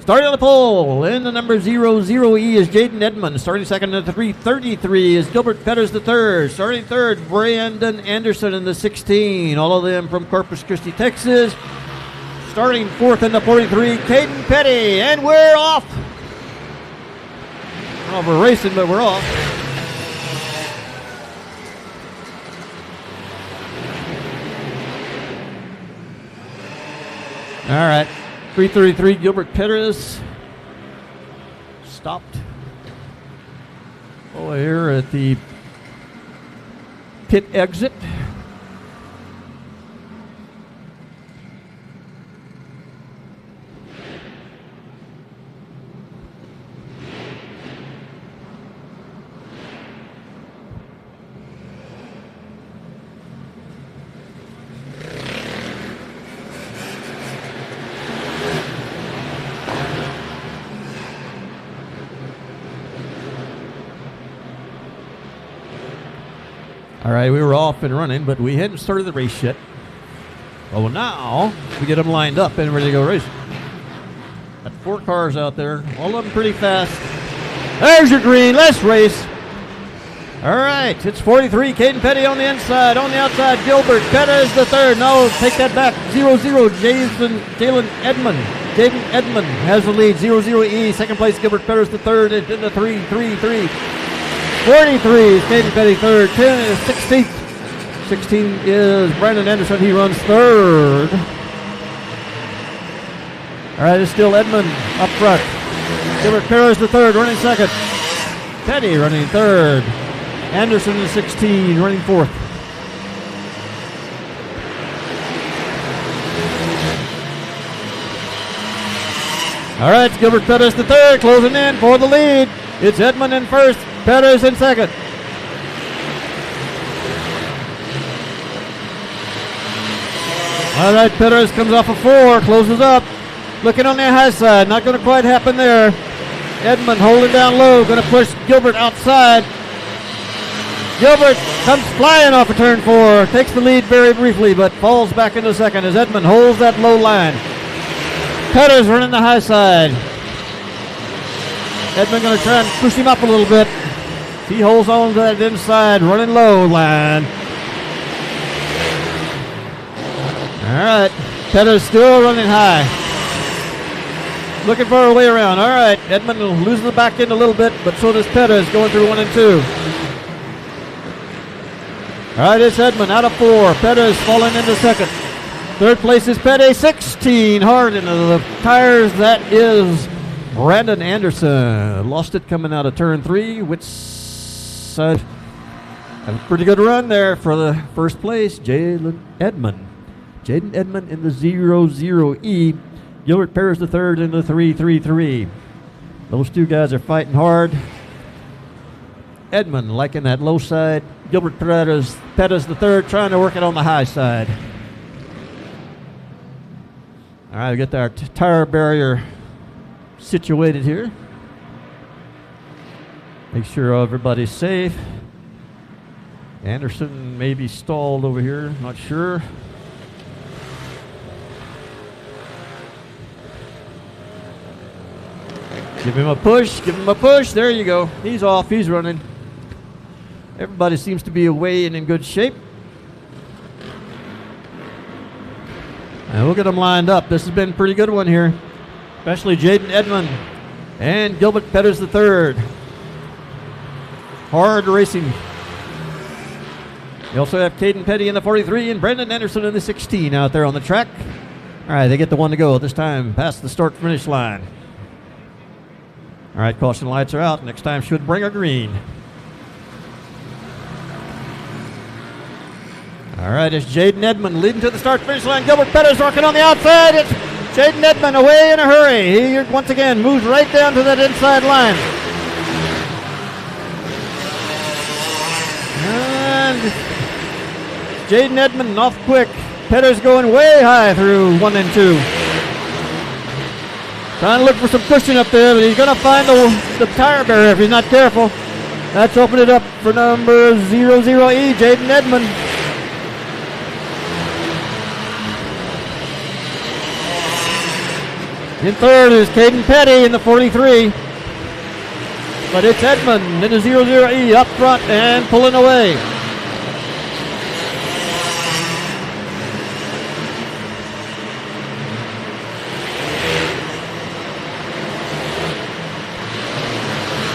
Starting on the pole in the number 00E is Jaden Edmond. Starting second at the 333 is Gilbert Petters III. Starting third, Brandon Anderson in the 16. All of them from Corpus Christi, Texas. Starting fourth in the 43, Caden Petty, and we're off. Well, we're racing, but we're off. All right, 333 Gilbert Petters stopped over here at the pit exit. All right, we were off and running, but we hadn't started the race yet. Well, now we get them lined up and ready to go racing. Got 4 cars out there, all of them pretty fast. There's your green, let's race. All right, it's 43, Caden Petty on the inside. On the outside, Gilbert Petters the third. No, take that back, 00, Jalen Edmond. Jaden Edmond has the lead, 00E. Second place, Gilbert Petters the third. It's in the 3-3-3. 43 is Caden Petty third. 10 is 16th. 16 is Brandon Anderson. He runs third. All right, it's still Edmond up front. Gilbert Petters the third, running second. Petty running third. Anderson is 16, running fourth. All right, Gilbert Pettis the third, closing in for the lead. It's Edmund in first, Pettis in second. All right, Pettis comes off a 4, closes up. Looking on the high side, not going to quite happen there. Edmund holding down low, going to push Gilbert outside. Gilbert comes flying off of turn 4, takes the lead very briefly, but falls back into second as Edmund holds that low line. Pettis running the high side. Edmund going to try and push him up a little bit. He holds on to that inside, running low line. All right, Pettis still running high. Looking for a way around. All right, Edmund losing the back end a little bit, but so does Pettis going through 1 and 2. All right, it's Edmund out of 4. Pettis falling into second. Third place is Pettis, 16 hard into the tires. That is Brandon Anderson. Lost it coming out of turn 3, which had a pretty good run there for the first place. Jaden Edmund in the 00E. Gilbert Pettis the third in the 333. Those two guys are fighting hard. Edmund liking that low side. Gilbert Pettis the third, trying to work it on the high side. All right, we get our tire barrier situated here. Make sure everybody's safe. Anderson may be stalled over here, not sure. Give him a push, there you go. He's off, he's running. Everybody seems to be away and in good shape. And we'll get them lined up. This has been a pretty good one here, especially Jaden Edmund and Gilbert Pettis the third. Hard racing. You also have Caden Petty in the 43 and Brandon Anderson in the 16 out there on the track. All right, they get the one to go this time past the start-finish line. All right, caution lights are out. Next time should bring a green. All right, it's Jaden Edmund leading to the start-finish line. Gilbert Pettis working on the outside. It's Jaden Edmund away in a hurry. He once again moves right down to that inside line. And Jaden Edmund off quick. Pettis going way high through 1 and 2. Trying to look for some cushion up there, but he's going to find the tire barrier if he's not careful. That's opened it up for number 00E, Jaden Edmund. In third is Caden Petty in the 43. But it's Edmund in the 00E up front and pulling away.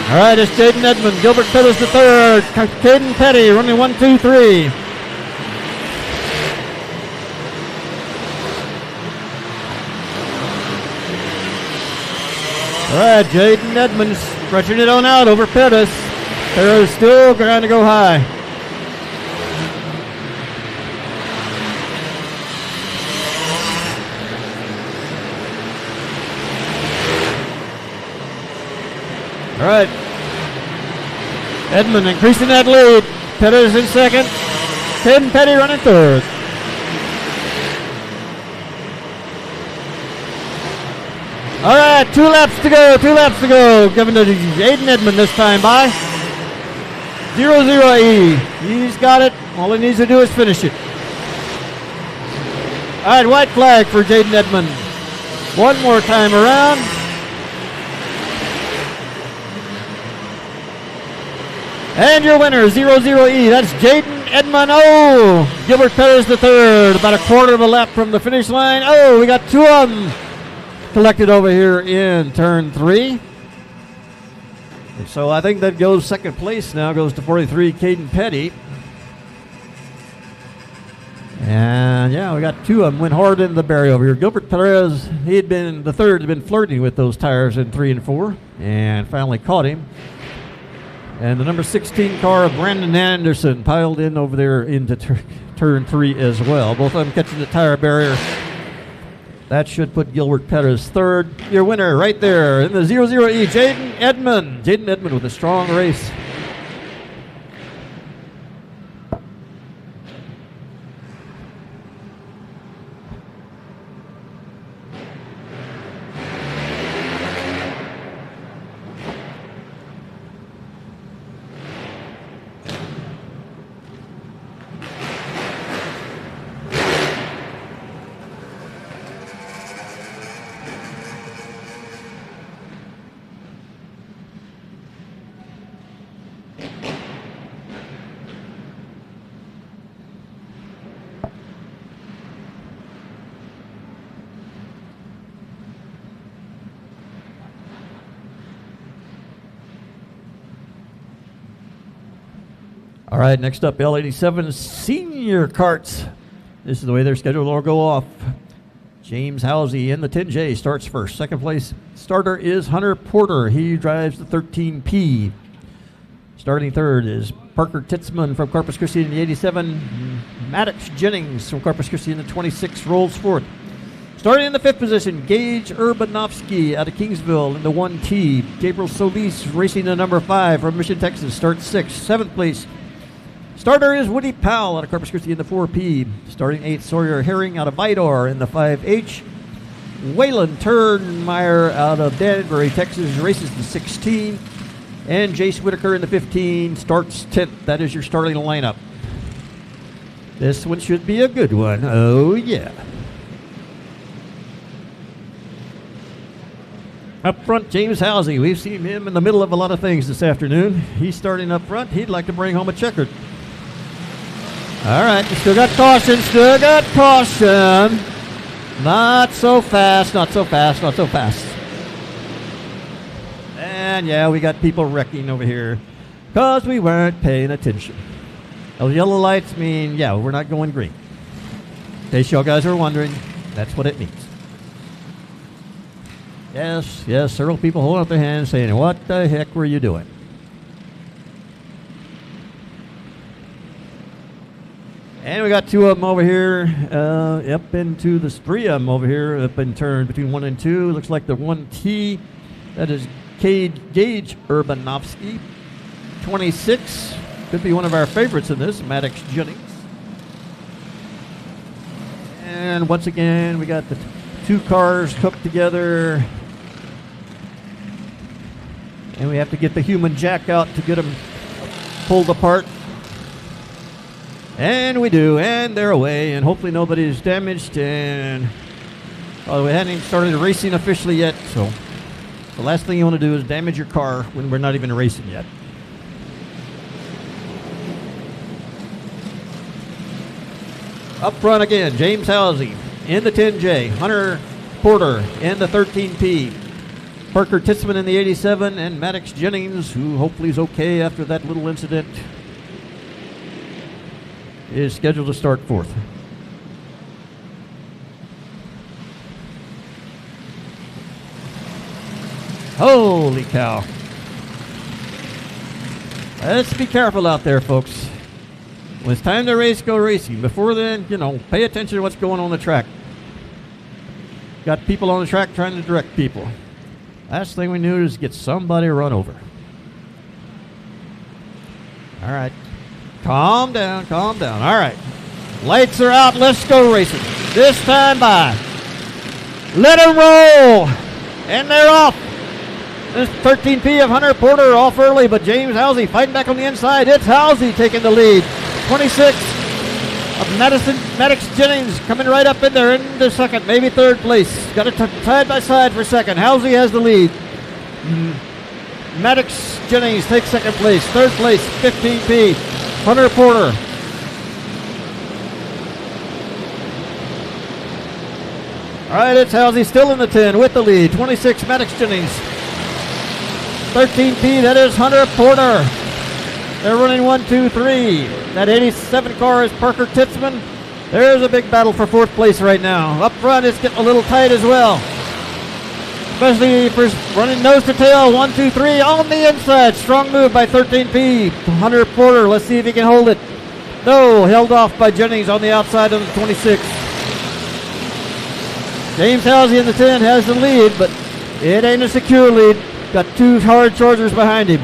All right, it's Jaden Edmund, Gilbert Pettis the third, Caden Petty running 1, 2, 3. All right, Jaden Edmund stretching it on out over Pettis. Pettis still trying to go high. All right, Edmund increasing that lead. Pettis in second. Caden Petty running third. All right, 2 laps to go. Giving to Jaden Edmund this time by 00E. He's got it. All he needs to do is finish it. All right, white flag for Jaden Edmund. One more time around. And your winner, 00E, that's Jaden Edmund. Oh, Gilbert Pettis the third, about a quarter of a lap from the finish line. Oh, we got 2 of them collected over here in turn 3. And so I think that goes second place now, goes to 43, Caden Petty. And yeah, we got 2 of them went hard into the barrier over here. Gilbert Perez, the third, had been flirting with those tires in 3 and 4 and finally caught him. And the number 16 car of Brandon Anderson piled in over there into turn 3 as well. Both of them catching the tire barrier. That should put Gilbert Pettis third. Your winner right there in the 00E, Jaden Edmond. Jaden Edmond with a strong race. All right, next up, L87 Senior Carts. This is the way their schedule will go off. James Housey in the 10J starts first. Second place starter is Hunter Porter. He drives the 13P. Starting third is Parker Titzman from Corpus Christi in the 87. Maddox Jennings from Corpus Christi in the 26 rolls fourth. Starting in the fifth position, Gage Urbanovsky out of Kingsville in the 1T. Gabriel Solis racing the number 5 from Mission, Texas, starts sixth. Seventh place starter is Woody Powell out of Corpus Christi in the 4P. Starting 8th, Sawyer Herring out of Vidor in the 5H. Waylon Turnmeyer out of Danbury, Texas, races the 16. And Jace Whitaker in the 15 starts 10th. That is your starting lineup. This one should be a good one. Oh, yeah. Up front, James Housey. We've seen him in the middle of a lot of things this afternoon. He's starting up front. He'd like to bring home a checkered. All right, still got caution, still got caution. Not so fast, not so fast, not so fast. And yeah, we got people wrecking over here because we weren't paying attention. Those yellow lights mean, yeah, we're not going green. In case y'all guys are wondering, that's what it means. Yes, yes, several people holding up their hands saying, what the heck were you doing? And we got two of them over here, up into the three of them over here, up in turn between 1 and 2. Looks like the 1T, that is Gage Urbanovsky. 26, could be one of our favorites in this, Maddox Jennings. And once again, we got the two cars hooked together. And we have to get the human jack out to get them pulled apart. And we do, and they're away, and hopefully nobody's damaged. And well, we hadn't even started racing officially yet, so the last thing you want to do is damage your car when we're not even racing yet. Up front again, James Housey in the 10J, Hunter Porter in the 13P, Parker Titzman in the 87, and Maddox Jennings, who hopefully is okay after that little incident, is scheduled to start fourth. Holy cow. Let's be careful out there, folks. When it's time to race, go racing. Before then, pay attention to what's going on the track. Got people on the track trying to direct people. Last thing we knew is get somebody run over. All right. Calm down, calm down. All right. Lights are out. Let's go racing. This time by. Let them roll. And they're off. This 13P of Hunter Porter off early, but James Housey fighting back on the inside. It's Housey taking the lead. 26 of Maddox Jennings coming right up in there into second, maybe third place. Got it side by side for second. Housey has the lead. Maddox Jennings takes second place. Third place, 15P, Hunter Porter. All right, it's Housey still in the 10 with the lead. 26, Maddox Jennings. 13P, that is Hunter Porter. They're running 1, 2, 3. That 87 car is Parker Titzman. There's a big battle for fourth place right now. Up front, it's getting a little tight as well. Especially for running nose to tail. 1, 2, 3 on the inside. Strong move by 13P. Hunter Porter, let's see if he can hold it. No, held off by Jennings on the outside of the 26. James Halsey in the 10 has the lead, but it ain't a secure lead. Got two hard chargers behind him.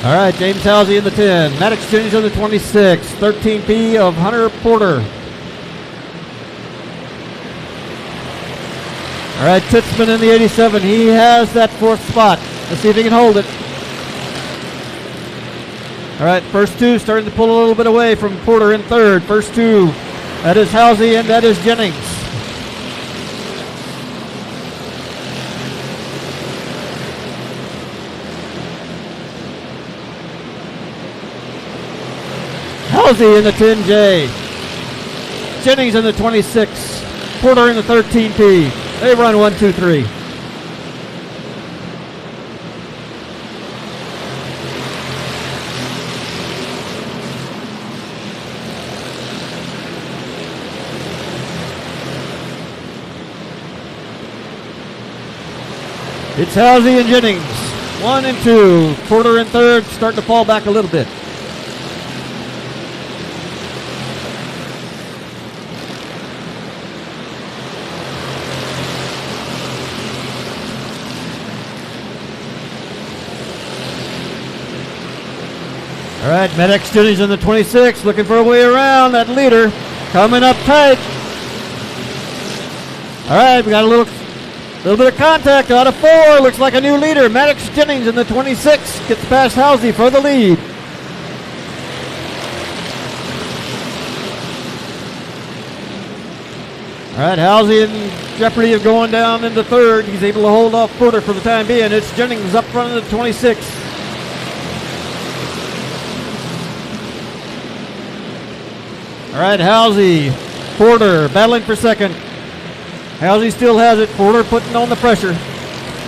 All right, James Halsey in the 10. Maddox Jennings in the 26. 13P of Hunter Porter. All right, Titzman in the 87. He has that fourth spot. Let's see if he can hold it. All right, first two starting to pull a little bit away from Porter in third. First two, that is Halsey and that is Jennings. Halsey in the 10J. Jennings in the 26. Porter in the 13P. They run 1, 2, 3. It's Halsey and Jennings. 1 and 2. Porter in third, starting to fall back a little bit. All right, Maddox Jennings in the 26, looking for a way around that leader. Coming up tight. All right, we got a little bit of contact out of 4. Looks like a new leader. Maddox Jennings in the 26 gets past Halsey for the lead. All right, Halsey in jeopardy of going down into third. He's able to hold off Porter for the time being. It's Jennings up front of the 26. All right, Halsey, Porter battling for second. Halsey still has it. Porter putting on the pressure.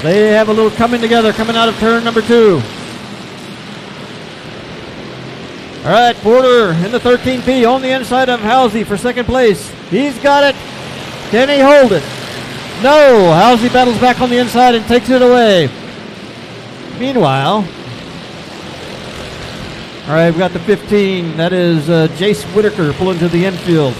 They have a little coming together coming out of turn number 2. All right, Porter in the 13P on the inside of Halsey for second place. He's got it. Can he hold it? No. Halsey battles back on the inside and takes it away. Meanwhile, all right, we've got the 15. That is Jace Whitaker pulling to the infield.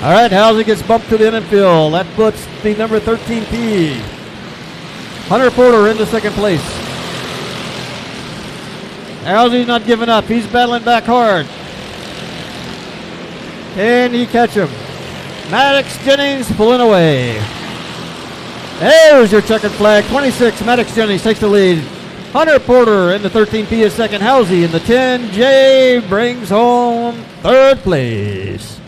All right, Halsey gets bumped to the infield. That puts the number 13P. Hunter Porter into second place. Halsey's not giving up. He's battling back hard. Can he catch him? Maddox Jennings pulling away. There's your checkered flag. 26, Maddox Jennings takes the lead. Hunter Porter in the 13P is second. Halsey in the 10J brings home third place.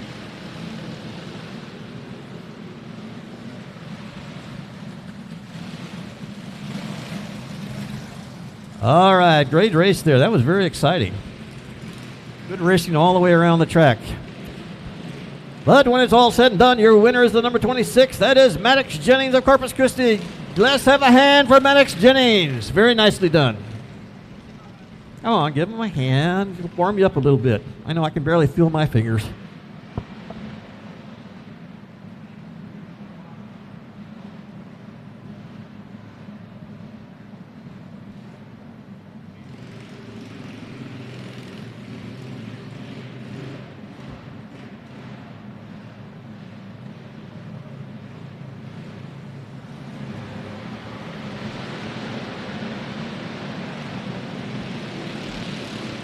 All right, great race there. That was very exciting. Good racing all the way around the track. But when it's all said and done, your winner is the number 26. That is Maddox Jennings of Corpus Christi. Let's have a hand for Maddox Jennings. Very nicely done. Come on, give him a hand. It'll warm you up a little bit. I know I can barely feel my fingers.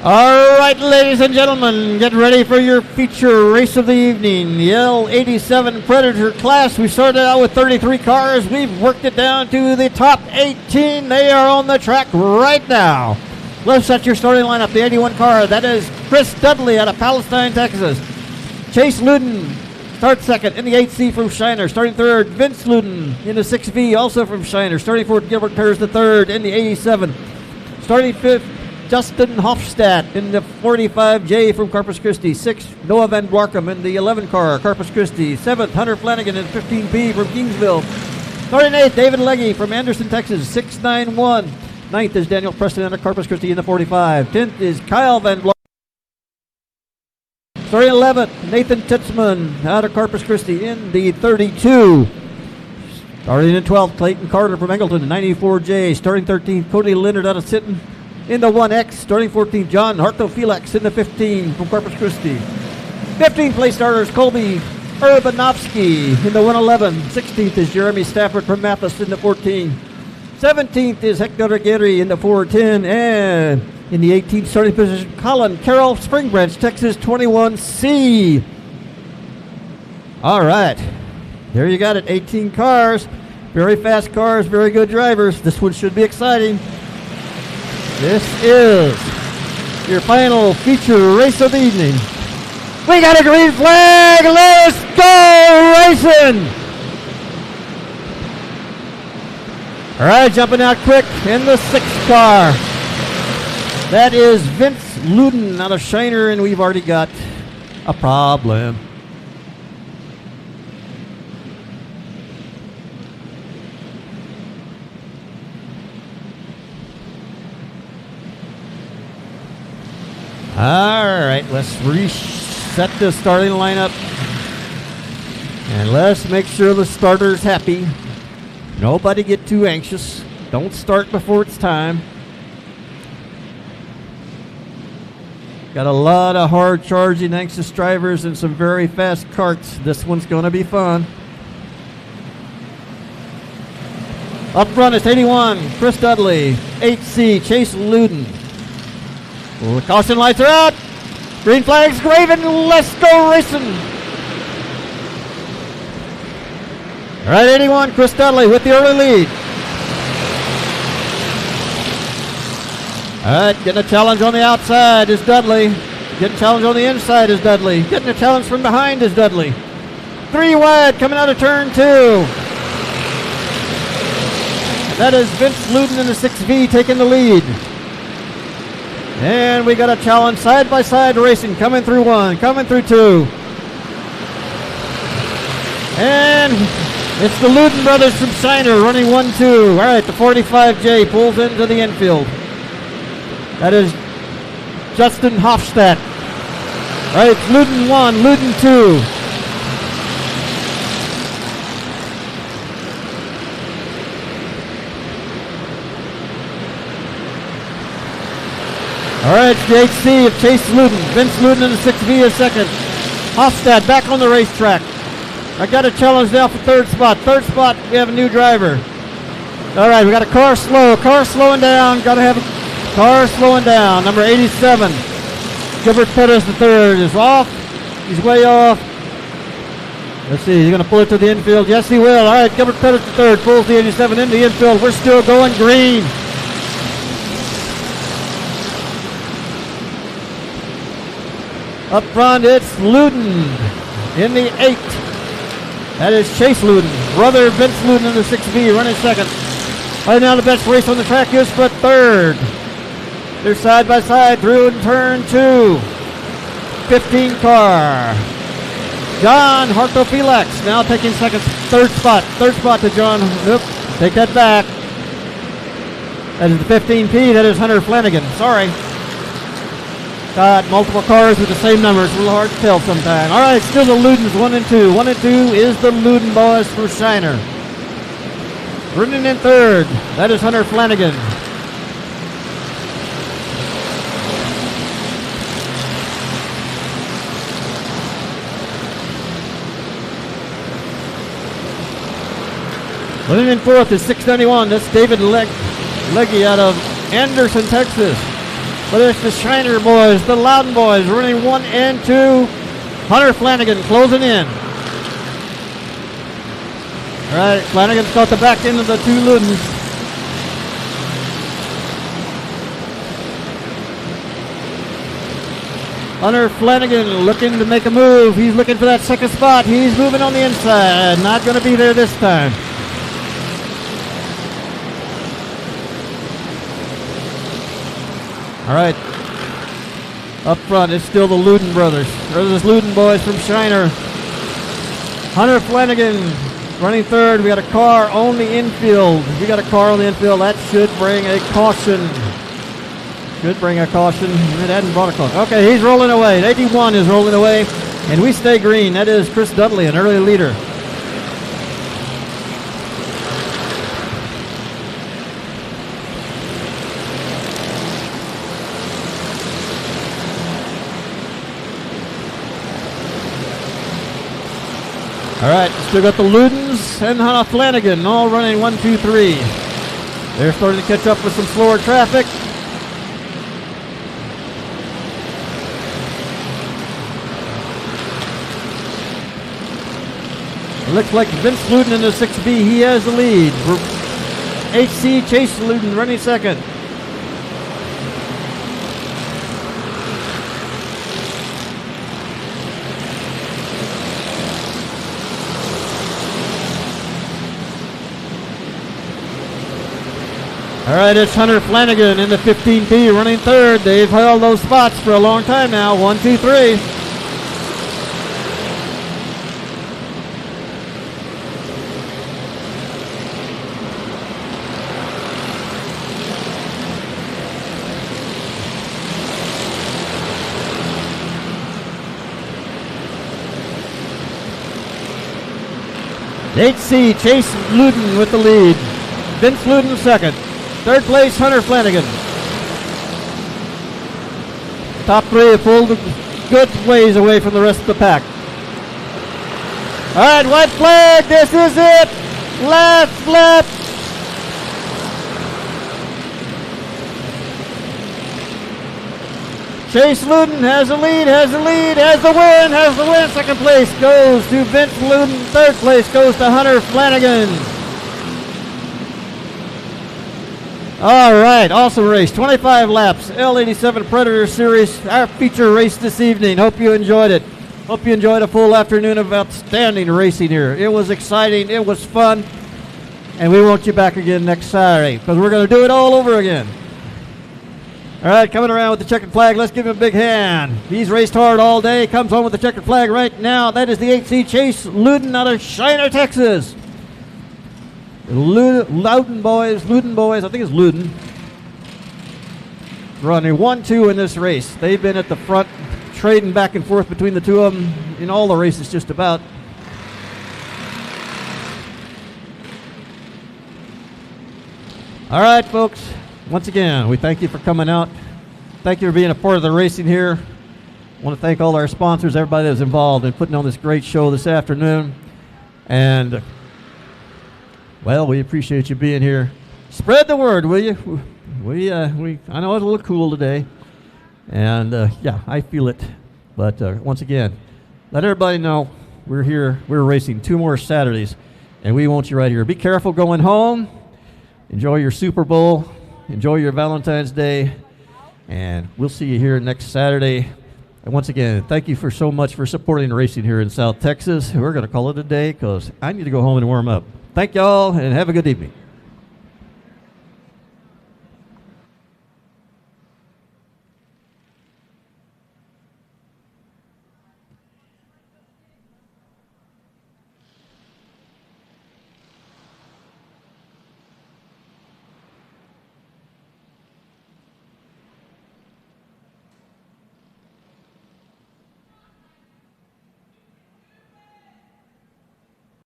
All right, ladies and gentlemen, get ready for your feature race of the evening. The L87 Predator class. We started out with 33 cars. We've worked it down to the top 18. They are on the track right now. Let's set your starting lineup. The 81 car, that is Chris Dudley out of Palestine, Texas. Chase Luden starts second in the 8C from Shiner. Starting third, Vince Luden in the 6V, also from Shiner. Starting fourth, Gilbert Pears the third in the 87. Starting fifth, Justin Hofstadt in the 45J from Corpus Christi. 6th, Noah Van Dwarkum in the 11 car, Corpus Christi. 7th, Hunter Flanagan in 15P from Kingsville. Starting 8th, David Legge from Anderson, Texas. 691. 9th is Daniel Preston out of Corpus Christi in the 45. 10th is Kyle Van Dwarkum. Starting 11th, Nathan Titzman out of Corpus Christi in the 32. Starting in 12th, Clayton Carter from Engleton, 94J. Starting 13th, Cody Leonard out of Sinton. In the 1X, starting 14th, John Harto Felix in the 15 from Corpus Christi. 15th place starters, Colby Urbanovsky in the 111. 16th is Jeremy Stafford from Mathis in the 14. 17th is Hector Aguirre in the 410. And in the 18th starting position, Colin Carroll Springbranch, Texas 21C. All right. There you got it. 18 cars. Very fast cars, very good drivers. This one should be exciting. This is your final feature race of the evening. We got a green flag. Let's go racing. All right, jumping out quick in the 6th car. That is Vince Luden out of Shiner, and we've already got a problem. All right, let's reset the starting lineup. And let's make sure the starter's happy. Nobody get too anxious. Don't start before it's time. Got a lot of hard charging, anxious drivers and some very fast karts. This one's going to be fun. Up front it's 81, Chris Dudley. 8C, Chase Luden. Well, the caution lights are out. Green flag's waving. Let's go racing. All right, 81, Chris Dudley with the early lead. All right, getting a challenge on the outside is Dudley. Getting a challenge on the inside is Dudley. Getting a challenge from behind is Dudley. 3 wide coming out of turn 2. That is Vince Luden in the 6V taking the lead. And we got a challenge side-by-side racing coming through 1, coming through 2. And it's the Luden brothers from Shiner running 1-2. All right, the 45J pulls into the infield. That is Justin Hofstadt. All right, it's Luden 1, Luden 2. All right, it's the 8C of Chase Luden. Vince Luden in the 6V is second. Hofstad back on the racetrack. I got a challenge now for 3rd spot. 3rd spot, we have a new driver. All right, we got a car slow. Car slowing down. Got to have a car slowing down. Number 87. Gilbert Pettis the 3rd is off. He's way off. Let's see, he's going to pull it to the infield. Yes, he will. All right, Gilbert Pettis the 3rd pulls the 87 into the infield. We're still going green. Up front, it's Luden in the 8. That is Chase Luden. Brother Vince Luden in the 6V running second. Right now the best race on the track is for 3rd. They're side by side through in turn 2. 15 car. John Harto Felix now taking second. 3rd spot. 3rd spot to John. Nope. Take that back. That is the 15P. That is Hunter Flanagan. Sorry. Got multiple cars with the same numbers. A little hard to tell sometimes. All right, still the Ludens 1 and 2. 1 and 2 is the Luden boys for Shiner. Running in 3rd. That is Hunter Flanagan. Running in 4th is 691. That's David Leggy out of Anderson, Texas. But it's the Shiner boys, the Loudon boys, running 1 and 2. Hunter Flanagan closing in. All right, Flanagan's got the back end of the 2 Ludens. Hunter Flanagan looking to make a move. He's looking for that 2nd spot. He's moving on the inside. Not going to be there this time. All right, up front it's still the Luden brothers. There's Luden boys from Shiner. Hunter Flanagan running 3rd. We got a car on the infield. We got a car on the infield. That should bring a caution. Should bring a caution. It hadn't brought a caution. Okay, he's rolling away. 81 is rolling away, and we stay green. That is Chris Dudley, an early leader. All right, still got the Ludens and Hannah Flanagan all running 1, 2, 3. They're starting to catch up with some slower traffic. It looks like Vince Luden in the 6B, he has the lead. HC Chase Luden running second. All right, it's Hunter Flanagan in the 15P running third. They've held those spots for a long time now. 1, 2, 3. HC Chase Luden with the lead. Vince Luden second. Third place, Hunter Flanagan. Top three have pulled a good ways away from the rest of the pack. All right, white flag, this is it. Last lap. Chase Luden has the lead, has the lead, has the win, has the win. Second place goes to Vince Luden. Third place goes to Hunter Flanagan. All right, awesome race. 25 laps, L87 Predator Series, our feature race this evening. Hope you enjoyed it. Hope you enjoyed a full afternoon of outstanding racing here. It was exciting, it was fun, and we want you back again next Saturday because we're going to do it all over again. All right, coming around with the checkered flag, let's give him a big hand. He's raced hard all day, comes home with the checkered flag right now. That is the 8C Chase Luden out of Shiner, Texas. Luden boys, I think it's Luden, running 1-2 in this race. They've been at the front, trading back and forth between the two of them in all the races just about. All right, folks, once again, we thank you for coming out. Thank you for being a part of the racing here. I want to thank all our sponsors, everybody that was involved in putting on this great show this afternoon. And well, we appreciate you being here. Spread the word, will you? I know it's a little cool today, and yeah, I feel it. But once again, let everybody know we're here. We're racing 2 more Saturdays, and we want you right here. Be careful going home. Enjoy your Super Bowl. Enjoy your Valentine's Day, and we'll see you here next Saturday. And once again, thank you for so much for supporting racing here in South Texas. We're going to call it a day because I need to go home and warm up. Thank y'all, and have a good evening.